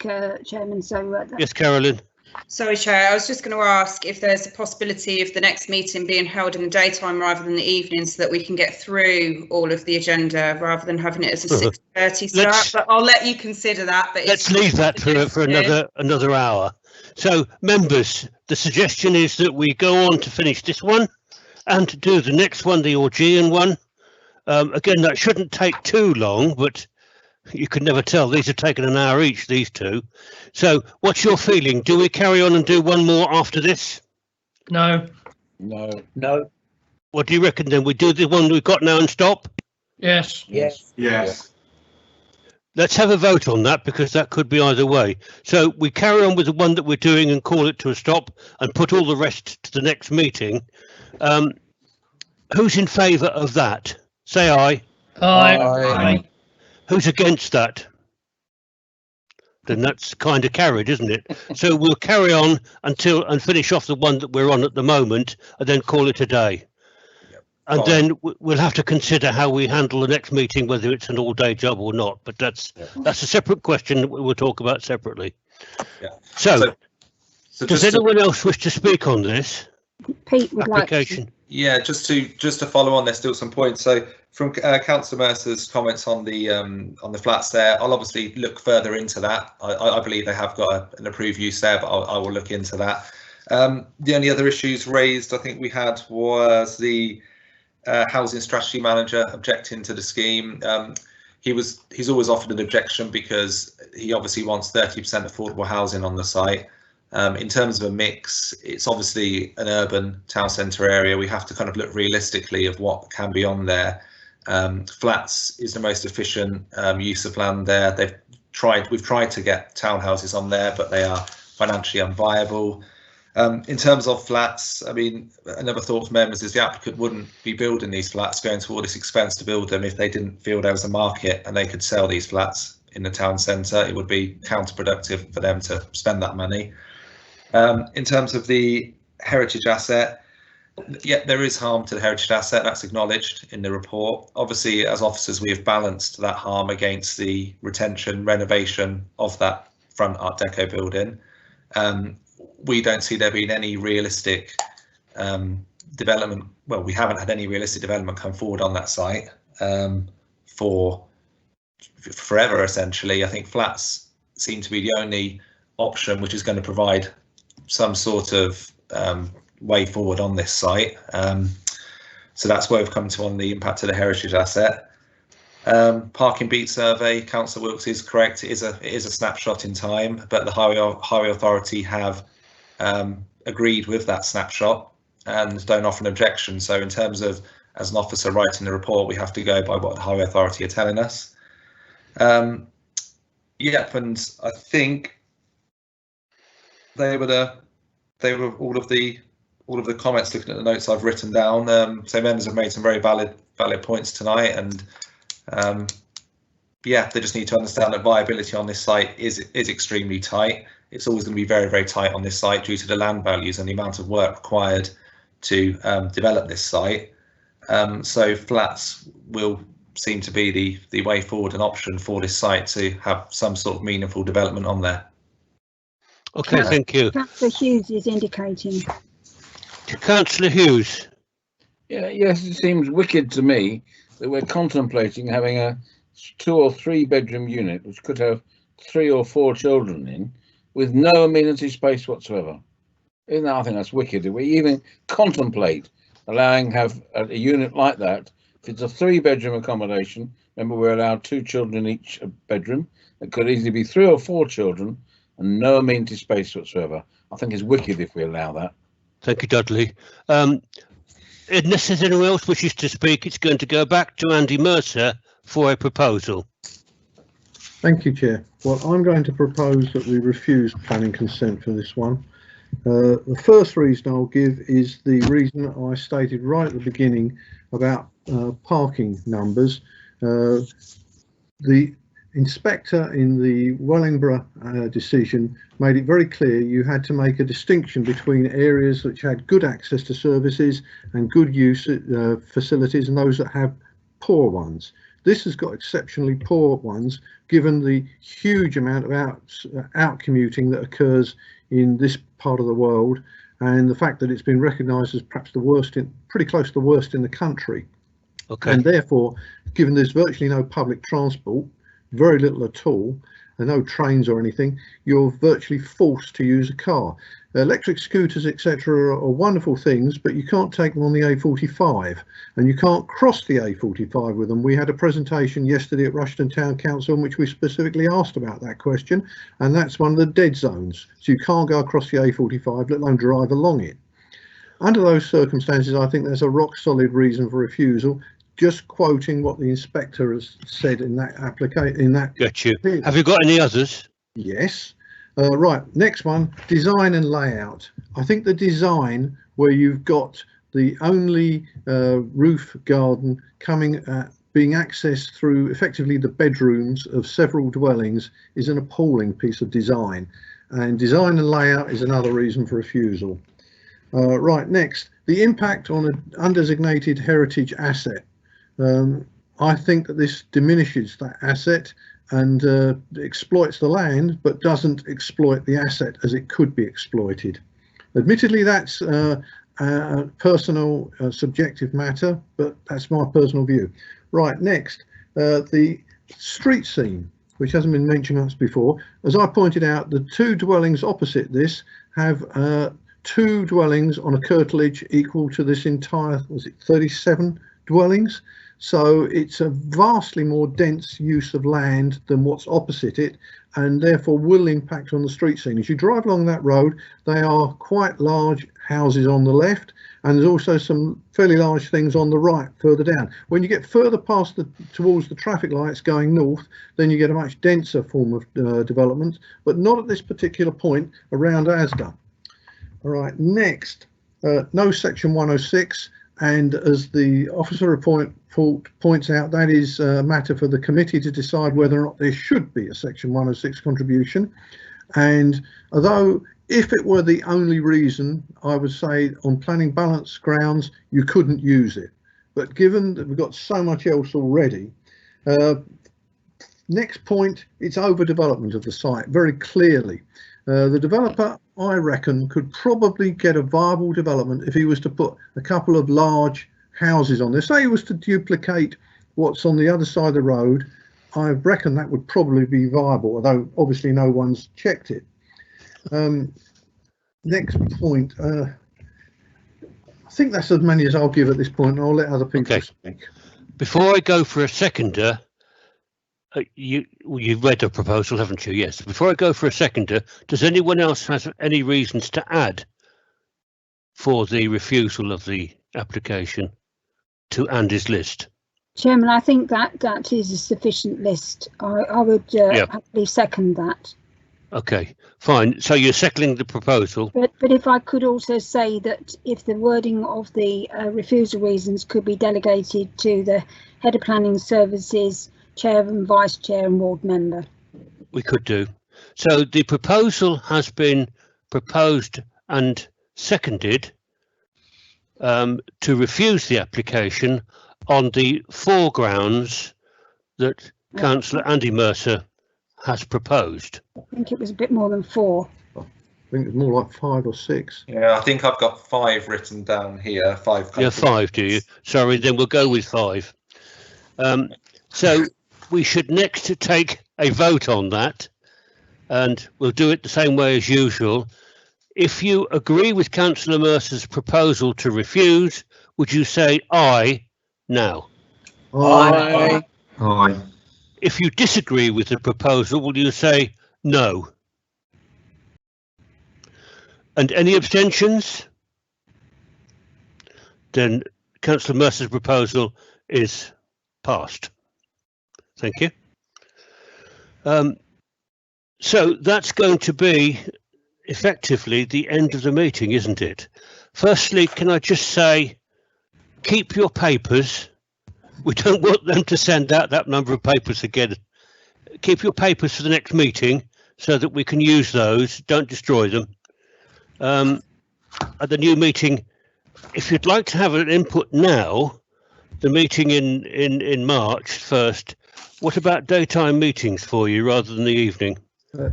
Chairman. So yes, Caroline. Sorry, Chair, I was just going to ask if there's a possibility of the next meeting being held in the daytime rather than the evening, so that we can get through all of the agenda rather than having it as a 6:30 start. But I'll let you consider that. But let's leave that for another hour. So, members, the suggestion is that we go on to finish this one and to do the next one, the Augean one. Again, that shouldn't take too long, but you can never tell. These have taken an hour each, these two. So what's your feeling? Do we carry on and do one more after this? No. No. What do you reckon then? We do the one we've got now and stop? Yes. Yes. Let's have a vote on that, because that could be either way. So we carry on with the one that we're doing and call it to a stop and put all the rest to the next meeting. Who's in favour of that? Say aye. Aye. Who's against that? Then that's kind of carried, isn't it? So we'll carry on and finish off the one that we're on at the moment, and then call it a day. And then we'll have to consider how we handle the next meeting, whether it's an all-day job or not. But that's a separate question that we will talk about separately. Yeah. So does just anyone else wish to speak on this Pete would application? like to. Yeah, just to follow on, there's still some points. So from Councillor Mercer's comments on the flats there, I'll obviously look further into that. I believe they have got an approved use there, but I will look into that. The only other issues raised, I think we had, was the housing strategy manager objecting to the scheme. He's always offered an objection because he obviously wants 30% affordable housing on the site. In terms of a mix, it's obviously an urban town centre area. We have to kind of look realistically of what can be on there. Flats is the most efficient use of land there. We've tried to get townhouses on there, but they are financially unviable. In terms of flats, I mean, another thought from members is the applicant wouldn't be building these flats, going to all this expense to build them, if they didn't feel there was a market and they could sell these flats in the town centre. It would be counterproductive for them to spend that money. In terms of the heritage asset, yeah, there is harm to the heritage asset. That's acknowledged in the report. Obviously, as officers, we have balanced that harm against the retention, renovation of that front Art Deco building. We don't see there being any realistic development. Well, we haven't had any realistic development come forward on that site for forever, essentially. I think flats seem to be the only option which is going to provide some sort of way forward on this site. So that's where we've come to on the impact of the heritage asset. Parking beat survey, Councillor Wilkes is correct. It is a snapshot in time, but the Highway Authority have agreed with that snapshot and don't offer an objection. So in terms of, as an officer writing the report, we have to go by what the Highway Authority are telling us. Yep, and I think they were all of the comments, looking at the notes I've written down. So members have made some very valid points tonight, and yeah, they just need to understand that viability on this site is extremely tight. It's always going to be very, very tight on this site due to the land values and the amount of work required to develop this site. So flats will seem to be the way forward, an option for this site to have some sort of meaningful development on there. Okay, thank you. Councillor Hughes is indicating. Councillor Hughes. Yeah, yes, it seems wicked to me that we're contemplating having a 2 or 3 bedroom unit which could have 3 or 4 children in, with no amenity space whatsoever. I think that's wicked. If we even contemplate have a unit like that, if it's a 3-bedroom accommodation, remember we're allowed 2 children in each bedroom. It could easily be 3 or 4 children and no amenity space whatsoever. I think it's wicked if we allow that. Thank you, Dudley. Unless there's anyone else wishes to speak, it's going to go back to Andy Mercer for a proposal. Thank you, Chair. Well, I'm going to propose that we refuse planning consent for this one. The first reason I'll give is the reason I stated right at the beginning about parking numbers. The inspector in the Wellingborough decision made it very clear you had to make a distinction between areas which had good access to services and good use facilities and those that have poor ones. This has got exceptionally poor ones, given the huge amount of out commuting that occurs in this part of the world, and the fact that it's been recognised as perhaps the worst, pretty close to the worst in the country. Okay. And therefore, given there's virtually no public transport, very little at all, and no trains or anything, you're virtually forced to use a car. Electric scooters, etc., are wonderful things, but you can't take them on the A45, and you can't cross the A45 with them. We had a presentation yesterday at Rushden Town Council in which we specifically asked about that question, and that's one of the dead zones. So you can't go across the A45, let alone drive along it. Under those circumstances, I think there's a rock solid reason for refusal. Just quoting what the inspector has said in that application. Got you. Have you got any others? Yes. Right. Next one: design and layout. I think the design where you've got the only roof garden coming being accessed through effectively the bedrooms of several dwellings is an appalling piece of design, and design and layout is another reason for refusal. Right. Next, the impact on an undesignated heritage asset. I think that this diminishes that asset and exploits the land, but doesn't exploit the asset as it could be exploited. Admittedly, that's a personal, subjective matter, but that's my personal view. Right, next, the street scene, which hasn't been mentioned much before. As I pointed out, the two dwellings opposite this have two dwellings on a curtilage equal to this entire, was it 37 dwellings? So it's a vastly more dense use of land than what's opposite it, and therefore will impact on the street scene. As you drive along that road, they are quite large houses on the left, and there's also some fairly large things on the right further down. When you get further past towards the traffic lights going north, then you get a much denser form of development, but not at this particular point around Asda. All right, next, no section 106. And as the officer report points out, that is a matter for the committee to decide whether or not there should be a section 106 contribution. And although if it were the only reason, I would say on planning balance grounds, you couldn't use it. But given that we've got so much else already, next point, it's overdevelopment of the site very clearly. The developer, I reckon, could probably get a viable development if he was to put a couple of large houses on there. Say he was to duplicate what's on the other side of the road, I reckon that would probably be viable, although obviously no one's checked it. Next point, I think that's as many as I'll give at this point, and I'll let other people speak. Before I go for a seconder, you've read the proposal, haven't you? Yes. Before I go for a seconder, does anyone else have any reasons to add for the refusal of the application to Andy's list? Chairman, I think that is a sufficient list. I would happily second that. Okay, fine. So you're seconding the proposal. But if I could also say that if the wording of the refusal reasons could be delegated to the head of planning services, chair and vice chair and ward member. We could do. So the proposal has been proposed and seconded to refuse the application on the 4 grounds that Councillor Andy Mercer has proposed. I think it was a bit more than 4. I think it's more like 5 or 6. Yeah, I think I've got 5 written down here. 5. Yeah, 5, do you? Sorry, then we'll go with 5. So we should next take a vote on that, and we'll do it the same way as usual. If you agree with Councillor Mercer's proposal to refuse, would you say aye now? Aye. Aye. If you disagree with the proposal, will you say no? And any abstentions? Then Councillor Mercer's proposal is passed. Thank you. So that's going to be effectively the end of the meeting, isn't it? Firstly, can I just say, keep your papers. We don't want them to send out that number of papers again. Keep your papers for the next meeting so that we can use those. Don't destroy them. At the new meeting, if you'd like to have an input now, the meeting in March 1st, what about daytime meetings for you rather than the evening?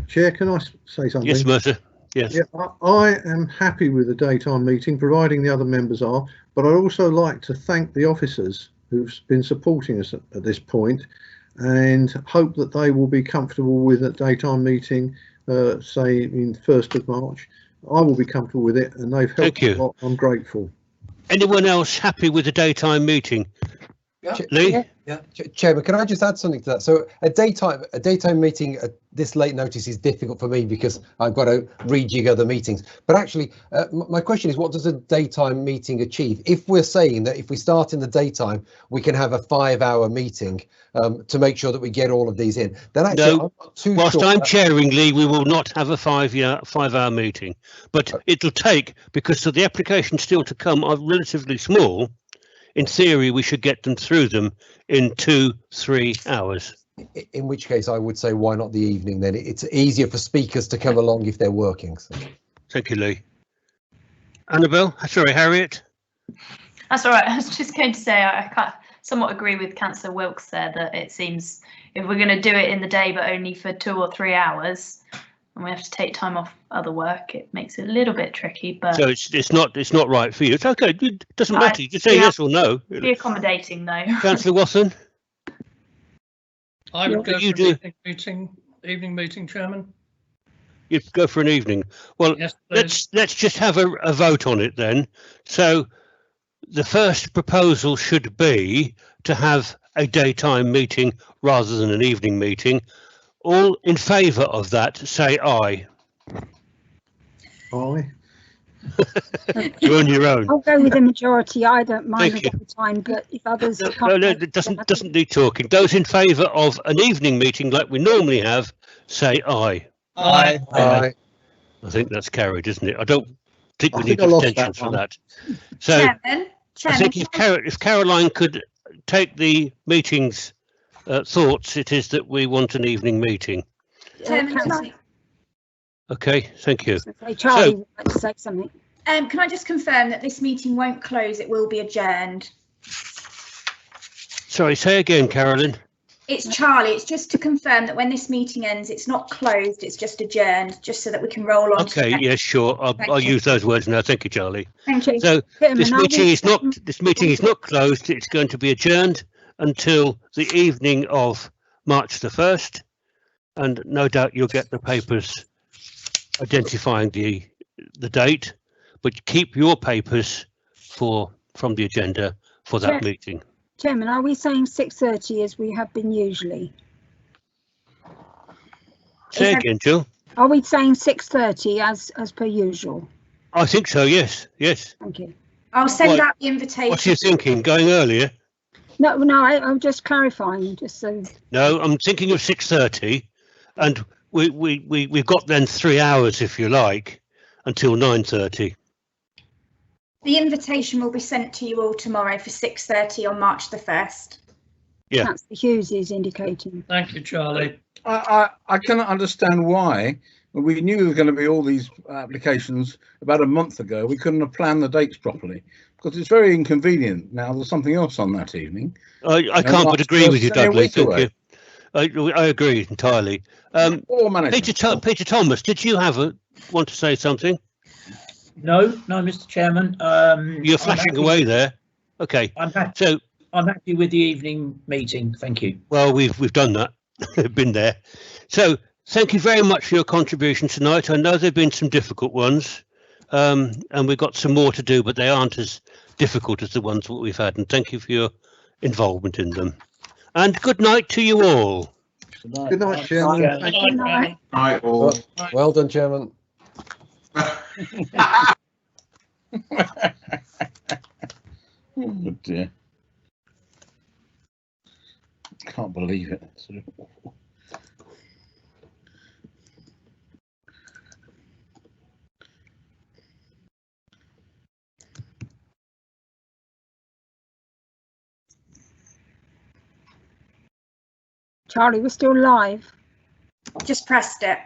Chair, can I say something? Yes, Mercer. Yes. Yeah, I am happy with the daytime meeting, providing the other members are, but I'd also like to thank the officers who've been supporting us at this point, and hope that they will be comfortable with a daytime meeting, say in 1st of March. I will be comfortable with it, and they've helped a lot. I'm grateful. Anyone else happy with the daytime meeting? Yeah. Lee? Yeah. Chairman, can I just add something to that? So a daytime meeting at this late notice is difficult for me because I've got to rejig other meetings. But actually, my question is, what does a daytime meeting achieve? If we're saying that if we start in the daytime, we can have a 5-hour meeting to make sure that we get all of these in, then actually, No, I'm not too whilst sure I'm that- chairing, Lee, we will not have a 5-hour meeting, but it'll take, because of the applications still to come are relatively small. In theory, we should get them through them in 2-3 hours. In which case, I would say, why not the evening then? It's easier for speakers to come along if they're working. So. Thank you, Lee. Annabelle, sorry, Harriet. That's all right. I was just going to say I somewhat agree with Councillor Wilkes there that it seems if we're going to do it in the day but only for 2 or 3 hours, and we have to take time off other work, it makes it a little bit tricky. But So it's not right for you. It's okay. It doesn't matter. You just say yes or no. Be accommodating though. Councillor Watson. I would go you for do. evening meeting, Chairman. You'd go for an evening. Well, Yes, let's just have a vote on it then. So the first proposal should be to have a daytime meeting rather than an evening meeting. All in favour of that, say aye. Aye. You're on your own. I'll go with the majority. I don't mind Thank you. the time, but if others No, can't, it doesn't need talking. Those in favour of an evening meeting like we normally have, say aye. Aye. Aye. I think that's carried, isn't it? I don't think we I think need I lost abstentions that for one. that. So Chairman, I think if Caroline could take the meeting's thoughts, it is that we want an evening meeting. Chairman, can I, Okay, thank you. Charlie would like to say something. can I just confirm that this meeting won't close, it will be adjourned? Sorry, say again, Carolyn. It's Charlie, it's just to confirm that when this meeting ends, it's not closed, it's just adjourned, just so that we can roll on. to the Okay, next. yes, sure. Thank I'll you. use those words now. Thank you, Charlie. Thank you. So Chairman, this I meeting will- is not closed. It's going to be adjourned until the evening of March the 1st, and no doubt you'll get the papers identifying the date, but keep your papers from the agenda for that Chair- meeting. Chairman, are we saying 6:30 as we have been usually? Say again, Jill. Are we saying 6:30 as per usual? I think so. Yes, yes. Thank you. I'll send What- out the invitation. What are you thinking? Going earlier? No, I'm just clarifying, just so. No, I'm thinking of 6:30, and we've got then 3 hours, if you like, until 9:30. The invitation will be sent to you all tomorrow for 6:30 on March the 1st. Yeah. Councillor Hughes is indicating. Thank you, Charlie. I cannot understand why, when we knew there were going to be all these applications about a month ago, we couldn't have planned the dates properly, because it's very inconvenient. Now there's something else on that evening. I can't but agree with you, Only a Dudley. week Thank away. you. I agree entirely. Peter Thomas, did you want to say something? No, Mr. Chairman. You're flashing away there. Okay. I'm happy. So I'm happy with the evening meeting. Thank you. well, we've done that. Been there. So thank you very much for your contribution tonight. I know there've been some difficult ones, and we've got some more to do, but they aren't as difficult as the ones that we've had. And thank you for your involvement in them. And good night to you all. Good night, Chairman. Good night. Night all. Well done, Chairman. Oh dear. Can't believe it. It's sort of awful. Charlie, we're still live. Just pressed it.